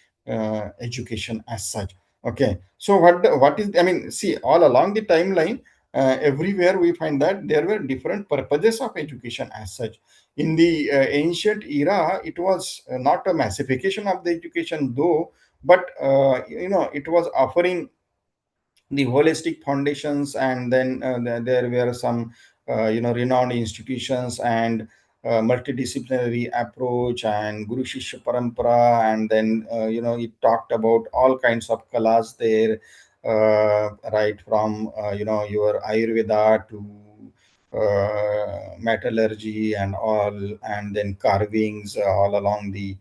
education as such. Okay, so what is, see, all along the timeline, everywhere we find that there were different purposes of education as such. In the ancient era, it was not a massification of the education though, but it was offering the holistic foundations, and then there were some renowned institutions, and multidisciplinary approach, and guru shishya parampara, and then it talked about all kinds of kalas there, right from your ayurveda to metallurgy and all, and then carvings all along the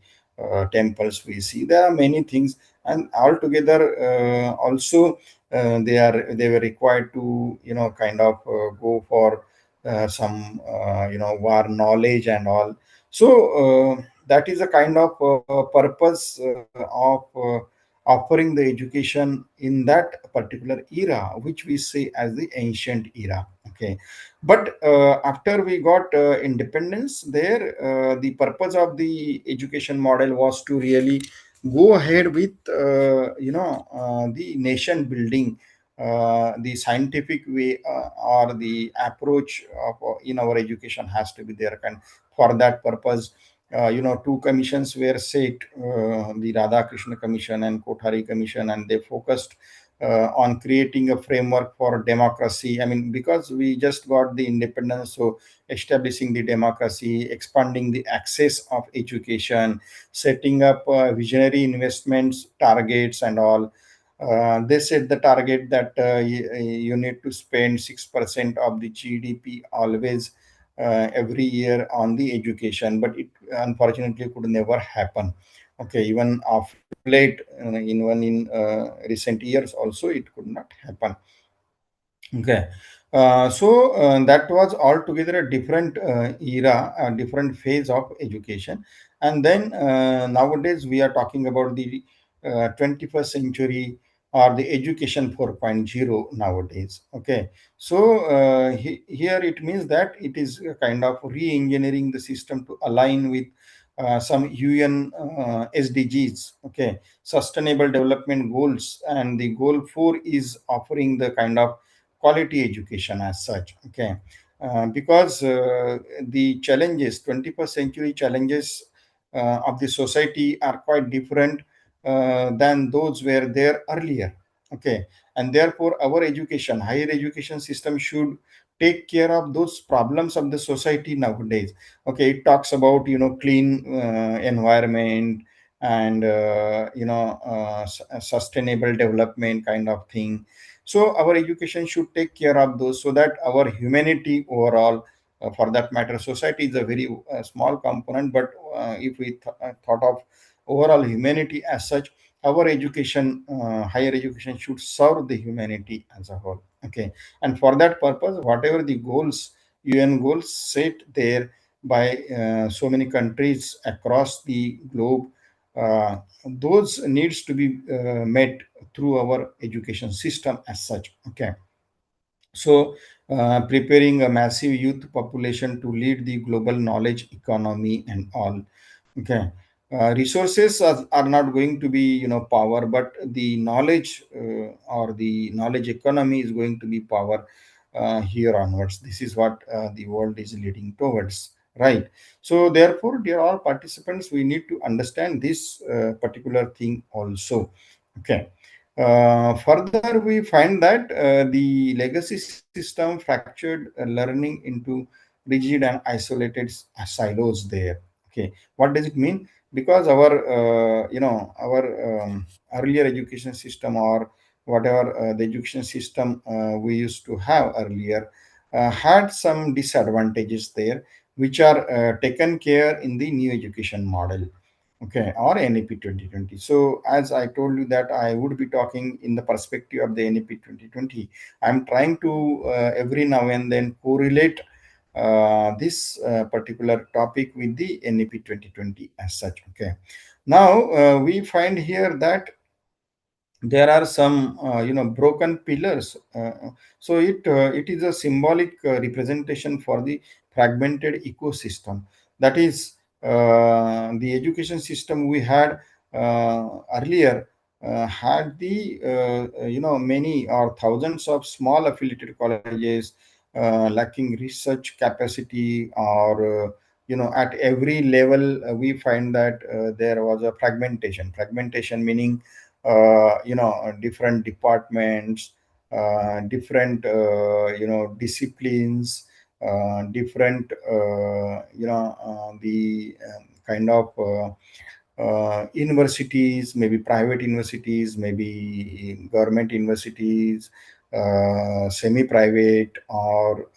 temples. We see there are many things, and altogether also they were required to kind of go for some war knowledge and all. So that is a kind of purpose of offering the education in that particular era, which we say as the ancient era. Okay, but after we got independence, there the purpose of the education model was to really go ahead with the nation building, the scientific way, or the approach of in our education has to be there. And for that purpose, two commissions were set, the Radha Krishna Commission and Kothari Commission, and they focused on creating a framework for democracy. Because we just got the independence, so establishing the democracy, expanding the access of education, setting up visionary investments targets and all. They set the target that you need to spend 6% of the GDP always every year on the education, but it unfortunately could never happen. Okay, even of late, in recent years also, it could not happen. Okay, so that was altogether a different era, a different phase of education. And then nowadays we are talking about the 21st century, or the education 4.0 nowadays. Okay, so here it means that it is a kind of re-engineering the system to align with some UN SDGs, okay, Sustainable Development Goals, and the goal 4 is offering the kind of quality education as such, okay. Because the challenges, 21st century challenges of the society are quite different than those were there earlier, okay. And therefore our education, higher education system should take care of those problems of the society nowadays. Okay, it talks about, clean environment, and sustainable development kind of thing. So our education should take care of those, so that our humanity overall, for that matter, society is a very small component, but if we thought of overall humanity as such, our education, higher education, should serve the humanity as a whole, okay. And for that purpose, whatever the goals, UN goals set there by so many countries across the globe, those needs to be met through our education system as such, okay. So preparing a massive youth population to lead the global knowledge economy and all, okay. Resources are not going to be, power, but the knowledge, or the knowledge economy is going to be power here onwards. This is what the world is leading towards, right? So therefore, dear all participants, we need to understand this particular thing also, okay. Further, we find that the legacy system fractured learning into rigid and isolated silos there. Okay, what does it mean? Because our, earlier education system, or whatever the education system we used to have earlier, had some disadvantages there, which are taken care in the new education model, okay, or NEP 2020. So as I told you that I would be talking in the perspective of the NEP 2020, I'm trying to every now and then correlate this particular topic with the NEP 2020 as such, okay. Now we find here that there are some broken pillars, so it is a symbolic representation for the fragmented ecosystem. That is, the education system we had earlier had the many or thousands of small affiliated colleges lacking research capacity, or at every level we find that there was a fragmentation meaning different departments, different disciplines, different the kind of universities, maybe private universities, maybe government universities, semi-private or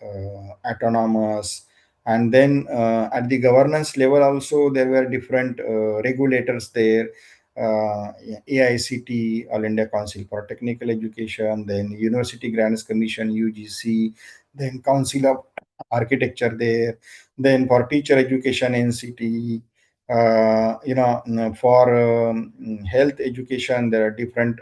autonomous. And then at the governance level also, there were different regulators there, AICT, All India Council for Technical Education, then University Grants Commission, UGC, then Council of Architecture there, then for teacher education, NCT, for health education, there are different,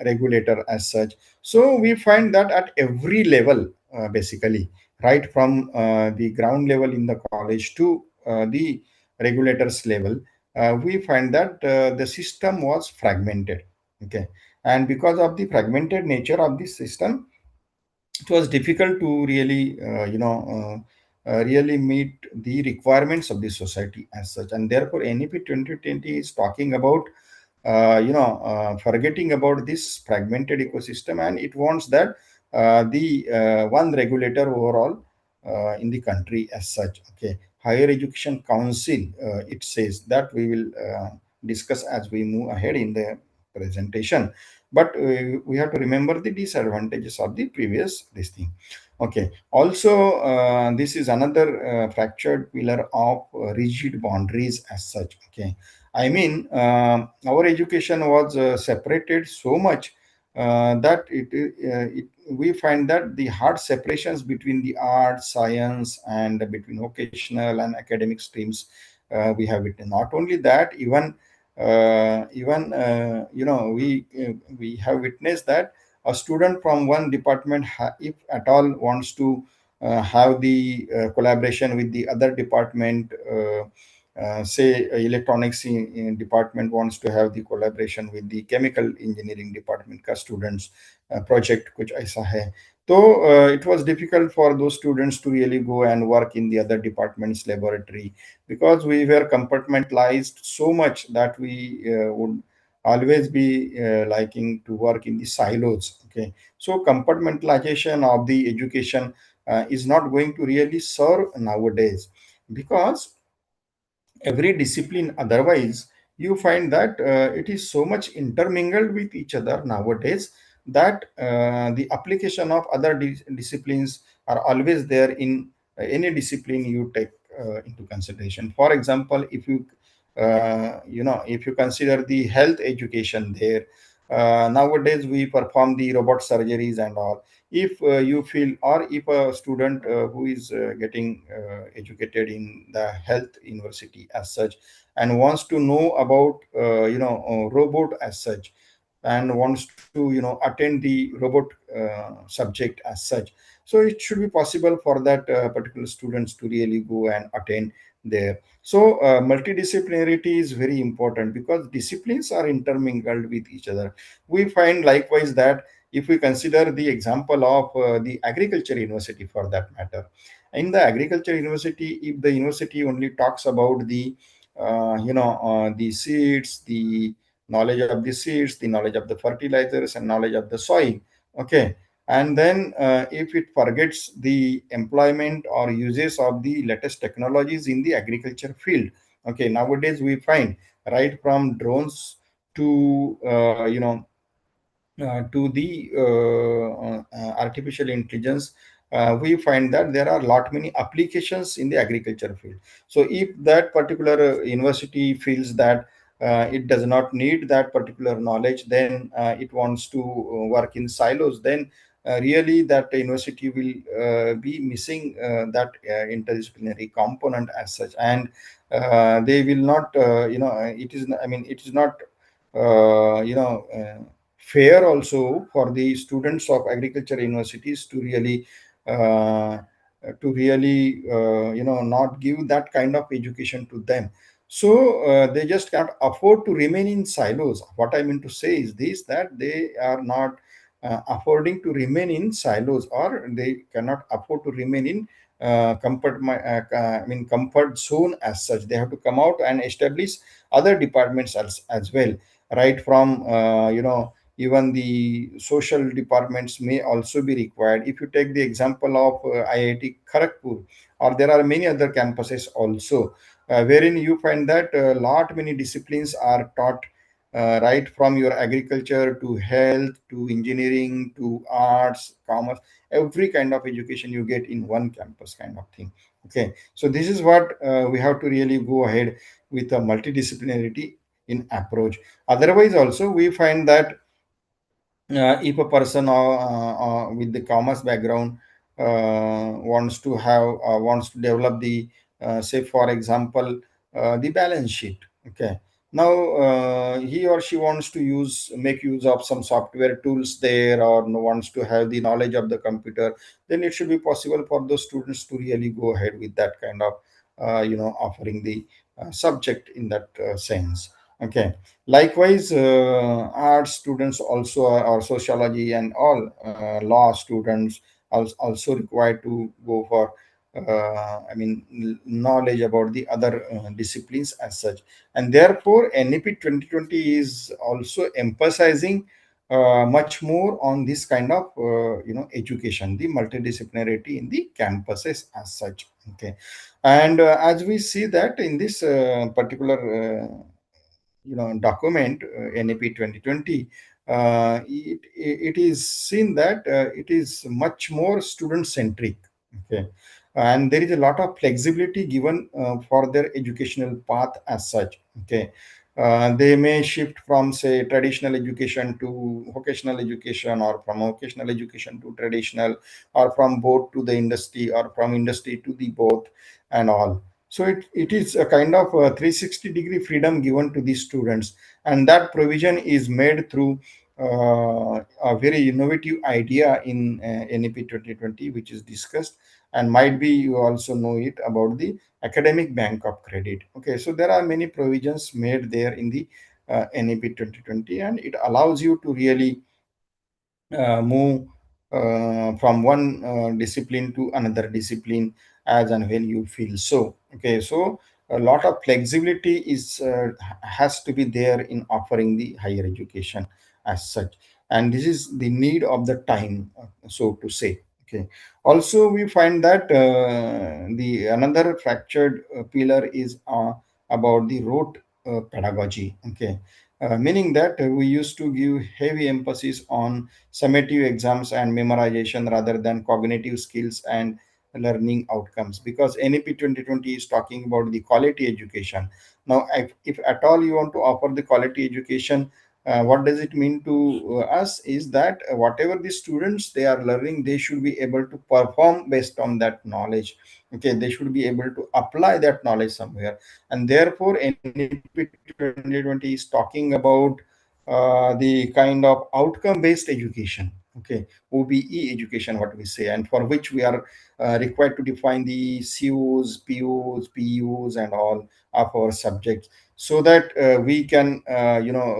regulator as such. So we find that at every level, basically, right from the ground level in the college to the regulators level, we find that the system was fragmented. Okay, and because of the fragmented nature of the system, it was difficult to really, really meet the requirements of the society as such. And therefore, NEP 2020 is talking about, forgetting about this fragmented ecosystem, and it wants that the one regulator overall in the country as such. Okay, Higher Education Council, it says that we will discuss as we move ahead in the presentation. But we have to remember the disadvantages of the previous this thing. Okay, also this is another fractured pillar of rigid boundaries as such. Okay, I mean, our education was separated so much that we find that the hard separations between the arts, science, and between vocational and academic streams we have it. Not only that, even we have witnessed that a student from one department, if at all wants to have the collaboration with the other department. Say electronics department wants to have the collaboration with the chemical engineering department ka students project kuch aisa hai. So it was difficult for those students to really go and work in the other department's laboratory, because we were compartmentalized so much that we would always be liking to work in the silos. Okay, so compartmentalization of the education is not going to really serve nowadays, because every discipline otherwise you find that it is so much intermingled with each other nowadays, that the application of other disciplines are always there in any discipline you take into consideration. For example, if you if you consider the health education there, nowadays we perform the robot surgeries and all. If you feel, or if a student who is getting educated in the health university as such, and wants to know about robot as such, and wants to attend the robot subject as such, so it should be possible for that particular students to really go and attend there. So multidisciplinarity is very important, because disciplines are intermingled with each other. We find likewise that if we consider the example of the agriculture university for that matter, in the agriculture university, if the university only talks about the seeds, the knowledge of the seeds, the knowledge of the fertilizers, and knowledge of the soil, okay, and then if it forgets the employment or uses of the latest technologies in the agriculture field. Okay, nowadays we find, right from drones to to the artificial intelligence, we find that there are lot many applications in the agriculture field. So if that particular university feels that it does not need that particular knowledge, then it wants to work in silos, then really that university will be missing that interdisciplinary component as such. And they will not it is, I mean, it is not fair also for the students of agriculture universities uh, to really not give that kind of education to them. So they just can't afford to remain in silos. What I mean to say is this, that they are not affording to remain in silos, or they cannot afford to remain in comfort zone as such. They have to come out and establish other departments as well, right from even the social departments may also be required. If you take the example of IIT Kharagpur, or there are many other campuses also, wherein you find that lot many disciplines are taught, right from your agriculture to health to engineering to arts, commerce, every kind of education you get in one campus kind of thing. Okay, so this is what we have to really go ahead with a multidisciplinarity in approach. Otherwise also we find that if a person with the commerce background wants to develop the say for example the balance sheet. Okay, now he or she wants to make use of some software tools there, or wants to have the knowledge of the computer, then it should be possible for those students to really go ahead with that kind of offering the subject in that sense. Okay, likewise, art students also or sociology and all law students also required to go for knowledge about the other disciplines as such. And therefore NEP 2020 is also emphasizing much more on this kind of education, the multidisciplinarity in the campuses as such. Okay, and as we see that in this particular document, NEP 2020, it is seen that it is much more student centric. Okay, and there is a lot of flexibility given for their educational path as such. Okay, they may shift from say traditional education to vocational education, or from vocational education to traditional, or from both to the industry, or from industry to the both, and all. So it is a kind of 360-degree freedom given to the students, and that provision is made through a very innovative idea in NEP 2020, which is discussed. and might be you also know it about the academic bank of credit. Okay, so there are many provisions made there in the NEP 2020, and it allows you to really move from one discipline to another discipline as and when you feel so. Okay, so a lot of flexibility is has to be there in offering the higher education as such, and this is the need of the time, so to say. Okay, also we find that the another fractured pillar is about the rote pedagogy. Okay, meaning that we used to give heavy emphasis on summative exams and memorization rather than cognitive skills and learning outcomes, because NEP 2020 is talking about the quality education. Now, if at all you want to offer the quality education, what does it mean to us is that whatever the students they are learning, they should be able to perform based on that knowledge. Okay, they should be able to apply that knowledge somewhere, and therefore NEP 2020 is talking about the kind of outcome based education. Okay, OBE education, what we say, and for which we are required to define the COs, POs, PUs, and all of our subjects, so that we can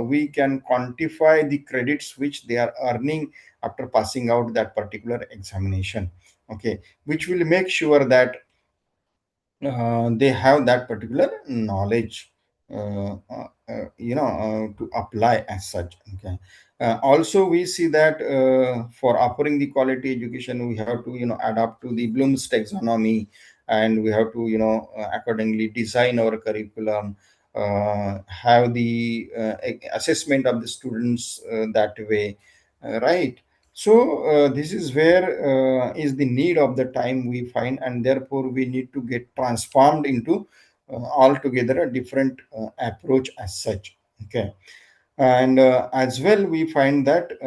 we can quantify the credits which they are earning after passing out that particular examination. Okay, which will make sure that they have that particular knowledge to apply as such. Okay, also we see that for offering the quality education, we have to adapt to the Bloom's taxonomy, and we have to accordingly design our curriculum, have the assessment of the students that way, right? So this is where is the need of the time we find, and therefore we need to get transformed into altogether a different approach as such. Okay, and as well we find that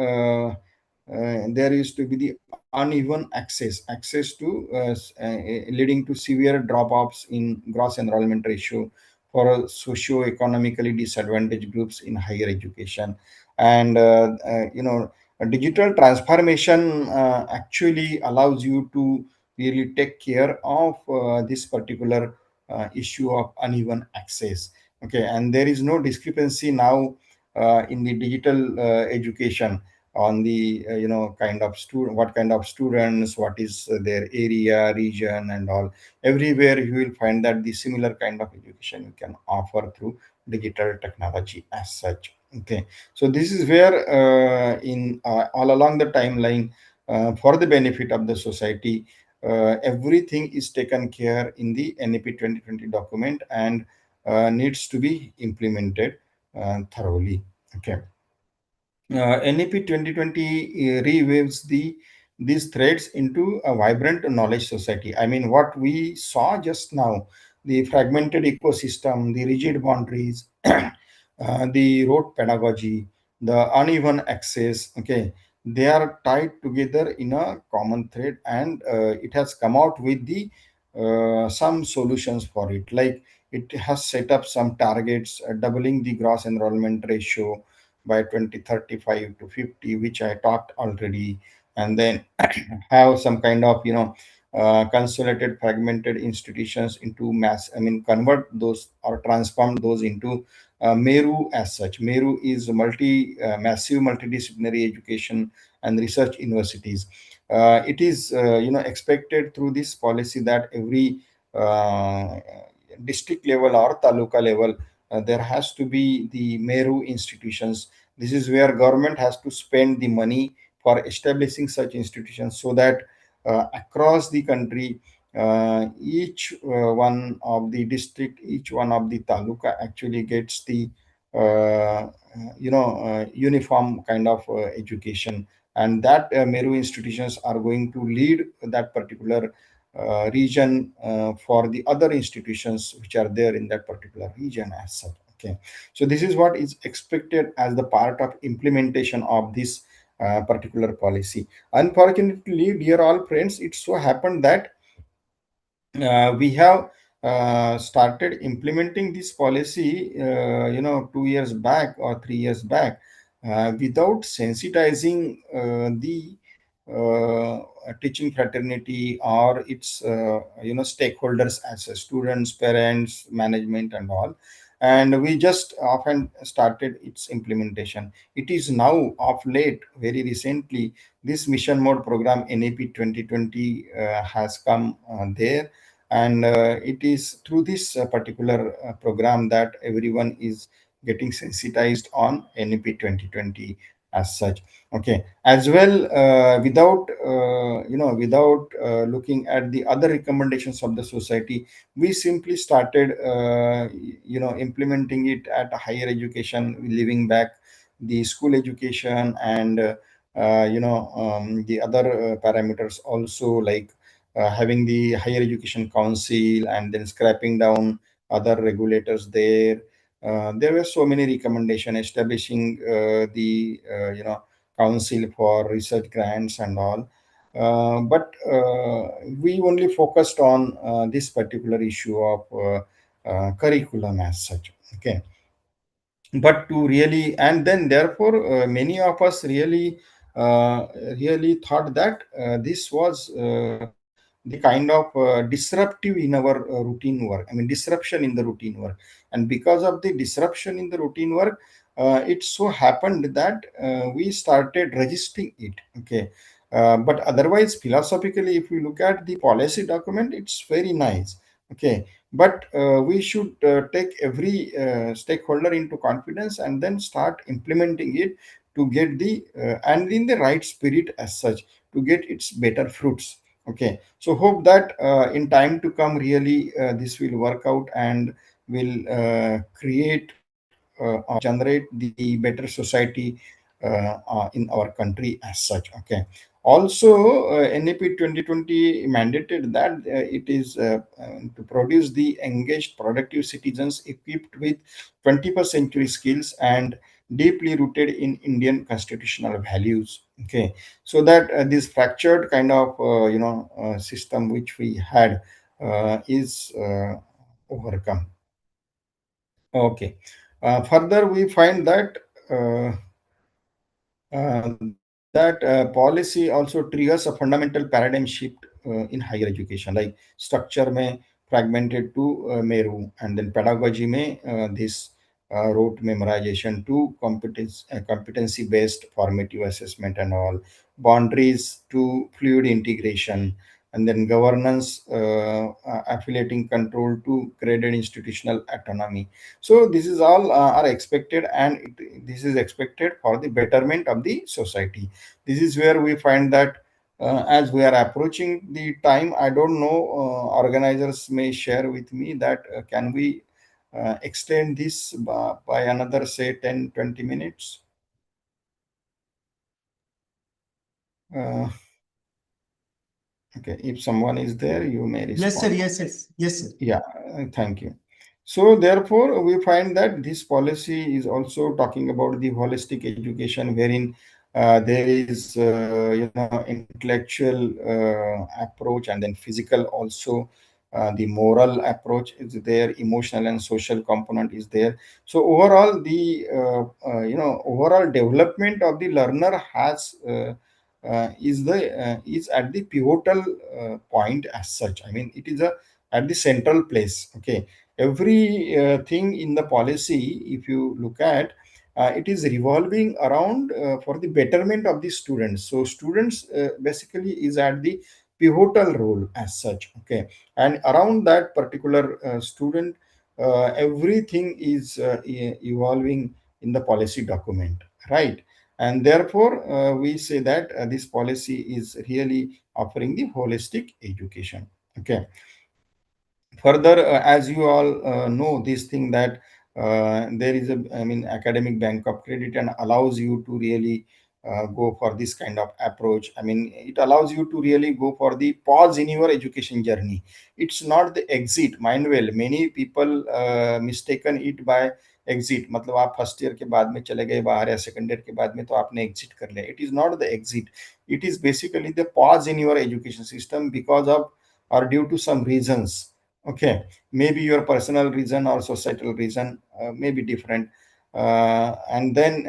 there is to be the uneven access to leading to severe drop-offs in gross enrollment ratio for socio-economically disadvantaged groups in higher education. And digital transformation actually allows you to really take care of this particular issue of uneven access. Okay, and there is no discrepancy now in the digital education on the kind of student, what kind of students, what is their area, region, and all. Everywhere you will find that the similar kind of education you can offer through digital technology as such. Okay, so this is where in all along the timeline, for the benefit of the society, everything is taken care in the NEP 2020 document, and needs to be implemented thoroughly. Okay, NEP 2020 rewaves these threads into a vibrant knowledge society. I mean, what we saw just now, the fragmented ecosystem, the rigid boundaries, the rote pedagogy, the uneven access, okay, they are tied together in a common thread, and it has come out with the some solutions for it. Like, it has set up some targets, doubling the gross enrollment ratio by 2035 to 50, which I talked already, and then have some kind of consolidated fragmented institutions into mass. I mean, convert those or transform those into Meru as such. Meru is massive multidisciplinary education and research universities. It is expected through this policy that every uh, district level or taluka level, there has to be the Meru institutions. This is where government has to spend the money for establishing such institutions, so that across the country, each one of the district, each one of the taluka actually gets the uniform kind of education, and that Meru institutions are going to lead that particular region for the other institutions which are there in that particular region as such. Okay, so this is what is expected as the part of implementation of this particular policy. Unfortunately, dear all friends, it so happened that we have started implementing this policy 2 years back or 3 years back, without sensitizing the teaching fraternity or its stakeholders as students, parents, management, and all. And we just often started its implementation. It is now of late, very recently, this mission mode program NEP 2020 has come there, and it is through this particular program that everyone is getting sensitized on NEP 2020 as such. Okay, as well, without looking at the other recommendations of the society, we simply started implementing it at higher education, leaving back the school education, and the other parameters also, like having the higher education council and then scrapping down other regulators there. There were so many recommendations establishing the council for research grants and all. But we only focused on this particular issue of curriculum as such. Okay, but to really, and then therefore many of us really thought that this was the kind of disruptive in our routine work. I mean, disruption in the routine work. And because of the disruption in the routine work, it so happened that we started resisting it. Okay. But otherwise, philosophically, if we look at the policy document, it's very nice. Okay. But we should take every stakeholder into confidence and then start implementing it to get the and in the right spirit as such, to get its better fruits. Okay, so hope that in time to come, really this will work out and will create or generate the better society in our country as such. Okay. Also, NEP 2020 mandated that it is to produce the engaged, productive citizens equipped with 21st century skills and deeply rooted in Indian constitutional values. Okay, so that this fractured kind of system which we had is overcome. Okay. Further, we find that that policy also triggers a fundamental paradigm shift in higher education, like structure में fragmented to Meru, and then pedagogy में this rote memorization to competency based formative assessment and all, boundaries to fluid integration, and then governance affiliating control to graded institutional autonomy. So this is all are expected, and this is expected for the betterment of the society. This is where we find that as we are approaching the time, I don't know, organizers may share with me that can we extend this by another, say, 10-20 minutes. uh, okay, if someone is there, you may respond. Yes, sir. Yes, yes, yes, sir. Yeah, thank you. So therefore, we find that this policy is also talking about the holistic education, wherein there is intellectual approach, and then physical also. The moral approach is there, emotional and social component is there. So overall, the overall development of the learner has is at the pivotal point as such. I mean, it is a at the central place. Okay, every thing in the policy, if you look at, it is revolving around for the betterment of the students. So students basically is at the pivotal role as such. Okay, and around that particular student, everything is evolving in the policy document, right? And therefore we say that this policy is really offering the holistic education. Okay. Further, as you all know this thing that there is a, I mean, academic bank of credit, and allows you to really go for this kind of approach. I mean, it allows you to really go for the pause in your education journey. It's not the exit. Mind well, many people mistaken it by exit, मतलब आप first year के बाद में चले गए बाहर या second year के बाद में तो आपने एग्जिट कर लिया. It is not the exit. It is basically the pause in your education system because of or due to some reasons. Okay, maybe your personal reason or societal reason may be different. And then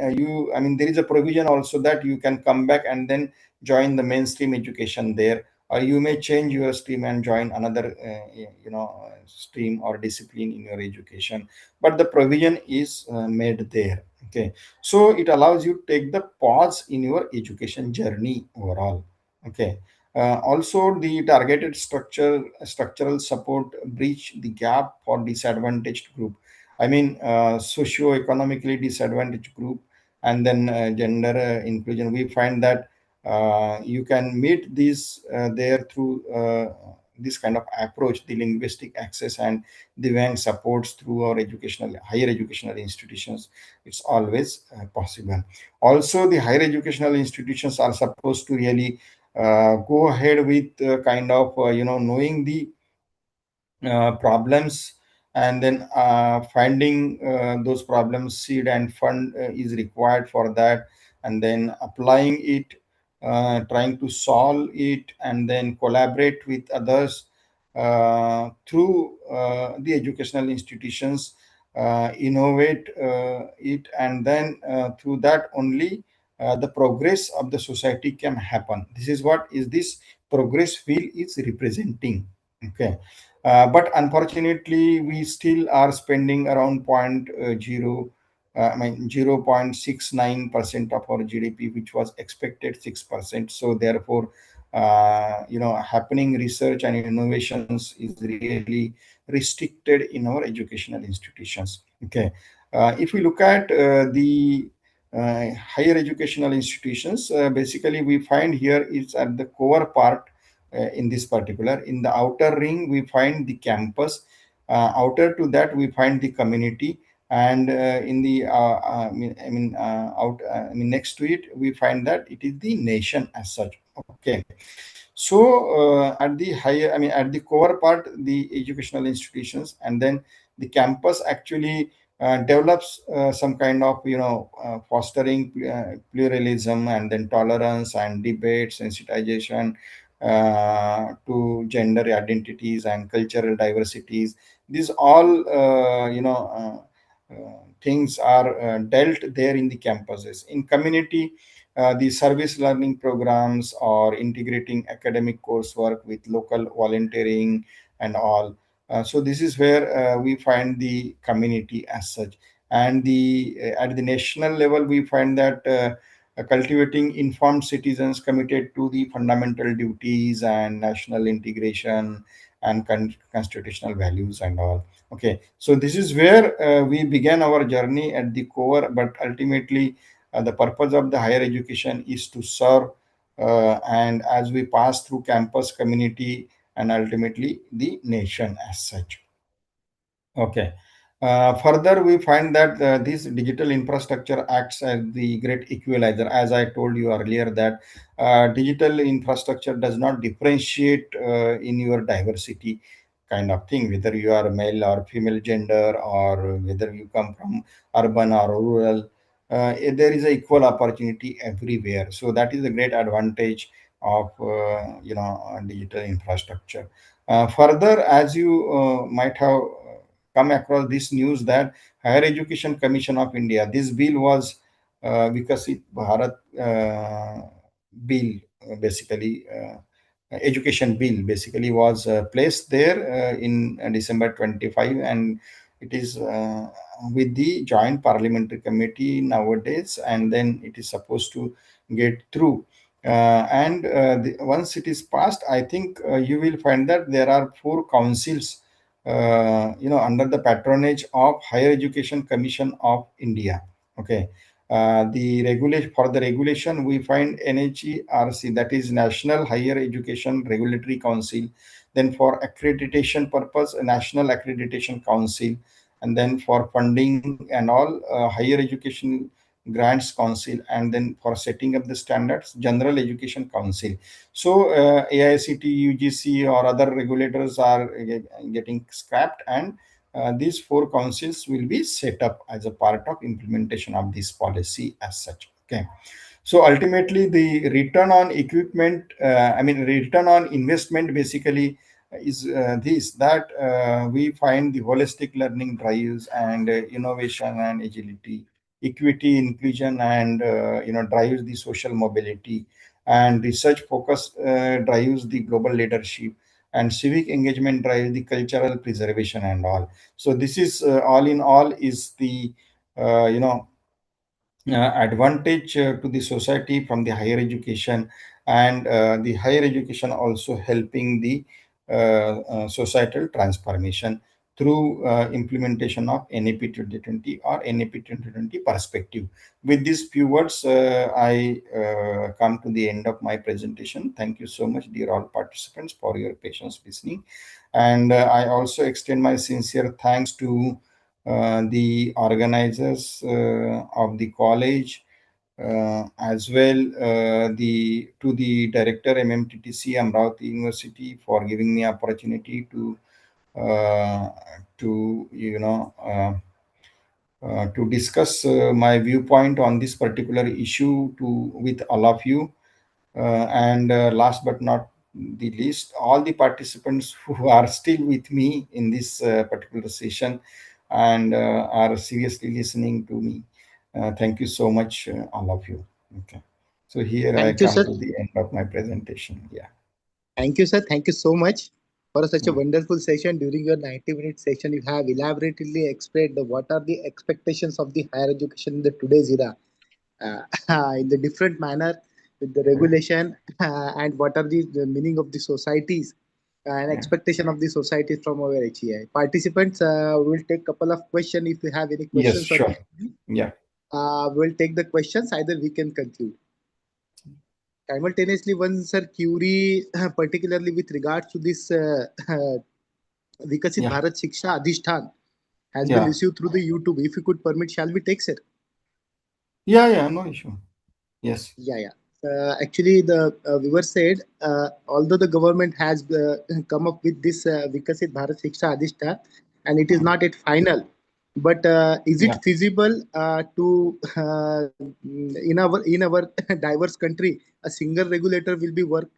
there is a provision also that you can come back and then join the mainstream education there, or you may change your stream and join another stream or discipline in your education, but the provision is made there. Okay, so it allows you to take the pause in your education journey overall. Okay. Also, the targeted structural support breach the gap for disadvantaged group. Socio-economically disadvantaged group, and then gender inclusion. We find that you can meet these there through this kind of approach, the linguistic access and the WANG supports through our higher educational institutions. It's always possible. Also, the higher educational institutions are supposed to really go ahead with knowing the problems, and then finding those problems, seed and fund is required for that, and then applying it, trying to solve it, and then collaborate with others through the educational institutions, innovate it, and then through that only the progress of the society can happen. This is what is this progress wheel is representing. Okay. But unfortunately, we still are spending around 0.69% of our GDP, which was expected 6%. So therefore, happening research and innovations is really restricted in our educational institutions. Okay. If we look at the higher educational institutions, basically we find here it's at the core part. In this particular, in the outer ring we find the campus, outer to that we find the community, and in the out next to it we find that it is the nation as such. Okay. So at the higher, at the core part, the educational institutions, and then the campus actually develops some kind of fostering pluralism, and then tolerance and debate, sensitization to gender identities and cultural diversities. These all things are dealt there in the campuses. In community, the service learning programs or integrating academic coursework with local volunteering and all. So this is where we find the community as such. And the at the national level, we find that cultivating informed citizens committed to the fundamental duties and national integration and constitutional values and all. Okay, so this is where we began our journey at the core, but ultimately the purpose of the higher education is to serve, and as we pass through campus, community, and ultimately the nation as such. Okay. Further, we find that this digital infrastructure acts as the great equalizer. As I told you earlier, that digital infrastructure does not differentiate in your diversity kind of thing, whether you are male or female gender, or whether you come from urban or rural. There is a equal opportunity everywhere. So that is a great advantage of digital infrastructure. Further, as you might have come across this news that Higher Education Commission of India, this bill was Vikasit Bharat bill, basically education bill, basically was placed there in December 25, and it is with the joint parliamentary committee nowadays, and then it is supposed to get through. Once it is passed, I think you will find that there are four councils under the patronage of Higher Education Commission of India. Okay. The regulation, for the regulation, we find NHERC, that is National Higher Education Regulatory Council. Then for accreditation purpose, a National Accreditation Council, and then for funding and all, Higher Education Grants Council, and then for setting up the standards, General Education Council. So AICT, UGC, or other regulators are getting scrapped, and these four councils will be set up as a part of implementation of this policy as such. Okay. So ultimately, the return on equipment, return on investment, basically is this that we find the holistic learning drives and innovation and agility, equity, inclusion, and drives the social mobility, and research focus drives the global leadership, and civic engagement drives the cultural preservation and all. So this is all in all is the you know advantage to the society from the higher education, and the higher education also helping the societal transformation through implementation of NEP 2020 or NEP 2020 perspective. With these few words, I come to the end of my presentation. Thank you so much, dear all participants, for your patience listening. And I also extend my sincere thanks to the organizers of the college, as well the to the director MMTTC Amravati University for giving me opportunity uh, to to discuss my viewpoint on this particular issue to with all of you. And last but not the least, all the participants who are still with me in this particular session and are seriously listening to me. Thank you so much, all of you. Okay. So here I Thank you, come sir. to the end of my presentation. Yeah. Thank you, sir. Thank you so much for such a Mm. wonderful session. During your 90-minute session, you have elaborately explained what are the expectations of the higher education in the today's era, in the different manner with the Yeah. regulation, and what are the meaning of the societies and Yeah. expectation of the societies from our HEI. Participants, will take couple of questions. If you have any Yes, questions, or sure. Yeah. we'll take the questions. Either we can conclude. Simultaneously, one sir query, particularly with regards to this Vikasit Yeah. Bharat Shiksha Adhishtan has been Yeah. received through the YouTube. If you could permit, shall we take, sir? Yeah. Yeah. No issue. Yes. Yeah, yeah. Actually, the viewer said, although the government has come up with this Vikasit Bharat Shiksha Adhishtan, and it is Mm. not yet final, but is it Yeah. feasible to in our diverse country, a single regulator will be work?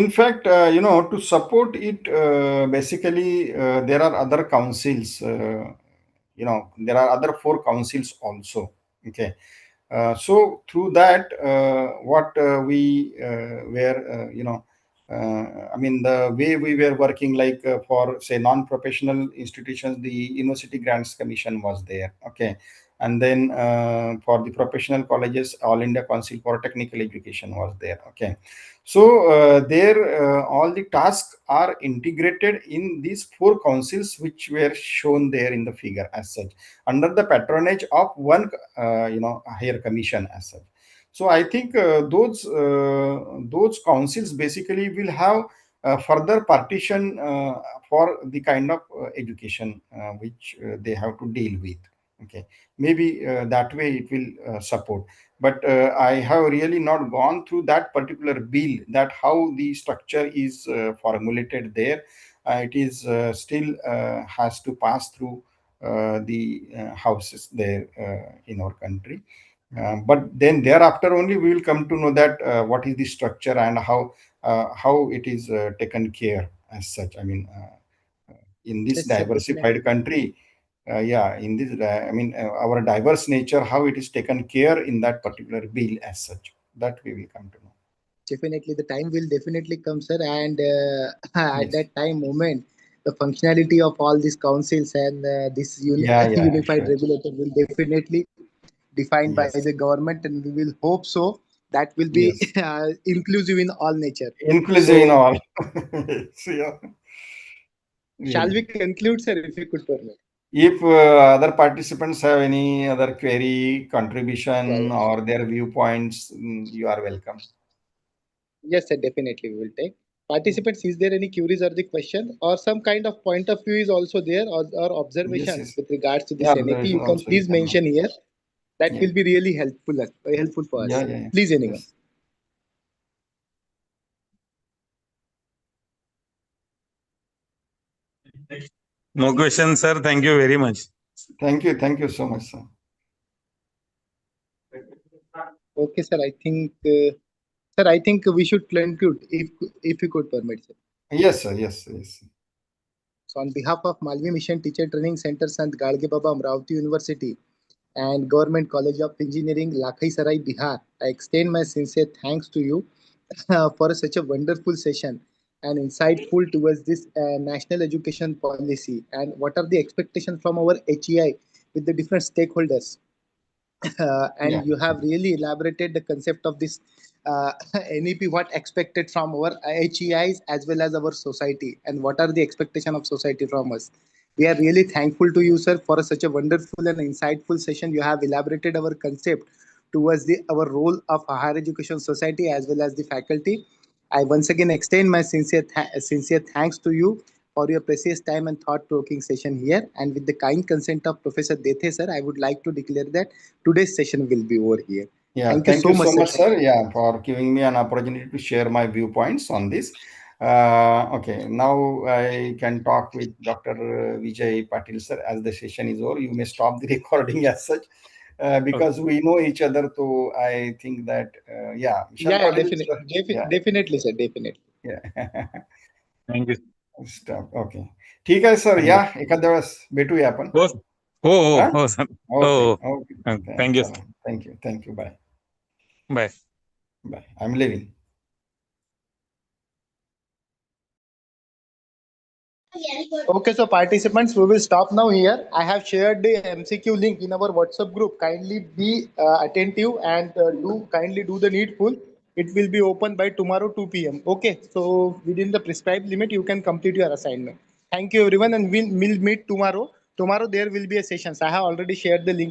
In fact, to support it, basically, there are other councils. There are other four councils also. Okay. So through that, what we were, I mean, the way we were working, like for say non-professional institutions, the University Grants Commission was there. Okay. And then for the professional colleges, All India Council for Technical Education was there. Okay. So there, all the tasks are integrated in these four councils, which were shown there in the figure as such, under the patronage of one, higher commission as such. So I think those councils basically will have further partition for the kind of education which they have to deal with. Okay, maybe that way it will support. But I have really not gone through that particular bill, that how the structure is formulated there. It is still has to pass through the houses there in our country. But then thereafter only we will come to know that what is the structure and how it is taken care as such. I mean, in this Yes, sir, diversified definitely. country, yeah, in this, our diverse nature, how it is taken care in that particular bill as such. That we will come to know. Definitely, the time will definitely come, sir. And at Yes. that time moment, the functionality of all these councils and this Yeah, yeah, unified sure. regulator will definitely defined by the Yes. government, and we will hope so that will be Yes. inclusive in all nature. Inclusive in So, all. So, yeah, shall we really. conclude, sir, if you could permit? If other participants have any other query, Yeah, contribution, yeah. or their viewpoints, you are welcome. Yes, sir, definitely we will take. Participants, is there any queries or the question or some kind of point of view is also there, or Yes, observations yes. with regards to Yeah, this NEP? observation You can also you please can know. mention here. That Yeah, will be really helpful for yeah, us. yeah, yeah. Please, anyone. Yes, No question, sir. Thank you very much. thank you so much, sir. Okay, sir. I think, sir, I think we should conclude if you could permit, sir. Yes, sir. Yes, yes. So on behalf of Malvi Mission Teacher Training Center Sant Gadge Baba Amravati University and Government College of Engineering, Lakhai Sarai, Bihar, I extend my sincere thanks to you for such a wonderful session and insightful towards this national education policy and what are the expectations from our HEI with the different stakeholders. Yeah. And you have really elaborated the concept of this NEP, what expected from our HEIs as well as our society, and what are the expectation of society from us. We are really thankful to you, sir, for such a wonderful and insightful session. You have elaborated our concept towards the our role of higher education society as well as the faculty. I once again extend my sincere thanks to you for your precious time and thought-provoking session here. And with the kind consent of Professor Dethe, sir, I would like to declare that today's session will be over here. Yeah, Thank you thank so you much, so sir. much, sir. Yeah, for giving me an opportunity to share my viewpoints on this. Okay, now I can talk with Dr. Vijay Patil, sir. As the session is over, you may stop the recording as such, because we know each other. So I think that, yeah, Vishal Yeah, Patil, sir. Yeah, definitely, sir, definitely. yeah. Thank you Stop. Okay. ठीक आहे sir, या thank you एखाद्या वेळेस भेटूया आपण. हो हो हो हा हो सर हो ओके हो ओके थँक्यू चला, thank you bye bye bye. I am living. Okay, so participants, we will stop now here. I have shared the MCQ link in our WhatsApp group. Kindly be attentive and kindly do the needful. It will be open by tomorrow 2 p.m. Okay, so within the prescribed limit, you can complete your assignment. Thank you, everyone, and we'll meet tomorrow. Tomorrow there will be a session. I have already shared the link.